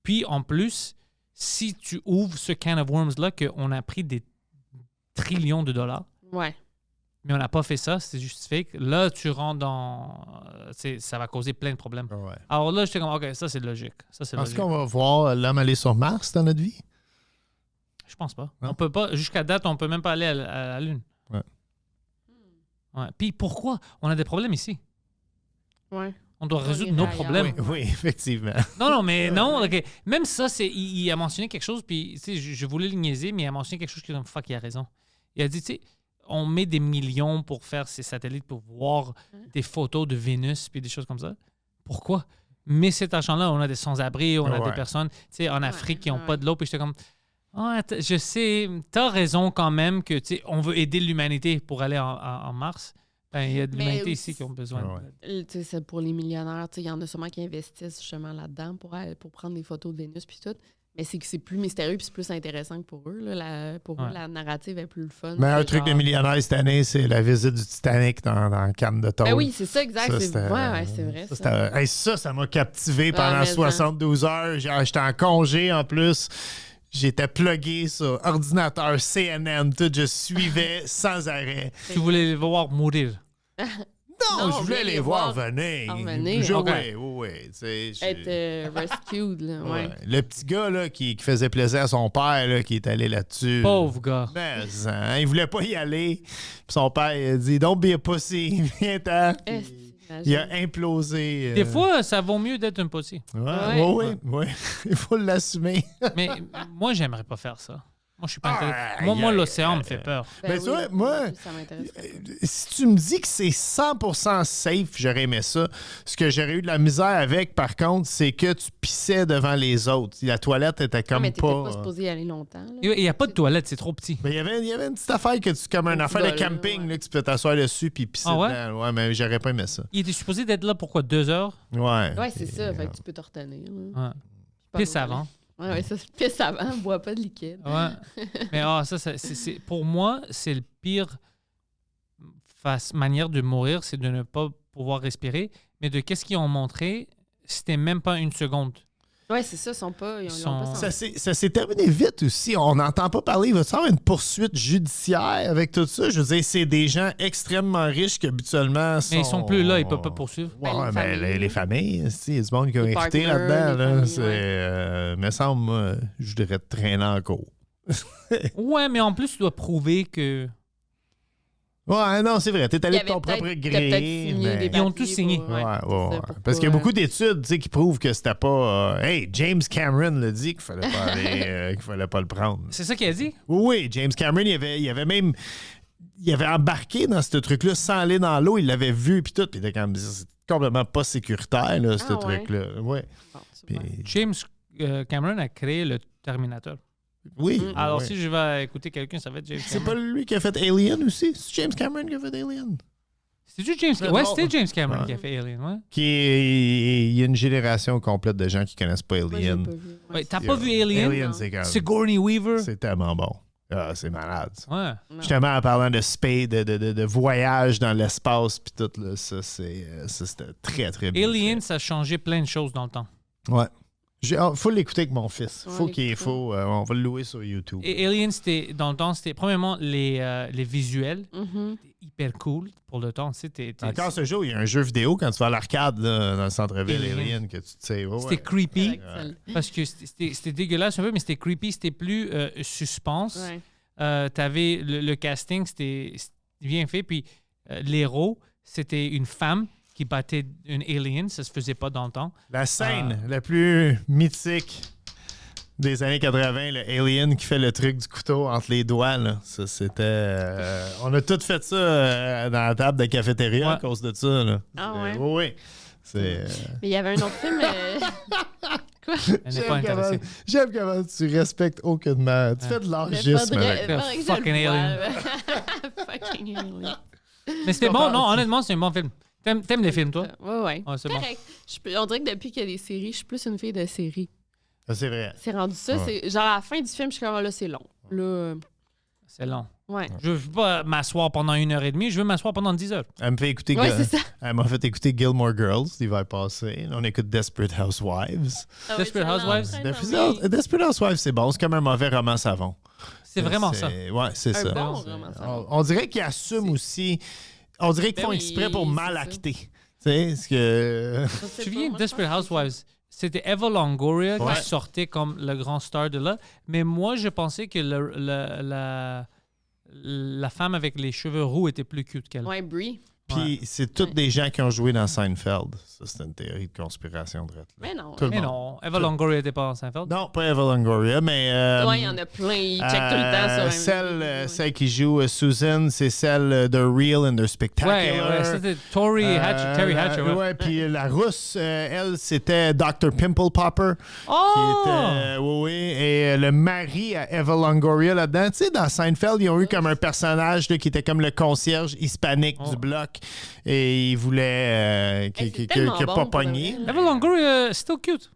S2: Puis en plus, si tu ouvres ce can of worms-là, qu'on a pris des trillions de dollars,
S4: Ouais.
S2: mais on n'a pas fait ça, c'est juste fake. Là, tu rentres dans... ça va causer plein de problèmes.
S3: Ouais.
S2: Alors là, j'étais comme, OK, ça, c'est logique. Ça, c'est
S3: Est-ce
S2: logique.
S3: qu'on va voir l'homme aller sur Mars dans notre vie?
S2: Je pense pas.
S3: Non?
S2: On peut pas, jusqu'à date, on peut même pas aller à la Lune.
S3: Ouais.
S2: Ouais. Puis pourquoi? On a des problèmes ici.
S4: Ouais.
S2: On doit
S4: On
S2: résoudre
S4: irait
S2: nos
S4: ailleurs.
S2: problèmes.
S3: Oui, effectivement.
S2: Non, mais non. OK. Même ça, il a mentionné quelque chose, puis tu sais, je voulais le niaiser, mais il a mentionné quelque chose qui me fuck, il a raison. Il a dit, tu sais, on met des millions pour faire ces satellites, pour voir des photos de Vénus, puis des choses comme ça. Pourquoi? Mais cet argent-là, on a des sans-abri, on a des
S3: Ouais.
S2: personnes, tu sais, en Afrique qui n'ont
S4: ouais.
S2: pas de l'eau, puis j'étais comme... Ah, je sais, t'as raison quand même que tu sais, on veut aider l'humanité pour aller en Mars. Ben, il y a de
S4: Mais
S2: l'humanité
S4: aussi-
S2: ici qui ont besoin.
S3: Ouais.
S4: Tu sais, c'est pour les millionnaires. Tu sais, il y en a sûrement qui investissent justement là-dedans pour prendre des photos de Vénus puis tout. Mais c'est que c'est plus mystérieux puis c'est plus intéressant que pour eux. Là. Pour eux,
S2: Ouais.
S4: la narrative est plus le fun.
S3: Mais un
S4: C'est
S3: truc de
S4: genre-
S3: millionnaire cette année, c'est la visite du Titanic dans Cannes de Tôle.
S4: Ben oui, c'est ça, exact.
S3: Ça,
S4: C'est
S3: c'était-
S4: ouais, c'est vrai.
S3: Ça,
S4: Ça.
S3: c'était- hey, ça m'a captivé pendant
S4: mais
S3: 72 heures. J'étais en congé en plus. J'étais plugué sur ordinateur, CNN, tout. Je suivais sans arrêt.
S2: Tu voulais les voir mourir.
S3: Non,
S4: Non,
S3: je voulais les voir venir.
S4: revenir.
S3: Je-
S2: Ok.
S3: Oui. Tu sais,
S4: Être rescued, là. Ouais.
S3: ouais. Le petit gars là, qui faisait plaisir à son père, là, qui est allé là-dessus.
S2: Pauvre gars.
S3: Mais, hein, il voulait pas y aller. Puis son père, il a dit Don't be a pussy. Viens-t'en.
S4: Esti,
S3: Il a
S4: imagine.
S3: implosé.
S2: Des fois, ça vaut mieux d'être un potier.
S3: Ouais. Il faut l'assumer.
S2: Mais moi, j'aimerais pas faire ça. Moi, je suis pas
S3: Ah,
S2: intéressé. Moi, l'océan me fait peur.
S3: Ben, tu vois, moi,
S4: Ça m'intéresse.
S3: Si tu me dis que c'est 100% safe, j'aurais aimé ça. Ce que j'aurais eu de la misère avec, par contre, c'est que tu pissais devant les autres. La toilette était comme
S4: mais t'étais
S3: pas...
S4: pas supposé y aller longtemps. Là.
S2: Il n'y a pas de toilette, c'est trop petit.
S3: Mais il y avait une petite affaire que tu... Comme une
S4: Un
S3: affaire de
S4: petit bol,
S3: camping,
S4: ouais.
S3: là, que tu peux t'asseoir dessus puis pisser
S2: Ah ouais?
S3: dedans. Ouais, mais j'aurais pas aimé ça.
S2: Il était supposé d'être là pour quoi, 2 heures?
S3: Ouais.
S4: Ouais, c'est ça. Fait que tu peux te retenir. là.
S2: Ouais.
S4: Pas
S2: Pisse
S4: trop
S2: avant.
S4: Ouais, ça, pisse avant, bois pas de liquide.
S2: Ouais. Mais pour moi, c'est le pire manière de mourir, c'est de ne pas pouvoir respirer. Mais de qu'est-ce qu'ils ont montré, c'était même pas une seconde.
S4: Ouais, c'est ça, ils sont pas. Ils ont pas
S3: Ça s'est terminé vite aussi. On n'entend pas parler. Il va y avoir une poursuite judiciaire avec tout ça? Je veux dire, c'est des gens extrêmement riches qui habituellement sont...
S2: Mais ils sont plus là, ils peuvent pas poursuivre.
S3: Ouais,
S4: Ben, les
S3: mais
S4: familles.
S3: les familles, il y a du monde qui ont
S4: Les
S3: hérité
S4: partners,
S3: là-dedans.
S4: les
S3: Là,
S4: familles,
S3: c'est, me semble, moi, je voudrais te traîner en cours.
S2: Ouais, mais en plus, tu dois prouver que...
S3: Ouais, non, c'est vrai. T'es allé
S4: Il y
S3: de ton
S4: avait
S3: propre
S4: peut-être-
S3: gré.
S4: t'as peut-être signé
S3: mais-
S4: des
S2: Ils ont tous
S4: papiers
S2: signé.
S4: pour-
S3: Ouais,
S4: c'est
S3: ouais,
S4: ça,
S3: ouais.
S4: pour
S3: Parce qu'il y a
S4: pas-
S3: beaucoup d'études tu sais, qui prouvent que c'était pas. Hey, James Cameron l'a dit qu'il fallait pas aller, qu'il fallait pas le prendre.
S2: C'est ça qu'il a dit?
S3: Oui, James Cameron, il avait même. Il avait embarqué dans ce truc-là sans aller dans l'eau. Il l'avait vu, puis tout. Puis il était comme. C'est complètement pas sécuritaire, là, ce
S4: Ah, ouais.
S3: truc-là. Ouais.
S4: Bon, tu vois.
S3: Puis-
S2: James Cameron a créé le Terminator.
S3: oui.
S2: Alors,
S3: ouais.
S2: si je vais écouter quelqu'un, ça va être James
S3: C'est pas
S2: Cameron.
S3: lui qui a fait Alien aussi? C'est James Cameron qui a fait Alien?
S2: C'était James
S3: C'est
S2: Ouais,
S3: drôle.
S2: c'était James Cameron
S3: Ouais.
S2: qui a fait Alien, ouais.
S3: Il y a une génération complète de gens qui connaissent pas
S4: Moi, j'ai
S3: Alien.
S4: pas vu.
S2: Ouais, t'as pas vu Alien?
S3: Alien,
S4: Non.
S3: c'est comme.
S2: Sigourney Weaver?
S3: C'est tellement bon. Ah, c'est malade. Ça.
S2: Ouais.
S4: Non.
S3: Justement, en parlant de space, de voyage dans l'espace, puis tout, là, ça, c'était très, très bien.
S2: Alien, ça a changé plein de choses dans le temps.
S3: fait. Ouais. Faut l'écouter avec mon fils.
S4: Ouais,
S3: Faut qu'il
S4: l'écouter.
S3: faut. On va le louer sur YouTube.
S2: Et Alien, c'était, dans le temps, c'était premièrement les visuels.
S4: Mhm.
S2: C'était hyper cool pour le temps. Tu sais,
S3: Encore ce jour, il y a un jeu vidéo quand tu vas à l'arcade là, dans le centre-ville
S2: Alien.
S3: Alien que tu sais. Ouais,
S2: c'était
S3: ouais.
S2: creepy.
S4: Correct,
S2: Parce que c'était dégueulasse un peu, mais c'était creepy. C'était plus suspense.
S4: Ouais.
S2: T'avais le casting, c'était bien fait. Puis l'héros, c'était une femme qui battait une alien. Ça se faisait pas dans le temps.
S3: La scène la plus mythique des années 80, le Alien qui fait le truc du couteau entre les doigts. Là. Ça, c'était. On a tous fait ça dans la table de cafétéria
S2: Ouais.
S3: à cause de ça. Là.
S4: Ah ouais?
S3: Oui. C'est,
S4: Mais il y avait un autre film. Quoi?
S2: Elle n'est pas intéressée.
S3: J'aime comment tu respectes aucunement. Tu fais de l'enregisme avec.
S2: Fucking alien.
S4: Fucking alien.
S2: Mais c'était bon, non, honnêtement, c'est un bon film. T'aimes les films, toi?
S4: Ouais.
S2: Ouais, c'est bon.
S4: Correct. On dirait que depuis qu'il y a des séries, je suis plus une fille de séries.
S3: Ah, c'est vrai.
S4: C'est rendu ça.
S3: Ouais.
S4: C'est genre à la fin du film, je suis comme là, c'est long. Là,
S2: C'est long.
S4: ouais.
S2: Je veux pas m'asseoir pendant 1h30, je veux m'asseoir pendant 10 heures.
S3: Elle me fait écouter.
S4: Ouais, c'est ça.
S3: Elle m'a fait écouter Gilmore Girls l'hiver passé. Là, on écoute Desperate Housewives.
S4: Ah
S2: Desperate Housewives?
S3: Desperate Housewives, c'est bon. C'est comme un mauvais roman savon.
S2: C'est vraiment ça.
S3: Ouais, c'est
S4: Un
S3: ça.
S4: bon
S2: C'est-
S4: roman, ça.
S3: On dirait qu'ils assument aussi. On dirait qu'ils
S4: Ben
S3: font
S4: oui,
S3: exprès pour mal
S4: c'est ça.
S3: acter. Tu sais, ce que.
S4: Je sais
S2: Tu
S4: pas,
S2: viens
S4: moi,
S2: de
S4: je pense
S2: Desperate
S4: que c'est
S2: Housewives. C'était Eva Longoria
S3: Ouais.
S2: qui sortait comme le grand star de là. Mais moi, je pensais que la femme avec les cheveux roux était plus cute qu'elle.
S4: ça. Ouais, Brie.
S3: Puis c'est tous des gens qui ont joué dans Seinfeld. Ça, c'est une théorie de conspiration de rette, là.
S4: Mais non.
S3: Tout le
S2: Mais
S3: monde.
S2: non, Eva Longoria n'était pas en Seinfeld.
S3: Non, pas Eva Longoria, mais.
S4: Ouais, il y en a plein. Ils checkent tout le temps sur un
S3: Celle qui joue Susan, c'est celle de Real and the Spectacular.
S2: Ouais, c'était Terry Hatcher. Ouais.
S3: Ouais, puis la rousse, elle, c'était Dr. Pimple Popper.
S2: Oh!
S3: Qui était, oui. Et le mari à Eva Longoria là-dedans. Tu sais, dans Seinfeld, ils ont eu comme un personnage là, qui était comme le concierge hispanique du bloc. Et il voulait
S4: c'est
S3: qu'il
S4: tellement
S3: n'a
S4: bon
S3: pas
S4: pour
S3: pogné.
S4: de vrai.
S2: Eva Longoria, still cute.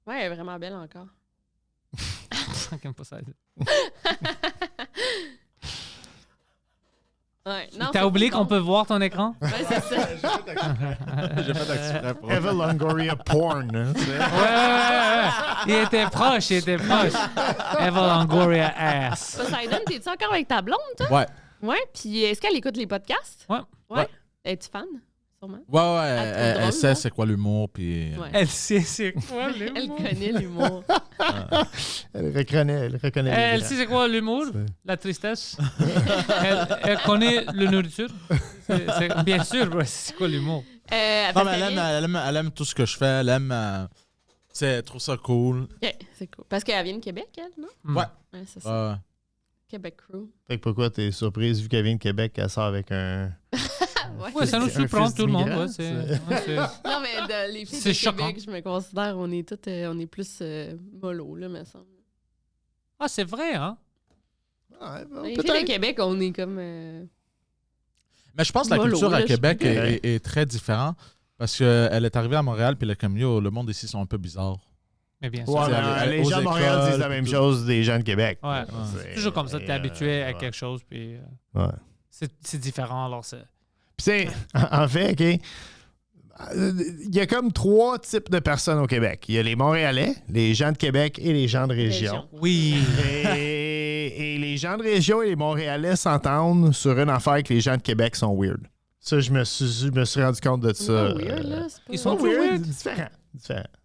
S4: Ouais, elle est vraiment belle encore.
S2: J'aime pas ça.
S4: Ouais, non,
S2: T'as
S4: c'est
S2: oublié
S4: bon.
S2: qu'on peut voir ton écran?
S4: Ouais, c'est ça.
S5: J'ai fait exprès pour
S3: Eva Longoria porn. Hein, tu sais.
S2: Ouais. Il était proche. Eva Longoria ass.
S4: Poseidon, t'es-tu encore avec ta blonde, toi?
S5: Ouais.
S4: Ouais, puis est-ce qu'elle écoute les podcasts?
S2: Ouais.
S5: Ouais.
S4: Es-tu fan? Sûrement.
S5: Ouais,
S4: Elle trouve drôle,
S5: elle sait
S4: là.
S5: c'est quoi l'humour, puis...
S4: Ouais.
S2: Elle sait c'est quoi
S4: Elle
S2: l'humour.
S4: connaît l'humour.
S3: Elle reconnaît les
S2: Elle
S3: grands.
S2: sait c'est quoi l'humour,
S3: C'est-
S2: la tristesse. Elle connaît la nourriture. Bien sûr, ouais, c'est quoi l'humour.
S5: Non,
S4: Parce
S5: mais elle aime tout ce que je fais. Elle aime... tu sais, elle trouve ça cool.
S4: Ok, c'est cool. Parce qu'elle vient de Québec, elle, non?
S2: Hmm.
S5: Ouais.
S4: Ouais, c'est ça.
S5: Ouais.
S4: Québec Crew.
S3: Fait que pourquoi t'es surprise vu qu'elle vient de Québec, qu'elle sort avec un.
S2: Ouais, ça nous
S3: C'est un
S2: surprend
S3: fils
S2: tout le monde.
S3: d'immigrant,
S2: Ouais, c'est-
S4: Non, mais les filles
S2: C'est
S4: de
S2: choquant.
S4: Québec, je me considère, on est toutes, on est plus mollo, là, me semble.
S2: Ah, c'est vrai, hein?
S3: Ouais, bon,
S4: Les filles de
S3: peut-être.
S4: Québec, on est comme...
S5: Mais je pense que la
S4: Mollo,
S5: culture
S4: là,
S5: à
S4: je
S5: Québec
S3: suis pas-
S5: est très différente. Parce qu'elle est arrivée à Montréal, puis elle est comme, yo, le monde ici sont un peu bizarres.
S2: Mais bien sûr.
S3: Ouais,
S5: C'est
S3: mais
S5: aller
S3: les
S5: aux
S3: gens de Montréal
S5: écoles,
S3: disent la
S5: puis
S3: même
S5: tout.
S3: chose des gens de Québec.
S2: Ouais.
S3: C'est
S2: Toujours comme ça, t'es habitué à
S3: ouais.
S2: quelque chose, puis
S3: Ouais.
S2: c'est différent, alors c'est...
S3: Puis, tu sais, en fait, OK, il y a comme 3 types de personnes au Québec. Il y a les Montréalais, les gens de Québec et les gens de région.
S2: Oui.
S3: Et les gens de région et les Montréalais s'entendent sur une affaire que les gens de Québec sont weird. Ça, je me suis rendu compte de
S4: C'est
S3: ça.
S4: pas weird, là. c'est pas-
S2: Ils sont
S3: Pas weird,
S2: weird.
S3: différent.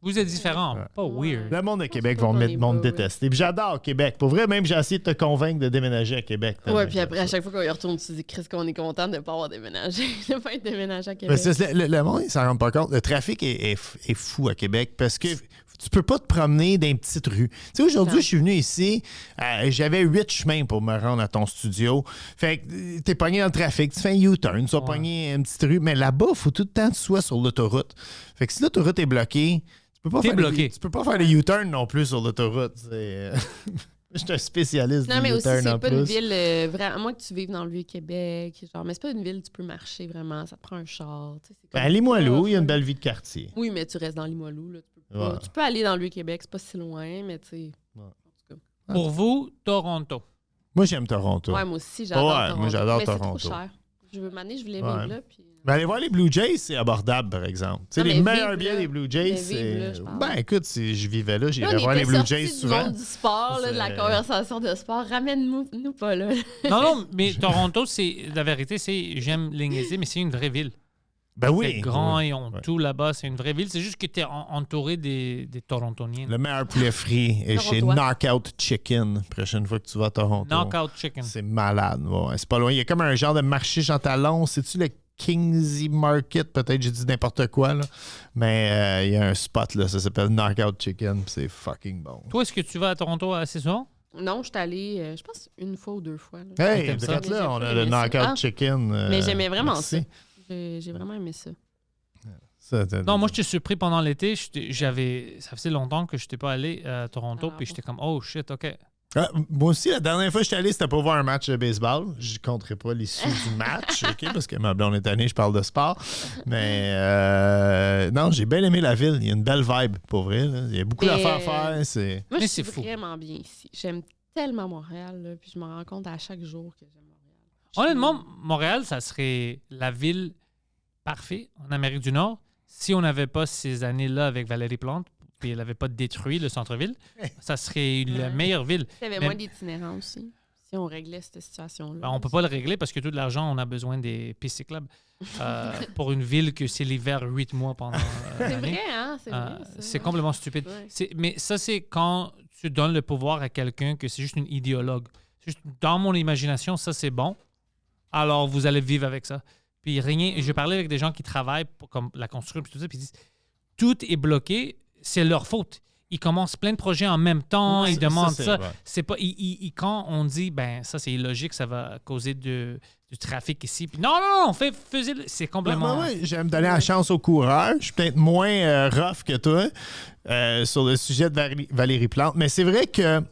S2: Vous êtes différents,
S3: Ouais.
S2: pas weird.
S3: Le monde de Québec
S4: pas
S3: vont
S4: qu'on
S3: me
S4: est
S3: vont me
S4: pas weird.
S3: détester. Puis j'adore Québec. Pour vrai, même j'ai essayé de te convaincre de déménager à Québec.
S4: Ouais, puis après, à chaque fois qu'on y retourne, tu dis, Chris, qu'on est content de ne pas avoir déménagé, de ne pas être déménagé à
S3: Mais
S4: Québec.
S3: c'est- le monde, ils s'en rendent pas compte. Le trafic est fou à Québec parce que tu peux pas te promener dans une petite rue. Tu sais, aujourd'hui,
S4: Non.
S3: je suis venu ici, j'avais 8 chemins pour me rendre à ton studio. Fait que t'es pogné dans le trafic, tu fais un U-turn, tu vas pogner une petite rue. Mais là-bas, il faut tout le temps que tu sois sur l'autoroute. Fait que si l'autoroute est bloquée, tu peux pas
S2: T'es
S3: faire
S2: bloqué.
S3: tu peux pas faire de U-turn non plus sur l'autoroute. Je suis un spécialiste
S4: Non,
S3: du
S4: mais aussi,
S3: U-turn
S4: c'est
S3: en
S4: pas
S3: plus.
S4: une ville, vraiment, à moins que tu vives dans le Vieux-Québec, genre, mais c'est pas une ville où tu peux marcher vraiment, ça te prend un char. Tu sais, c'est comme
S3: Ben, à Limoilou, il y a une
S4: pas-
S3: belle vie de quartier.
S4: Oui, mais tu restes dans Limoilou, là. Tu peux, pas-
S3: Ouais.
S4: tu peux aller dans le Vieux-Québec, c'est pas si loin, mais tu sais.
S3: Ouais.
S4: En tout cas.
S2: Pour vous, Toronto.
S3: Moi, j'aime Toronto.
S4: Ouais, moi aussi, j'adore
S3: Ouais,
S4: Toronto.
S3: moi, j'adore
S4: mais
S3: Toronto.
S4: c'est trop cher. Je veux m'amener, je voulais
S3: Ouais.
S4: vivre là, puis...
S3: Ben, aller voir les Blue Jays, c'est abordable, par exemple. Tu sais,
S4: Non,
S3: les
S4: mais
S3: meilleurs
S4: vivre
S3: billets
S4: là.
S3: des Blue Jays,
S4: Mais
S3: c'est.
S4: vivre là, je parle.
S3: Ben, écoute, si je vivais là,
S4: Là,
S3: j'irais
S4: on
S3: voir les
S4: était
S3: Blue
S4: sortis
S3: Jays
S4: du
S3: souvent.
S4: monde du sport, là, de la
S3: C'est-
S4: conversation de sport. Ramène-nous pas là.
S2: Non, non, mais Toronto, c'est la vérité, c'est, j'aime les niaiser, mais c'est une vraie ville.
S3: Ben oui.
S2: C'est grand,
S3: Oui.
S2: ils ont
S3: Ouais.
S2: tout là-bas, c'est une vraie ville. C'est juste que tu es entouré des Torontoniens.
S3: Le meilleur poulet frit est chez
S4: Torontois.
S3: Knockout Chicken. Prochaine fois que tu vas à Toronto.
S2: Knockout Chicken.
S3: C'est malade. Ouais, c'est pas loin. Il y a comme un genre de marché Jean Talon. C'est-tu le Kingsy Market? Peut-être j'ai dit n'importe quoi. Là. Mais il y a un spot, là, ça s'appelle Knockout Chicken. puis c'est fucking bon.
S2: Toi, est-ce que tu vas à Toronto assez souvent?
S4: Non, je suis allée, je pense, une fois ou 2 fois. Là.
S3: Hey,
S2: T'aimes ça?
S3: direct là, on a
S4: J'ai
S3: le
S4: aimé ça.
S3: Knockout
S4: Ah.
S3: Chicken.
S4: Mais j'aimais vraiment
S3: merci.
S4: ça. J'ai vraiment aimé ça.
S2: Non, moi, j'étais surpris pendant l'été. Ça faisait longtemps que je n'étais pas allé à Toronto, puis j'étais comme, oh shit, OK.
S3: Ah, moi aussi, la dernière fois que j'étais allé, c'était pour voir un match de baseball. Je ne compterai pas l'issue du match, OK, parce que ma blonde est année, je parle de sport. Mais non, j'ai bien aimé la ville. Il y a une belle vibe, pour vrai. Là. Il y a beaucoup d'affaires à faire.
S4: Moi, je
S2: Mais
S4: suis
S2: c'est fou.
S4: vraiment bien ici. J'aime tellement Montréal, là, puis je me rends compte à chaque jour que j'aime Montréal.
S2: Honnêtement, Montréal, ça serait la ville parfaite en Amérique du Nord si on n'avait pas ces années-là avec Valérie Plante, puis elle n'avait pas détruit le centre-ville. Ça serait la meilleure ville.
S4: Il y avait
S2: Mais-
S4: moins d'itinérants aussi, si on réglait cette situation-là.
S2: Ben, on peut pas le régler parce que tout l'argent, on a besoin des pistes cyclables pour une ville que c'est l'hiver 8 mois pendant
S4: C'est
S2: l'année.
S4: vrai, hein? C'est vrai, ça.
S2: C'est complètement stupide.
S4: Ouais.
S2: Mais ça, c'est quand tu donnes le pouvoir à quelqu'un que c'est juste une idéologue. C'est juste, dans mon imagination, ça, c'est bon. Alors, vous allez vivre avec ça. Puis rien... Je parlais avec des gens qui travaillent pour, comme la construction, puis tout ça, puis ils disent, tout est bloqué, c'est leur faute. Ils commencent plein de projets en même temps,
S3: Ouais,
S2: ils demandent
S3: c'est
S2: ça.
S3: vrai.
S2: C'est pas, quand on dit, ben ça, c'est illogique, ça va causer du trafic ici. Puis non, c'est complètement...
S3: Ouais, j'aime donner la chance au coureur. Je suis peut-être moins rough que toi sur le sujet de Valérie Plante. Mais c'est vrai que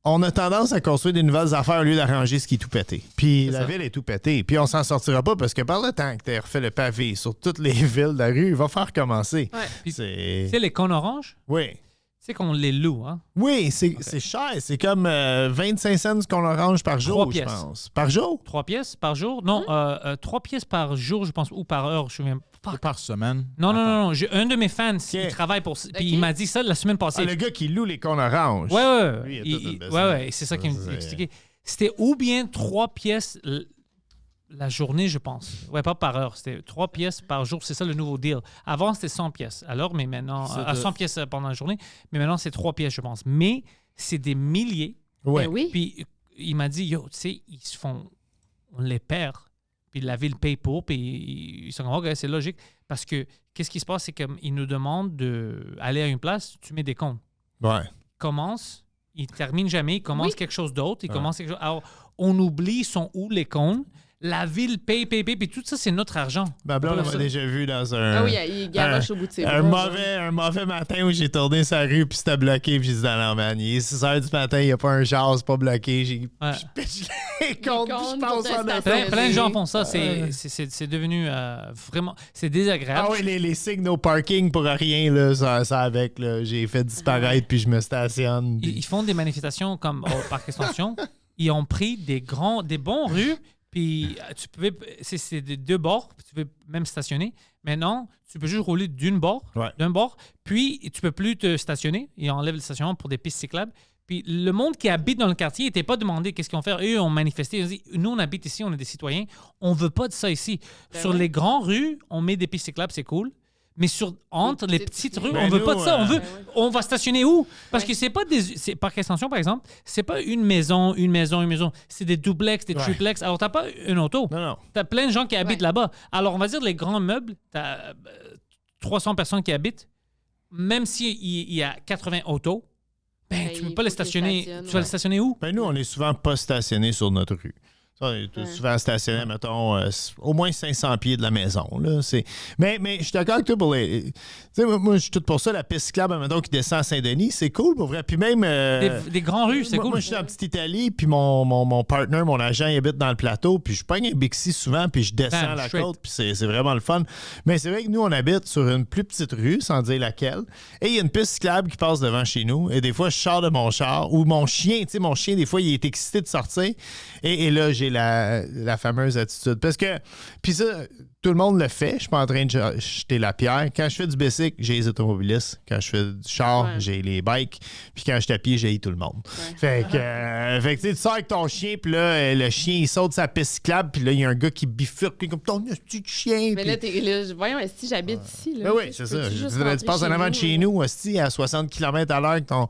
S3: on a tendance à construire des nouvelles affaires au lieu d'arranger ce qui est tout pété. Puis
S2: C'est
S3: la
S2: ça.
S3: ville est tout pétée. Puis on s'en sortira pas parce que par le temps que tu as refait le pavé sur toutes les villes de la rue, il va faire commencer.
S4: Ouais.
S2: Puis,
S3: C'est...
S2: Tu sais, les cônes oranges,
S3: Oui.
S2: c'est qu'on les loue, hein?
S3: Oui, c'est cher. C'est comme 25 cents qu'on orange par jour,
S2: 3
S3: je
S2: pièces.
S3: pense. Par jour?
S2: 3 pièces par jour? Non, 3 pièces par jour, je pense, ou par heure, je me souviens pas.
S5: Ou par semaine.
S2: Non. J'ai un de mes fans, il travaille pour... Puis il m'a dit ça la semaine passée.
S3: Ah, le gars qui loue les cônes oranges.
S2: Ouais.
S3: Lui, il a tout une business.
S2: Ouais, c'est ça qu'il m'a expliqué. C'était ou bien 3 pièces la journée, je pense. Ouais, pas par heure. C'était 3 pièces par jour. C'est ça le nouveau deal. Avant, c'était 100 pièces à l'heure, mais maintenant...
S5: C'est
S2: 100 pièces pendant la journée, mais maintenant, c'est 3 pièces, je pense. Mais c'est des milliers.
S3: Ouais.
S4: Ben oui.
S2: Puis il m'a dit, yo, tu sais, ils se font... On les perd. Puis la ville paye pour, puis ils sont comme, OK, c'est logique. Parce que qu'est-ce qui se passe, c'est qu'ils nous demandent d'aller à une place, tu mets des comptes.
S3: Ouais.
S2: Commence, il termine jamais, il commence
S4: Oui.
S2: quelque chose d'autre, il commence quelque chose. Alors, on oublie sont où les comptes. La ville paye, puis tout ça, c'est notre argent.
S3: Ma blonde
S2: Voilà
S3: m'a
S2: ça.
S3: déjà vu dans un...
S4: Ah oui, il garoche au bout de ses
S3: un
S4: bras.
S3: mauvais matin où j'ai tourné sa rue puis c'était bloqué puis j'ai dit non man, il est 6 h du matin, il n'y a pas un char, c'est pas bloqué. J'ai
S2: Ouais.
S3: les comptes, puis je pense en
S4: Plein-
S3: affaires.
S2: Plein de gens font ça. C'est devenu vraiment... C'est désagréable.
S3: Ah oui, les signaux parking pour rien, là, ça avec, là, j'ai fait disparaître puis je me stationne. puis-
S2: Ils font des manifestations comme au Parc Extension. Ils ont pris des bons rues, puis tu pouvais... C'est des 2 bords, puis tu peux même stationner. Maintenant, tu peux juste rouler d'un bord, puis tu peux plus te stationner. Ils enlèvent le stationnement pour des pistes cyclables. Puis le monde qui habite dans le quartier n'était pas demandé qu'est-ce qu'ils vont faire. Eux ont manifesté. Ils ont dit, nous, on habite ici, on est des citoyens. On veut pas de ça ici. Sur les grandes rues, on met des pistes cyclables, c'est cool. Mais entre les petites rues,
S3: Ben
S2: on veut
S3: nous,
S2: pas de ça. On va stationner où? Parce
S4: Ouais.
S2: que c'est pas c'est Parc Extension, par exemple, c'est pas une maison. C'est des duplex, des triplex. Alors, t'as pas une auto.
S3: Non.
S2: T'as plein de gens qui habitent
S4: Ouais.
S2: là-bas. Alors, on va dire les grands meubles, t'as 300 personnes qui habitent. Même s'il y a 80 autos, ben,
S4: Ben,
S2: tu peux
S4: il
S2: pas les
S4: faut qu'ils
S2: stationner.
S4: stationnent,
S2: Tu vas les
S4: ouais.
S2: stationner où?
S3: Ben nous, on est souvent pas stationnés sur notre rue. On est souvent stationné, mettons, au moins 500 pieds de la maison. Là. Mais je suis d'accord avec toi pour les... Tu sais, moi, je suis tout pour ça. La piste cyclable, mettons, qui descend à Saint-Denis, c'est cool, pour vrai. Puis même...
S2: Des grands rues, c'est cool.
S3: Moi, je suis en petite Italie, puis mon partner, mon agent, il habite dans le plateau, puis je pogne un Bixi souvent, puis je descends
S2: Bam,
S3: la
S2: straight.
S3: côte, puis c'est vraiment le fun. Mais c'est vrai que nous, on habite sur une plus petite rue, sans dire laquelle, et il y a une piste cyclable qui passe devant chez nous, et des fois, je sors de mon char, ou mon chien, tu sais, mon chien, des fois, il est excité de sortir, et là, j'ai la fameuse attitude. Parce que, puis ça, tout le monde le fait, je suis pas en train de jeter la pierre. Quand je fais du bicycle, j'ai les automobilistes. Quand je fais du char,
S4: Ouais.
S3: j'ai les bikes. Puis quand je suis à pied, j'ai tout le monde. Fait que tu sais, tu sors avec ton chien, puis là, le chien, il saute sa piste cyclable, puis là, il y a un gars qui bifurque, puis comme ton petit chien.
S4: Mais
S3: puis-
S4: là, voyons, si j'habite ici. Là,
S3: Ben oui, c'est ça.
S4: peux-tu
S3: Je
S4: juste
S3: dirais, tu
S4: rentrer
S3: passes en avant de chez
S4: là?
S3: nous, aussi, à 60 km à l'heure, avec ton.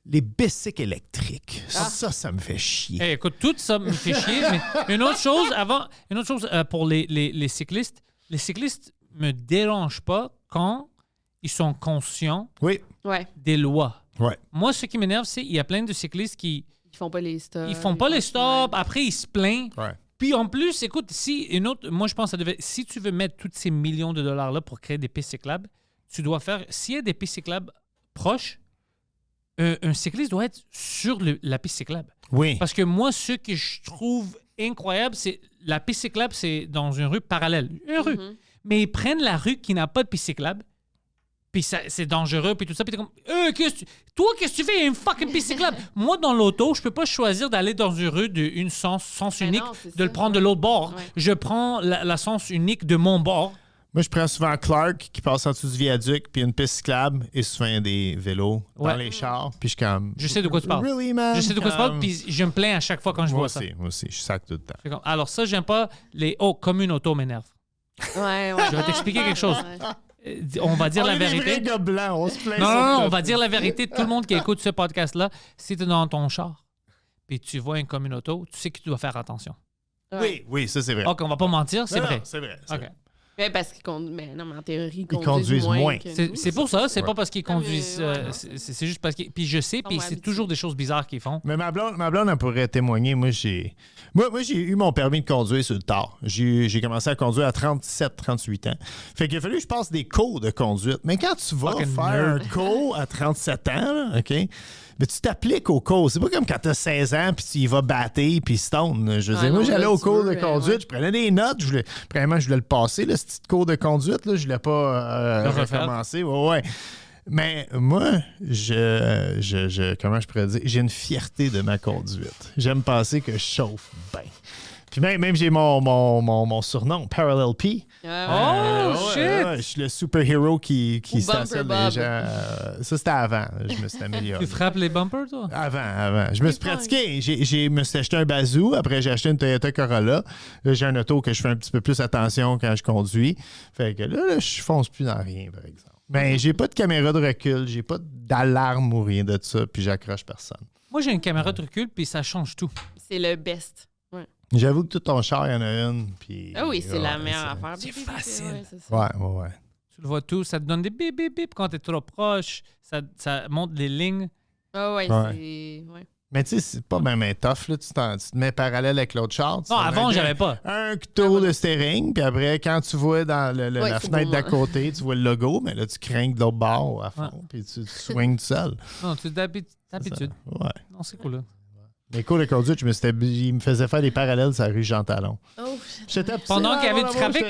S3: Les bicycles électriques.
S4: Ah.
S3: Ça me fait chier.
S2: Eh, écoute, tout ça me fait chier. Mais une autre chose pour les cyclistes. Les cyclistes me dérangent pas quand ils sont conscients
S3: Oui,
S4: Ouais,
S2: des lois.
S3: ouais.
S2: Moi, ce qui m'énerve, c'est qu'il y a plein de cyclistes qui
S4: ils font pas les stops.
S2: ils font pas les stops.
S4: Ouais.
S2: Après, ils se plaignent.
S3: Ouais.
S2: Puis en plus, écoute, moi je pense que ça devait, si tu veux mettre tous ces millions de dollars là pour créer des pistes cyclables, tu dois faire, s'il y a des pistes cyclables proches, un cycliste doit être sur la piste cyclable.
S3: Oui.
S2: Parce que moi, ce que je trouve incroyable, c'est la piste cyclable, c'est dans une rue parallèle. Une rue. Mais ils prennent la rue qui n'a pas de piste cyclable, puis c'est dangereux, puis tout ça, puis t'es comme, toi, qu'est-ce que tu fais? Il y a une fucking piste cyclable. Moi, dans l'auto, je peux pas choisir d'aller dans une rue d'une sens
S4: Ben
S2: unique,
S4: non, c'est
S2: de le
S4: ça.
S2: prendre de l'autre bord.
S4: Ouais.
S2: Je prends la sens unique de mon bord.
S3: Moi, je prends souvent Clark qui passe en dessous du viaduc, puis une piste cyclable, et souvent il y a des vélos
S2: Ouais.
S3: dans les chars, puis je suis comme...
S2: Je sais de quoi tu parles.
S3: Really, man?
S2: Je sais de quoi tu parles,
S3: Comme-
S2: puis je me plains à chaque fois quand je
S3: Moi
S2: vois ça.
S3: aussi, je sac tout le temps.
S2: Je fais comme, alors ça, j'aime pas les... Oh, comme une auto m'énerve.
S4: Ouais.
S2: Je vais t'expliquer quelque chose. On va dire
S3: on
S2: la
S3: est des
S2: vérité.
S3: vrais gars blancs, on se plaint
S2: Non,
S3: sur
S2: non,
S3: tout.
S2: on va dire la vérité. Tout le monde qui écoute ce podcast-là, si tu es dans ton char puis tu vois une commune auto, tu sais que tu dois faire attention.
S3: Oui, ça c'est vrai.
S2: OK, on va pas mentir, c'est
S3: Non,
S2: vrai.
S3: non, c'est vrai. c'est
S2: OK.
S3: vrai.
S4: Ouais, parce qu'ils conduisent. Mais non, mais en théorie,
S3: Ils conduisent moins.
S4: que nous.
S2: C'est pour ça, c'est
S3: Ouais.
S2: pas parce qu'ils conduisent.
S4: ouais.
S2: C'est juste parce qu'ils. Puis je sais, puis
S4: moins
S2: c'est
S4: habitués.
S2: toujours des choses bizarres qu'ils font.
S3: Mais ma blonde, elle pourrait témoigner. Moi, j'ai eu mon permis de conduire sur le tard. J'ai commencé à conduire à 37, 38 ans. Fait qu'il a fallu que je passe des cours de conduite. Mais quand tu vas
S2: Fucking
S3: faire
S2: nerd.
S3: un cours à 37 ans, là, OK? Mais tu t'appliques au cours. C'est pas comme quand t'as 16 ans puis tu y vas battre puis stone. Je veux dire,
S4: Ah
S3: moi,
S4: non,
S3: j'allais
S4: là,
S3: au
S4: tu
S3: cours
S4: veux,
S3: de conduite,
S4: ouais.
S3: je prenais des notes. Premièrement, je voulais le passer, ce petit cours de conduite. Là, je voulais pas
S2: Le refaire.
S3: recommencer. Ouais. Mais moi, comment je pourrais dire? J'ai une fierté de ma conduite. J'aime penser que je chauffe bien. Puis même j'ai mon surnom, Parallel P.
S4: Ouais,
S2: Oh,
S3: Ouais,
S2: shit!
S3: ouais, je suis le super-héros qui
S4: Ou
S3: stationne
S4: Bumper
S3: les gens. Ça, c'était avant. Je me suis amélioré.
S2: Tu frappes les bumpers, toi?
S3: Avant. Je me suis
S4: C'est fun.
S3: pratiqué. Je me suis acheté un Bazoo. Après, j'ai acheté une Toyota Corolla. Là, j'ai un auto que je fais un petit peu plus attention quand je conduis. Fait que là, je fonce plus dans rien, par exemple. Mais j'ai pas de caméra de recul. J'ai pas d'alarme ou rien de ça. Puis j'accroche personne.
S2: Moi, j'ai une caméra de recul, puis ça change tout.
S4: C'est le best. Ouais.
S3: J'avoue que tout ton char, il y en a une. Puis,
S4: Ah oui, c'est la
S3: ouais,
S4: meilleure
S3: ça-
S4: affaire.
S2: c'est
S4: Bip, bip, bip,
S2: facile.
S4: ouais, c'est ça.
S3: Ouais.
S2: Tu le vois tout, ça te donne des bip, bip, bip quand t'es trop proche. Ça monte les lignes.
S4: Ah ouais,
S3: Ouais.
S4: c'est. Ouais.
S3: Mais tu sais, c'est pas même tough. Là. Tu te mets parallèle avec l'autre char. Tu
S2: Non,
S3: te
S2: avant,
S3: mets
S2: j'avais pas.
S3: un tour de steering, puis après, quand tu vois dans
S4: Ouais,
S3: la
S4: c'est
S3: fenêtre
S4: bon,
S3: d'à
S4: hein.
S3: côté, tu vois le logo, mais là, tu crains de l'autre bord à fond, puis tu swings tout seul.
S2: Non, tu d'habitude.
S3: Ouais.
S2: Non, c'est cool, là.
S3: Les cours de conduite, il me faisait faire des parallèles sur la rue Jean Talon.
S4: Oh,
S3: J'étais
S2: Pendant qu'il y avait du trafic?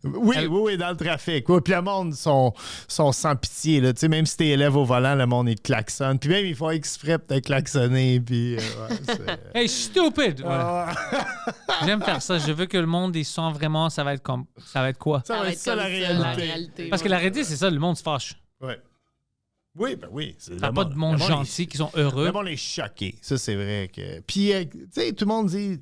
S3: Oui, dans le trafic. Oui, puis le monde sont sans pitié. Là. Tu sais, même si t'es élève au volant, le monde, il te klaxonne. Puis même, il faut exprès peut-être klaxonner. Puis, ouais, c'est...
S2: Hey, stupid! Voilà.
S3: Ah,
S2: J'aime faire ça. Je veux que le monde, il sent vraiment, ça va être quoi?
S3: ça va être ça,
S4: comme
S3: la réalité.
S2: Parce que la réalité, c'est ça, le monde se fâche.
S3: Ouais. Oui, ben oui.
S2: T'as pas de monde gentil qui sont heureux.
S3: Le monde est choqué. Ça, c'est vrai que. Puis, tu sais, tout le monde dit.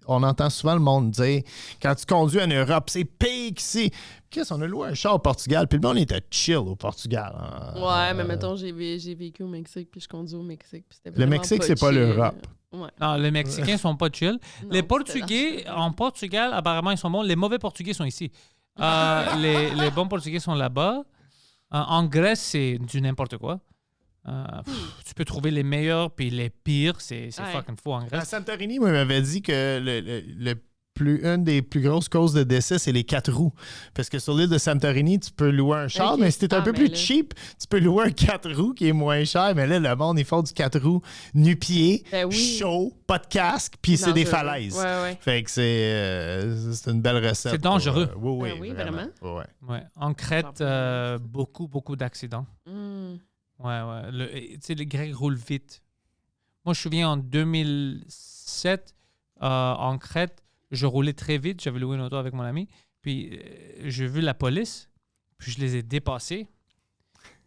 S3: On entend souvent le monde dire quand tu conduis en Europe, c'est pire qu'ici. Qu'est-ce qu'on a loué un char au Portugal? Puis le monde était chill au Portugal. Hein.
S4: Ouais, mais mettons, j'ai vécu au Mexique, puis je conduis au Mexique. Puis c'était
S3: Le
S4: vraiment
S3: Mexique, c'est pas
S4: chill.
S3: l'Europe.
S4: Ouais.
S2: Non, les Mexicains sont pas chill.
S4: Non,
S2: Les
S4: c'était
S2: Portugais, en Portugal, apparemment, ils sont bons. Les mauvais Portugais sont ici. Les bons Portugais sont là-bas. En Grèce, c'est du n'importe quoi. Tu peux trouver les meilleurs puis les pires. C'est
S4: Ouais.
S2: fucking fou en
S3: À
S2: Grèce.
S3: Santorini, moi, m'avait dit que une des plus grosses causes de décès, c'est les 4 roues. Parce que sur l'île de Santorini, tu peux louer un char,
S4: Ok.
S3: mais si t'es un
S4: Ah,
S3: peu
S4: mais
S3: plus
S4: là-
S3: cheap, tu peux louer un 4 roues qui est moins cher. Mais là, le monde, ils font du 4 roues nu-pied,
S4: Ben oui.
S3: chaud, pas de casque, puis c'est des
S4: Dangereux.
S3: falaises.
S4: Ouais.
S3: Fait que c'est une belle recette.
S2: C'est dangereux.
S3: Oui,
S4: Ben oui, vraiment.
S3: Ouais.
S2: Ouais. En Crète, beaucoup d'accidents.
S4: Hmm.
S2: Ouais. Tu sais, les Grecs roulent vite. Moi, je me souviens en 2007, en Crète, je roulais très vite. J'avais loué une auto avec mon ami. Puis, j'ai vu la police. Puis, je les ai dépassés.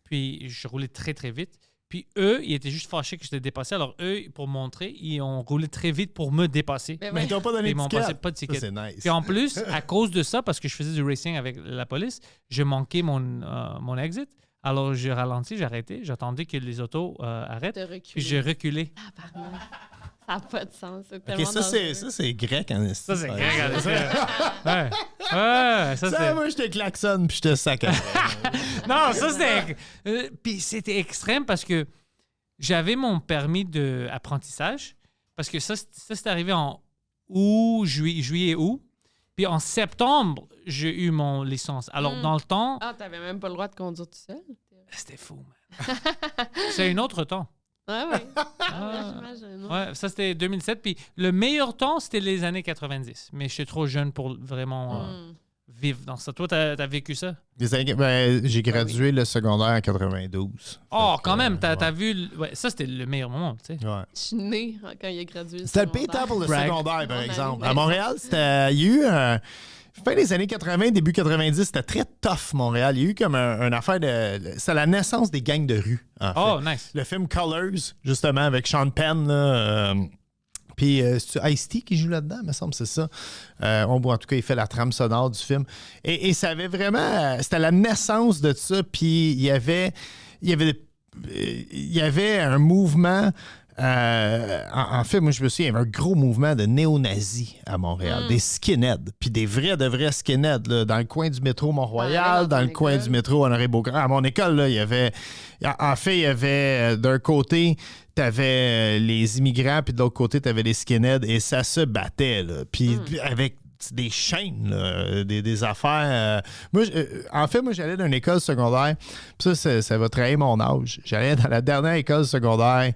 S2: Puis, je roulais très, très vite. Puis, eux, ils étaient juste fâchés que je les dépassais. Alors, eux, pour montrer, ils ont roulé très vite pour me dépasser.
S4: Ben
S3: Mais
S4: ouais.
S3: ils t'ont pas
S2: Puis,
S3: donné
S2: ils m'ont
S3: d'étiquette.
S2: passé pas de
S3: Ça,
S2: ticket.
S3: c'est nice.
S2: Puis en plus, à cause de ça, parce que je faisais du racing avec la police, je manquais mon exit. Alors, j'ai ralenti, j'ai arrêté. J'attendais que les autos arrêtent.
S4: T'as
S2: Puis
S4: reculé.
S2: j'ai reculé.
S4: Tabarnak. Ça n'a pas de sens. C'est
S3: OK,
S4: tellement
S3: ça, c'est grec en esti.
S2: Ça, c'est
S3: Ouais.
S2: Ouais, ça,
S3: Ça,
S2: c'est...
S3: moi, je te klaxonne puis je te sac à
S2: Non, ça, c'était... Puis c'était extrême parce que j'avais mon permis d'apprentissage. Parce que ça c'est arrivé en août, juillet, août. Puis en septembre, j'ai eu mon licence. Alors, dans le temps,
S4: Ah, t'avais même pas le droit de conduire tout seul?
S2: c'était fou, man. C'est un autre temps.
S4: Ah oui. J'imagine.
S2: Ouais, ça, c'était 2007. Puis le meilleur temps, c'était les années 90. Mais je suis trop jeune pour vraiment vivre dans ça. Toi, t'as vécu ça?
S3: J'ai gradué le secondaire en 92.
S2: Oh,
S3: Fait
S2: quand
S3: que,
S2: même, t'as
S3: ouais.
S2: vu... Ouais, ça, c'était le meilleur moment, tu sais.
S3: Ouais.
S4: Je suis née quand il a gradué.
S3: C'était le pire
S4: secondaire.
S3: temps pour le
S2: Brag.
S3: secondaire, par
S4: On
S3: exemple.
S4: arrive.
S3: À Montréal, il y a eu fin des années 80, début 90, c'était très tough, Montréal. Il y a eu comme une affaire de... C'est la naissance des gangs de rue, en fait.
S2: Oh, nice.
S3: Le film Colors, justement, avec Sean Penn, là, puis c'est Ice-T qui joue là-dedans, me semble, c'est ça. En tout cas, il fait la trame sonore du film. Et ça avait vraiment... C'était la naissance de ça, puis il y avait un mouvement... en fait, moi, je me souviens, il y avait un gros mouvement de néo-nazis à Montréal, des skinheads, puis des de vrais skinheads, là, dans le coin du métro Mont-Royal, dans le coin du métro Honoré-Beaugrand. À mon école, là, il y avait... En fait, il y avait, d'un côté, t'avais les immigrants, puis de l'autre côté, t'avais les skinheads, et ça se battait, là. Puis avec des chaînes, là, des affaires. En fait, moi, j'allais dans une école secondaire, puis ça va trahir mon âge. J'allais dans la dernière école secondaire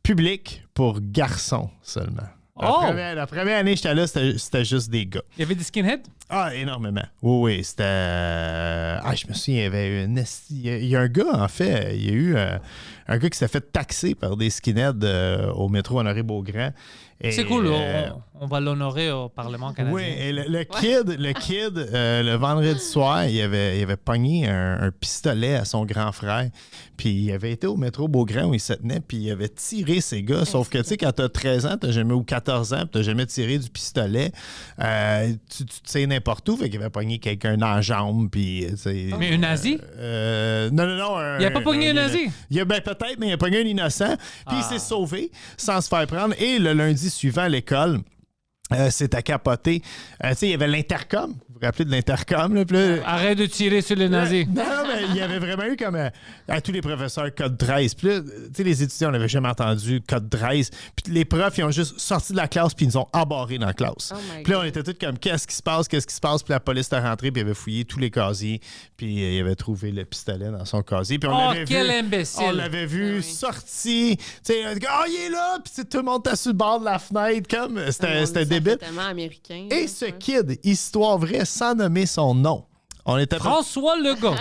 S3: public pour garçons seulement. La première année que j'étais là, c'était juste des gars.
S2: Il y avait des skinheads?
S3: Ah, énormément. Oui, c'était... je me souviens, il y avait il y a un gars, en fait, il y a eu un gars qui s'est fait taxer par des skinheads au métro Honoré-Beaugrand.
S2: C'est cool, on va l'honorer au Parlement canadien.
S3: Oui, et le kid, le vendredi soir, il avait pogné un pistolet à son grand frère. Puis il avait été au métro Beaugrand où il se tenait, puis il avait tiré ses gars. Sauf que, tu sais, quand t'as 13 ans, ou 14 ans, puis t'as jamais tiré du pistolet, tu sais n'importe où. Fait qu'il avait pogné quelqu'un dans la jambe, puis...
S2: Mais un nazi?
S3: Non.
S2: Il a pas pogné un nazi?
S3: Peut-être, mais il a pogné un innocent. Puis il s'est sauvé sans se faire prendre. Et le lundi suivant à l'école... c'était capoté. Tu sais, il y avait l'intercom. Vous vous rappelez de l'intercom? Là,
S2: Arrête de tirer sur les nazis.
S3: Non, mais il y avait vraiment eu comme à tous les professeurs code 13. Puis là, tu sais, les étudiants n'avaient jamais entendu code 13. Puis les profs, ils ont juste sorti de la classe puis ils nous ont embarrés dans la classe. Puis là, on était tous comme, qu'est-ce qui se passe? Puis la police était rentrée puis il avait fouillé tous les casiers. Puis il avait trouvé le pistolet dans son casier. Puis
S2: quel imbécile!
S3: On l'avait vu sorti. Tu sais, il est là! Puis tout le monde était sur le bord de la fenêtre. Comme c'était débile.
S4: Tellement américain.
S3: Et ce kid, histoire vraie, sans nommer son nom. On était
S2: François Legault.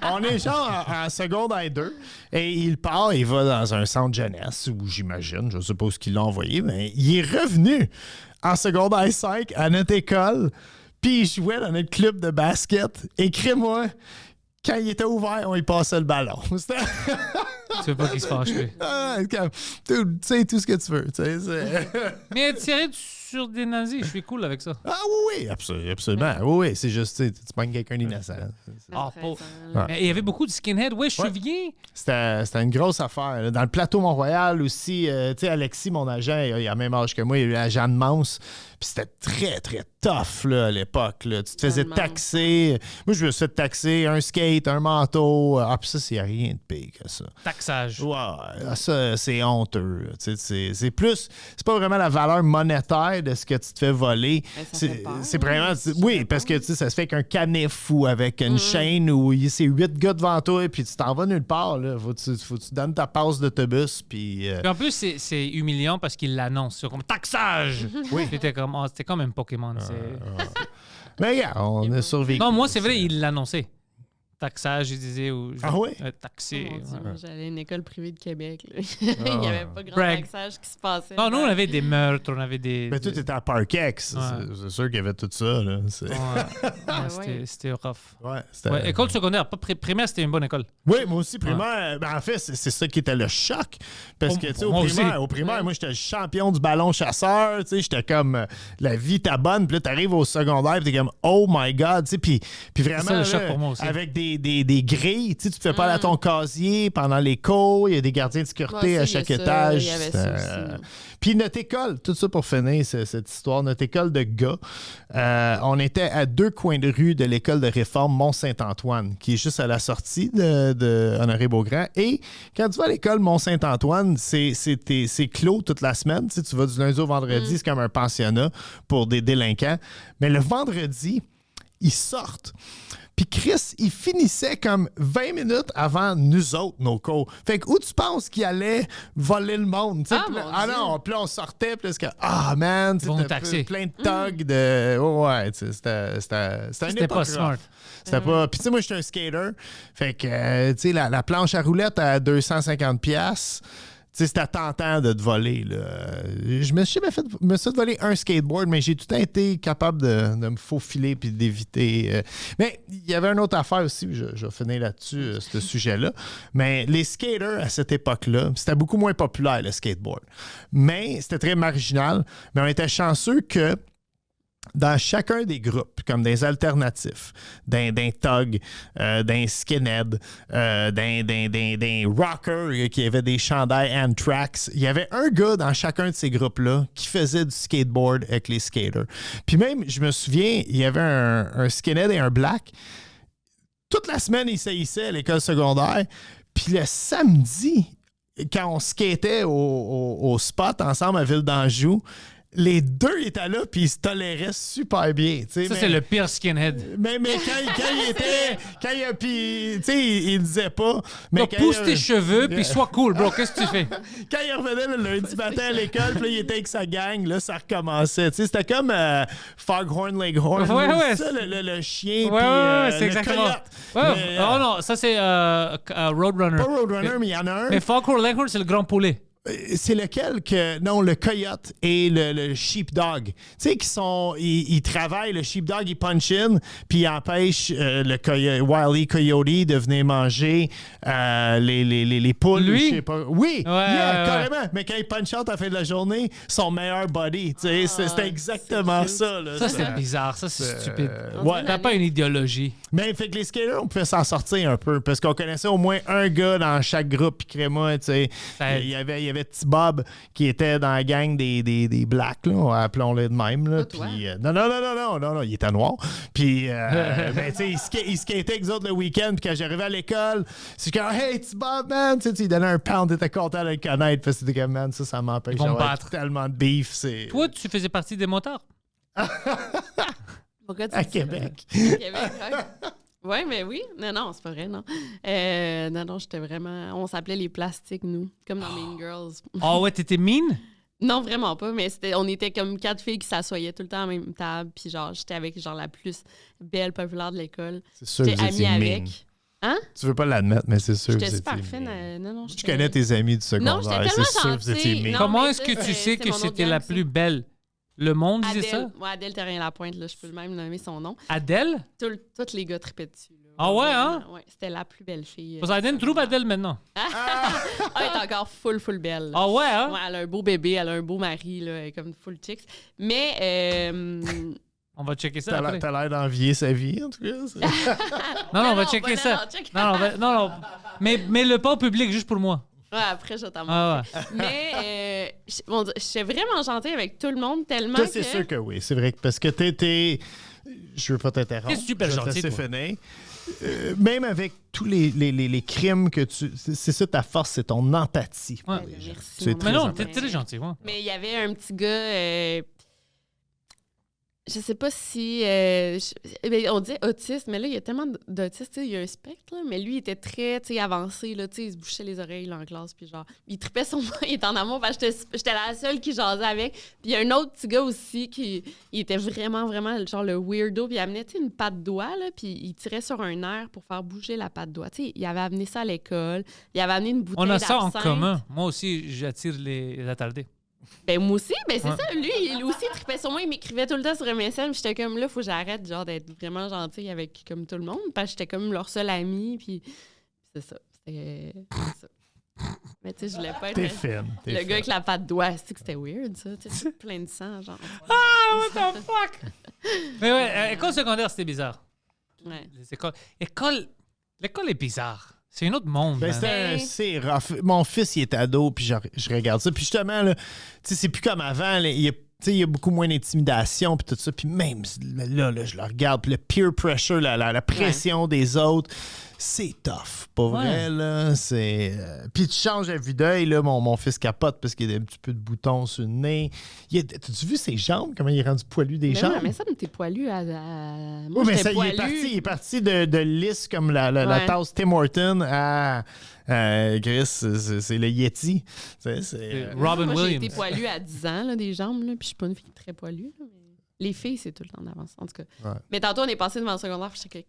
S3: On est genre en secondaire 2 et il part, il va dans un centre jeunesse où j'imagine, je sais pas où qu'il l'a envoyé, mais il est revenu en secondaire 5 à notre école, puis il jouait dans notre club de basket. Écris-moi, quand il était ouvert, on y passait le ballon.
S2: Tu veux pas qu'il se fâche, lui.
S3: Tu sais tout ce que tu veux.
S2: Mais tirer sur des nazis, je suis cool avec ça.
S3: Ah oui, absolument. Oui, c'est juste, tu pognes quelqu'un d'innocent.
S2: Ah, pauvre. Mais il y avait beaucoup de skinheads. Oui, je me souviens.
S3: C'était une grosse affaire. Là. Dans le plateau Mont-Royal aussi, tu sais, Alexis, mon agent, il a le même âge que moi, il a eu l'agent de Mance. Puis c'était très, très tough là, à l'époque. Là. Tu te faisais taxer. Moi, je me suis fait taxer un skate, un manteau. Ah, puis ça, c'est rien de pire que ça.
S2: Taxage.
S3: Ouais, ça, c'est honteux. C'est plus... C'est pas vraiment la valeur monétaire de ce que tu te fais voler. C'est vraiment... Oui, parce que ça se fait avec un canif ou avec une chaîne où c'est 8 gars devant toi et puis tu t'en vas nulle part. Là. Faut que tu donnes ta passe d'autobus. Puis
S2: en plus, c'est humiliant parce qu'il l'annonce. C'est comme taxage. Oui. C'était comme un Pokémon.
S3: Mais regarde, on a survécu.
S2: Non, moi, c'est vrai, il l'annonçait. Taxage, il disait. Taxé.
S4: J'allais à une école privée de Québec. Il n'y avait pas grand taxage qui se passait.
S2: Non, nous, on avait des meurtres, on avait des...
S3: Mais toi, t'étais à Parkex. C'est sûr qu'il y avait tout ça. Là.
S2: C'était rough.
S3: Ouais,
S2: école secondaire, pas primaire, c'était une bonne école.
S3: Oui, moi aussi, primaire. En fait, c'est ça qui était le choc. Parce que, tu sais, au primaire, moi, j'étais le champion du ballon chasseur. Tu sais, j'étais comme, la vie t'abonne. Puis là, t'arrives au secondaire, puis t'es comme, oh my God. Tu sais, puis vraiment,
S2: c'est ça, le choc pour moi aussi.
S3: avec des des grilles. Tu sais, tu fais pas à ton casier pendant les cours. Il y a des gardiens de sécurité
S4: Ouais,
S3: à
S4: ça,
S3: chaque
S4: il y a ça,
S3: étage.
S4: il y avait ça aussi.
S3: Puis notre école, tout ça pour finir cette histoire, notre école de gars, on était à 2 coins de rue de l'école de réforme Mont-Saint-Antoine, qui est juste à la sortie de Honoré-Beaugrand. Et quand tu vas à l'école Mont-Saint-Antoine, c'est clos toute la semaine. Tu sais, tu vas du lundi au vendredi, c'est comme un pensionnat pour des délinquants. Mais le vendredi, ils sortent. Puis Chris, il finissait comme 20 minutes avant nous autres, nos cours. Fait que où tu penses qu'il allait voler le monde? Tu sais, puis là-
S4: mon Dieu.
S3: non, puis là, on sortait, puis là, c'est que, man, tu sais,
S2: Bon
S3: t'as
S2: taxi.
S3: plein de thugs de... Oh, ouais, tu sais, c'était une
S2: C'était
S3: époque
S2: pas smart.
S3: rough. C'était pas... Puis tu sais, moi, j'étais un skater. Fait que, tu sais, la planche à roulettes à 250$. Tu sais, c'était tentant de te voler. Là. Je me suis jamais fait voler un skateboard, mais j'ai tout le temps été capable de me faufiler puis d'éviter. Mais il y avait une autre affaire aussi, je vais finir là-dessus, ce sujet-là. Mais les skaters à cette époque-là, c'était beaucoup moins populaire, le skateboard. Mais c'était très marginal. Mais on était chanceux que dans chacun des groupes, comme des alternatifs, d'un thug, d'un skinhead, d'un rocker qui avait des chandails Anthrax, il y avait un gars dans chacun de ces groupes-là qui faisait du skateboard avec les skaters. Puis même, je me souviens, il y avait un skinhead et un black. Toute la semaine, ils saillissaient à l'école secondaire. Puis le samedi, quand on skatait au spot ensemble à Ville d'Anjou, les deux étaient là puis ils se toléraient super bien.
S2: Ça, c'est le pire skinhead.
S3: Mais quand il était... Puis, tu sais, il disait pas... Mais
S2: Donc, pousse tes cheveux, puis sois cool, bro. Qu'est-ce que tu fais?
S3: Quand il revenait le lundi matin à l'école, puis là, il était avec sa gang, là, ça recommençait. Tu sais, c'était comme Foghorn Leghorn.
S2: Ouais,
S3: là,
S2: ouais.
S3: ça, le chien,
S2: Ouais,
S3: puis
S2: c'est
S3: le
S2: exactement.
S3: coyote.
S2: Ouais,
S3: Mais,
S2: oh non, ça, c'est Roadrunner.
S3: pas Roadrunner, mais il y en a un.
S2: Mais Foghorn Leghorn, c'est le grand poulet.
S3: C'est lequel que... Non, le coyote et le sheepdog. Tu sais, ils travaillent, le sheepdog, il punch in, puis il empêche le Wile E. Coyote de venir manger les poules.
S2: Lui?
S3: Je sais pas. Oui,
S2: Ouais,
S3: yeah,
S2: ouais.
S3: carrément. Mais quand il punch out à la fin de la journée, son meilleur buddy. Tu sais, c'était exactement
S4: c'est
S3: ça. Là,
S2: Ça, c'est bizarre. Ça, c'est stupide.
S3: ouais.
S2: T'as pas une idéologie.
S3: Mais fait que les skaters, on pouvait s'en sortir un peu parce qu'on connaissait au moins un gars dans chaque groupe. Puis crée-moi, tu sais,
S2: Ça aide.
S3: il y avait petit Bob qui était dans la gang des Blacks, là, appelons-le de même. Là,
S4: Pas toi.
S3: puis, non, il était noir. Puis, ben, tu sais, il skatait avec eux autres le week-end. Puis quand j'arrivais à l'école, c'est comme, hey, petit Bob, man, tu sais, il donnait un pound, t'étais content de le connaître. Parce que c'était comme, man, ça m'empêche
S2: Ils vont me
S3: d'avoir
S2: battre.
S3: tellement de beef. C'est...
S2: Toi, tu faisais partie des motards.
S4: Pourquoi tu
S3: À
S4: dis ça?
S3: Québec.
S4: Québec, ouais. Ouais, mais oui. Non, c'est pas vrai, non. Non, j'étais vraiment... On s'appelait les plastiques, nous, comme dans Mean Girls.
S2: Ah ouais, t'étais mine?
S4: Non, vraiment pas, mais on était comme 4 filles qui s'assoyaient tout le temps à la même table, puis genre, j'étais avec genre la plus belle populaire de l'école.
S3: C'est sûr que
S4: J'étais
S3: vous
S4: amie
S3: étiez
S4: avec.
S3: mean.
S4: Hein?
S3: Tu veux pas l'admettre, mais c'est sûr que
S4: J'étais
S3: vous
S4: super
S3: étiez
S4: fine.
S3: mean.
S4: Non,
S3: Je
S4: j'étais-
S3: connais tes amis du secondaire.
S4: Non, j'étais
S3: c'est sûr
S4: tellement
S3: que vous étiez
S4: gentille.
S3: mean.
S4: Non,
S2: Comment
S4: mais
S2: est-ce
S4: ça,
S2: que tu
S4: c'est-
S2: sais
S4: c'est
S2: que
S4: mon autre
S2: c'était
S4: gang,
S2: la
S4: ça.
S2: plus belle? Le monde disait ça?
S4: Adèle. Ouais, Adèle Terrien-Lapointe, là, je peux même nommer son nom.
S2: Adèle?
S4: Tous les gars tripaient dessus. Là.
S2: Ah ouais, hein?
S4: Ouais, c'était la plus belle fille.
S2: Poseidon trouve Adèle maintenant.
S4: Ah, elle est encore full belle. là.
S2: Ah ouais, hein?
S4: Ouais, elle a un beau bébé, elle a un beau mari, là, elle est comme full chicks. Mais,
S2: On va checker ça
S3: T'as
S2: après.
S3: l'air- t'as l'air d'envier sa vie, en tout cas. c'est-
S2: Non, on va
S4: non,
S2: checker
S4: non,
S2: ça.
S4: non, check.
S2: Non. Mais le pas au public, juste pour moi.
S4: Ouais, après, je vais t'en
S2: Ah
S4: montrer. Mais, j'étais vraiment gentille avec tout le monde, tellement
S3: Toi,
S4: que...
S3: c'est sûr que oui. C'est vrai que parce que t'es... Je veux pas t'interrompre.
S2: T'es super
S3: Je vais te
S2: gentil,
S3: laisser
S2: toi.
S3: finir. Même avec tous les crimes que tu... C'est ça ta force, c'est ton empathie. pour
S2: Ouais.
S3: les gens.
S4: Merci,
S3: Tu es
S4: mon
S2: Mais
S3: très
S2: non,
S4: amour.
S2: t'es très gentil, ouais.
S4: Mais il y avait un petit gars... je sais pas si... on dit autiste, mais là, il y a tellement d'autistes. Tu sais, il y a un spectre, là, mais lui, il était très avancé. Là, tu sais, il se bouchait les oreilles là, en classe. Puis genre, il tripait son... il était en amour parce que j'étais la seule qui jasait avec. Puis il y a un autre petit gars aussi qui il était vraiment genre le weirdo. Puis il amenait tu sais, une patte doigt, là, puis il tirait sur un air pour faire bouger la patte doigt. Tu sais, il avait amené ça à l'école. Il avait amené une bouteille
S2: On a ça en
S4: d'absinthe.
S2: commun. Moi aussi, j'attire les attardés.
S4: Ben moi aussi, ben c'est
S2: Ouais.
S4: ça. Lui aussi, il trippait sur moi. Il m'écrivait tout le temps sur MSN. Puis j'étais comme, là, faut que j'arrête genre d'être vraiment gentille avec comme tout le monde. Parce que j'étais comme leur seul ami. Puis c'est ça. C'était ça. Mais tu sais, je voulais pas être
S3: T'es fine. t'es
S4: le
S3: fine.
S4: gars avec la patte doigt. C'est que c'était weird, ça. Tu sais, plein de sang, genre.
S2: What the fuck? Mais ouais, école secondaire, c'était bizarre.
S4: Ouais.
S2: Les écoles. L'école est bizarre. C'est un autre monde.
S3: Ben,
S2: man.
S3: c'est rough. Mon fils, il est ado, puis je regarde ça. Puis justement, là, tu sais, c'est plus comme avant. Là, il y a beaucoup moins d'intimidation, puis tout ça. Puis même là, je le regarde, puis le peer pressure, la pression des autres, c'est tough. Pas vrai, là. C'est. Puis tu changes la vue d'œil, là. Mon fils capote parce qu'il y a un petit peu de boutons sur le nez. T'as-tu vu ses jambes, comment il est rendu poilu des jambes?
S4: Mais ça, t'es poilu à. Moi,
S3: Oui, mais
S4: j'étais
S3: ça,
S4: poilu.
S3: il est parti de lisse comme la tasse Tim Horton à Chris, c'est le Yeti.
S2: Robin
S4: Moi, j'ai
S2: Williams.
S4: été poilu à 10 ans, là, des jambes, là, puis je suis pas une fille très poilue. Là, mais les filles, c'est tout le temps d'avance, en tout cas.
S3: Ouais.
S4: Mais tantôt, on est passé devant le secondaire, puis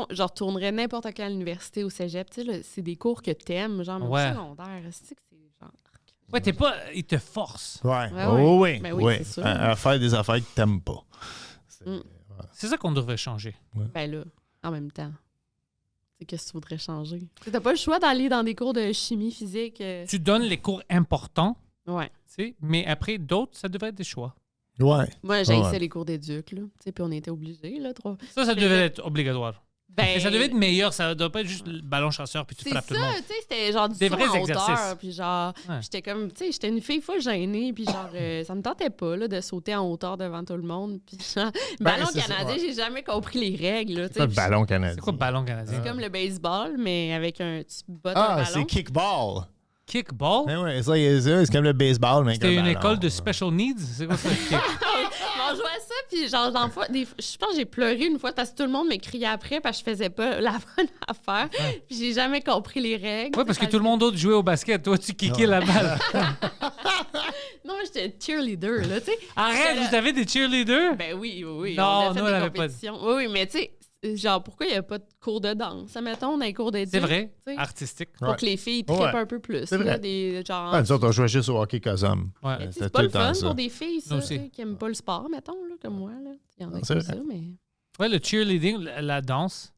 S4: je retournerais n'importe quelle université au cégep. Tu sais, là, c'est des cours que t'aimes, genre, mais
S2: Ouais.
S4: au secondaire, c'est que c'est genre...
S2: Ouais, t'es pas. Il te force.
S3: Ouais.
S4: Ouais,
S3: Oh, oui.
S4: Ben oui,
S3: oui.
S4: c'est sûr.
S3: À faire des affaires que t'aimes pas.
S2: C'est ça qu'on devrait changer.
S4: Ben là, en même temps, c'est qu'est-ce que tu voudrais changer? Tu sais, t'as pas le choix d'aller dans des cours de chimie, physique.
S2: Tu donnes les cours importants,
S4: Ouais.
S2: tu sais, mais après, d'autres, ça devrait être des choix.
S3: Ouais.
S4: Moi, j'ai
S3: Ouais.
S4: les cours d'éduc, là. Tu sais, puis on était obligés, là, trop.
S2: Ça devait être obligatoire.
S4: Ben,
S2: Et ça devait être meilleur. Ça doit pas être juste le ballon chasseur puis tu
S4: c'est
S2: frappes tout le monde.
S4: ça, tu sais, c'était genre du
S2: Des
S4: saut
S2: vrais
S4: en
S2: exercices.
S4: hauteur, puis genre,
S2: Ouais.
S4: j'étais comme, tu sais, j'étais une fille full gênée, puis genre, ça me tentait pas, là, de sauter en hauteur devant tout le monde, puis genre, ballon
S3: c'est ça,
S4: canadien,
S3: ouais.
S4: j'ai jamais compris les règles, là, tu sais.
S3: Pas le
S4: puis
S3: ballon canadien.
S2: C'est quoi ballon canadien?
S4: c'est comme le baseball, mais avec un, tu bottes
S3: Ah,
S4: un
S3: c'est
S4: ballon.
S3: kickball.
S2: Kickball?
S3: Ben ouais, ça, c'est comme le baseball, mais avec
S2: C'était
S3: un
S2: une
S3: ballon.
S2: école de special needs? C'est quoi ça? Kick?
S4: On jouait à ça, puis genre, dans le fois, je pense que j'ai pleuré une fois parce que tout le monde me criait après parce que je faisais pas la bonne affaire, puis j'ai jamais compris les règles.
S2: Oui, parce que tout le monde d'autre jouait au basket. Toi, tu kickais la balle.
S4: Non, j'étais cheerleader, là, tu sais.
S2: Arrête,
S4: J'étais
S2: vous avez des cheerleaders?
S4: Ben oui.
S2: Non,
S4: on a fait
S2: nous, on
S4: des
S2: avait pas de-
S4: compétitions. Oui, mais tu sais, genre, pourquoi il n'y a pas de cours de danse? Mettons, dans les cours d'éduc.
S2: C'est vrai,
S4: tu sais,
S2: artistique.
S4: Pour
S3: Ouais.
S4: que les filles trippent
S3: Ouais.
S4: un peu plus.
S3: C'est
S4: là,
S3: vrai.
S4: genre...
S3: Ah, nous autres, on jouait juste au hockey Cosum.
S2: Ouais.
S4: Mais tu sais,
S3: c'était
S4: c'est pas
S3: tout
S4: le
S3: le temps
S4: fun
S3: ça.
S4: pour des filles, ça,
S2: Nous
S4: tu sais,
S2: aussi.
S4: qui n'aiment pas le sport, mettons, là, comme moi. Là. Il y en a
S3: C'est
S4: comme
S3: vrai.
S4: ça, mais...
S2: Ouais, le cheerleading, la danse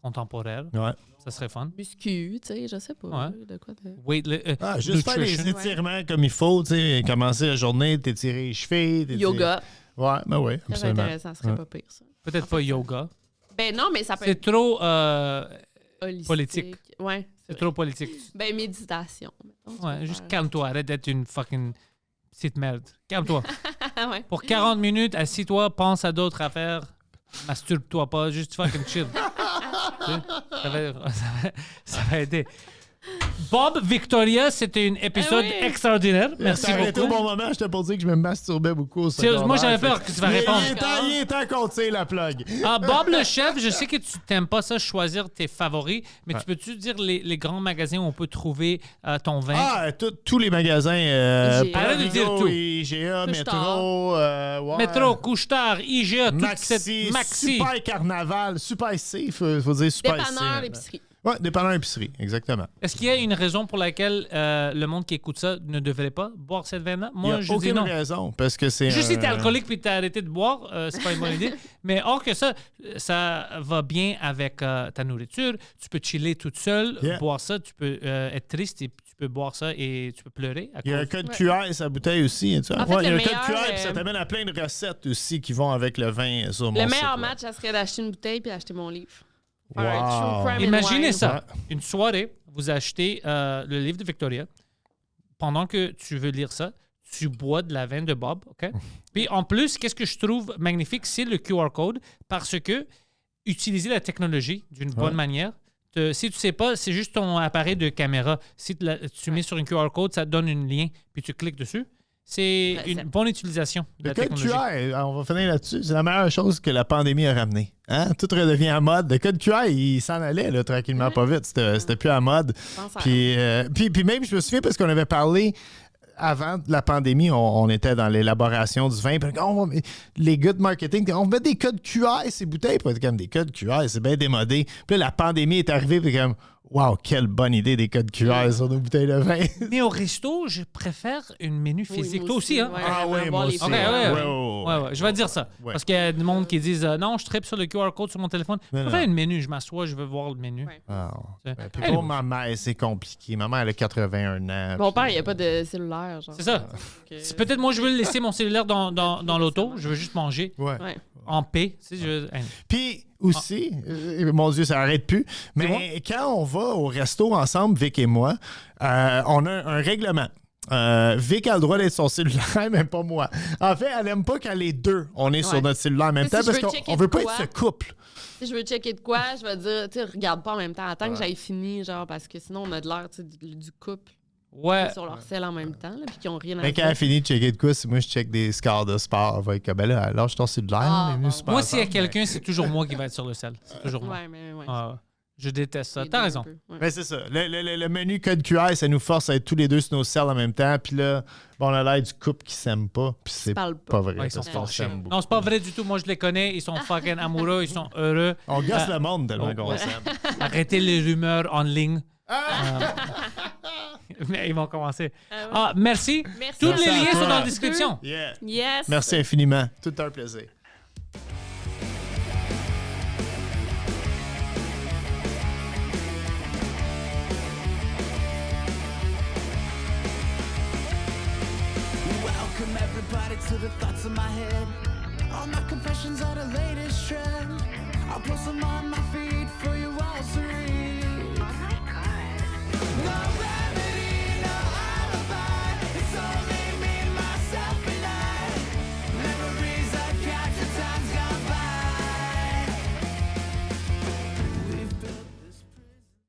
S2: contemporaine,
S3: Ouais.
S2: ça serait fun.
S4: Muscu, tu sais, je sais pas.
S2: Ouais.
S4: là, de quoi de...
S3: Ah, juste faire
S2: nutrition.
S3: des étirements comme il faut, tu sais, commencer la journée, t'étirer les chevilles.
S4: Yoga.
S3: Ouais, ben oui,
S4: Très
S3: absolument.
S4: intéressant, ça serait
S3: Ouais.
S4: pas pire, ça.
S2: Peut-être pas yoga.
S4: Ben non, mais ça peut
S2: C'est
S4: être
S2: trop,
S4: holistique.
S2: politique.
S4: Ouais,
S2: c'est
S4: c'est
S2: trop
S4: vrai.
S2: politique.
S4: Ben, méditation, mettons. tu
S2: Ouais,
S4: peux
S2: juste
S4: faire.
S2: calme-toi. Arrête d'être une fucking petite merde. Calme-toi.
S4: Ouais.
S2: Pour 40 minutes, assis-toi, pense à d'autres affaires. Masturbe-toi pas, juste fucking chill. Tu sais, ça va aider. Bob Victoria, c'était un épisode
S4: oui.
S2: extraordinaire. Merci
S3: T'as arrêté
S2: beaucoup.
S3: au bon moment, j'étais pour dire que je me masturbais beaucoup au
S2: Sérieux, moi,
S3: secondaire,
S2: j'avais peur
S3: fait
S2: que tu vas répondre.
S3: Il est temps qu'on tire la plug.
S2: Ah, Bob le chef, je sais que tu t'aimes pas ça, choisir tes favoris, mais tu peux-tu dire les grands magasins où on peut trouver ton vin?
S3: Ah, tous les magasins.
S4: IGA.
S2: Arrête de dire tout.
S3: IGA,
S4: Couche-tard.
S3: Métro. Ouais.
S2: Métro, Couche-Tard, IGA, toute
S3: Maxi,
S2: cette Maxi.
S3: Super Carnaval, Super C, faut dire Super C.
S4: Dépanneur,
S3: maintenant.
S4: l'épicerie.
S3: Ouais, dépanneur épicerie, exactement.
S2: Est-ce qu'il y a une raison pour laquelle le monde qui écoute ça ne devrait pas boire cette vin-là?
S3: Il n'y
S2: Moi,
S3: a
S2: je dis
S3: aucune
S2: non.
S3: raison, parce que c'est...
S2: Juste si t'es alcoolique puis t'as arrêté de boire, c'est pas une bonne idée. Mais hors que ça, ça va bien avec ta nourriture. Tu peux chiller toute seule,
S3: Yeah.
S2: boire ça. Tu peux être triste et tu peux boire ça et tu peux pleurer. À
S3: Il y a un
S2: cause-
S3: code QR sa bouteille aussi. Tu vois?
S4: En fait,
S3: il y a
S4: le
S3: un code
S4: meilleur,
S3: QR, puis ça t'amène à plein de recettes aussi qui vont avec le vin sur mon
S4: Le
S3: site,
S4: meilleur
S3: ouais.
S4: match, ça serait d'acheter une bouteille puis d'acheter mon livre. Faire
S3: Wow.
S4: un true crime and
S2: Imaginez
S4: wine.
S2: ça. Une soirée, vous achetez le livre de Victoria. Pendant que tu veux lire ça, tu bois de la vin de Bob, OK? Puis en plus, qu'est-ce que je trouve magnifique, c'est le QR code parce que utiliser la technologie d'une bonne manière. Si tu sais pas, c'est juste ton appareil de caméra. Si tu mets sur une QR code, ça te donne un lien, puis tu cliques dessus. C'est
S4: Ouais,
S2: une
S4: c'est-
S2: bonne utilisation de
S3: Le
S2: la
S3: code
S2: technologie.
S3: QR, on va finir là-dessus. C'est la meilleure chose que la pandémie a ramené. Hein? Tout redevient à mode. Le code QR, il s'en allait là, tranquillement, pas vite. C'était plus à mode.
S4: Je pense à-
S3: Puis même, je me souviens, parce qu'on avait parlé avant la pandémie, on était dans l'élaboration du vin. Puis les gars de marketing, on met des codes QR, ces bouteilles. Puis on était comme des codes QR, c'est bien démodé. Puis là, la pandémie est arrivée, puis comme, wow, quelle bonne idée des codes QR sur nos bouteilles de vin.
S2: Mais au resto, je préfère une menu
S4: Oui,
S2: physique.
S4: moi
S2: Toi aussi, hein?
S4: ouais,
S3: Ah
S4: j'aimerais
S3: oui,
S4: voir
S3: moi
S4: les
S3: aussi.
S2: OK,
S4: films.
S2: ouais, je vais dire ça.
S3: Ouais.
S2: Parce qu'il y a du monde qui disent non, je tripe sur le QR code sur mon téléphone. Je
S3: Non,
S2: peux
S3: non.
S2: faire une menu, je m'assois, je veux voir le menu.
S4: Ouais.
S3: Ah,
S2: C'est-
S3: puis
S2: Hey,
S3: pour ma mère, c'est compliqué. Ma mère, elle a 81 ans.
S4: Mon
S3: puis-
S4: père, il n'y a pas de cellulaire. Genre.
S2: C'est ça. C'est peut-être moi, je veux laisser mon cellulaire dans l'auto. Je veux juste manger
S3: Ouais.
S4: Ouais.
S2: en paix. Tu sais,
S3: Puis, aussi. Mon Dieu, ça arrête plus. Mais quand on va au resto ensemble, Vic et moi, on a un règlement. Vic a le droit d'être sur son cellulaire, même pas moi. En fait, elle aime pas quand les deux, on est sur notre cellulaire en même temps
S4: Si je
S3: parce
S4: veux
S3: qu'on
S4: checker
S3: veut
S4: de
S3: pas
S4: quoi,
S3: être ce couple.
S4: Si je veux checker de quoi, je vais dire, tu sais, regarde pas en même temps. Attends que j'aille fini, genre, parce que sinon, on a de l'air, tu sais, du couple.
S2: Ouais.
S4: Sur leur sel en même temps, là, puis qui ont rien à
S3: Mais quand elle
S4: dire.
S3: finit de checker de quoi, si moi je check des scores de sport, elle va être comme, ben là, lâche ton cellulaire.
S4: Ah,
S3: on est venu
S4: bon.
S3: super
S2: Moi, s'il y a
S3: ensemble.
S2: quelqu'un, c'est toujours moi qui va être sur le sel. C'est toujours moi.
S4: Ouais, mais ouais.
S2: Ah, je déteste ça.
S4: Les
S2: T'as
S4: deux
S2: raison.
S4: un peu, ouais.
S3: Ben, c'est ça. Le menu code QR, ça nous force à être tous les deux sur nos selles en même temps. Puis là, bon, on a l'air du couple qui s'aime pas. Puis c'est
S4: parlent
S3: pas
S4: pas.
S3: vrai.
S2: Ouais, ils sont
S3: parce qu'on
S2: fâchés.
S3: s'aime beaucoup.
S2: Non, c'est pas vrai du tout. Moi, je les connais. Ils sont fucking amoureux. Ils sont heureux.
S3: On gosse le monde tellement qu'on
S2: ouais.
S3: s'aime.
S2: Arrêtez les rumeurs en ligne. Mais ils vont commencer.
S4: ouais.
S2: Merci.
S4: Merci.
S2: Tous
S3: Merci
S2: les
S3: à
S2: liens
S3: toi.
S2: sont dans la description.
S3: Yeah.
S4: Yes.
S3: Merci infiniment. Tout un plaisir.
S1: Welcome everybody to the thoughts in my head. All my confessions are the latest trend. I'll post them on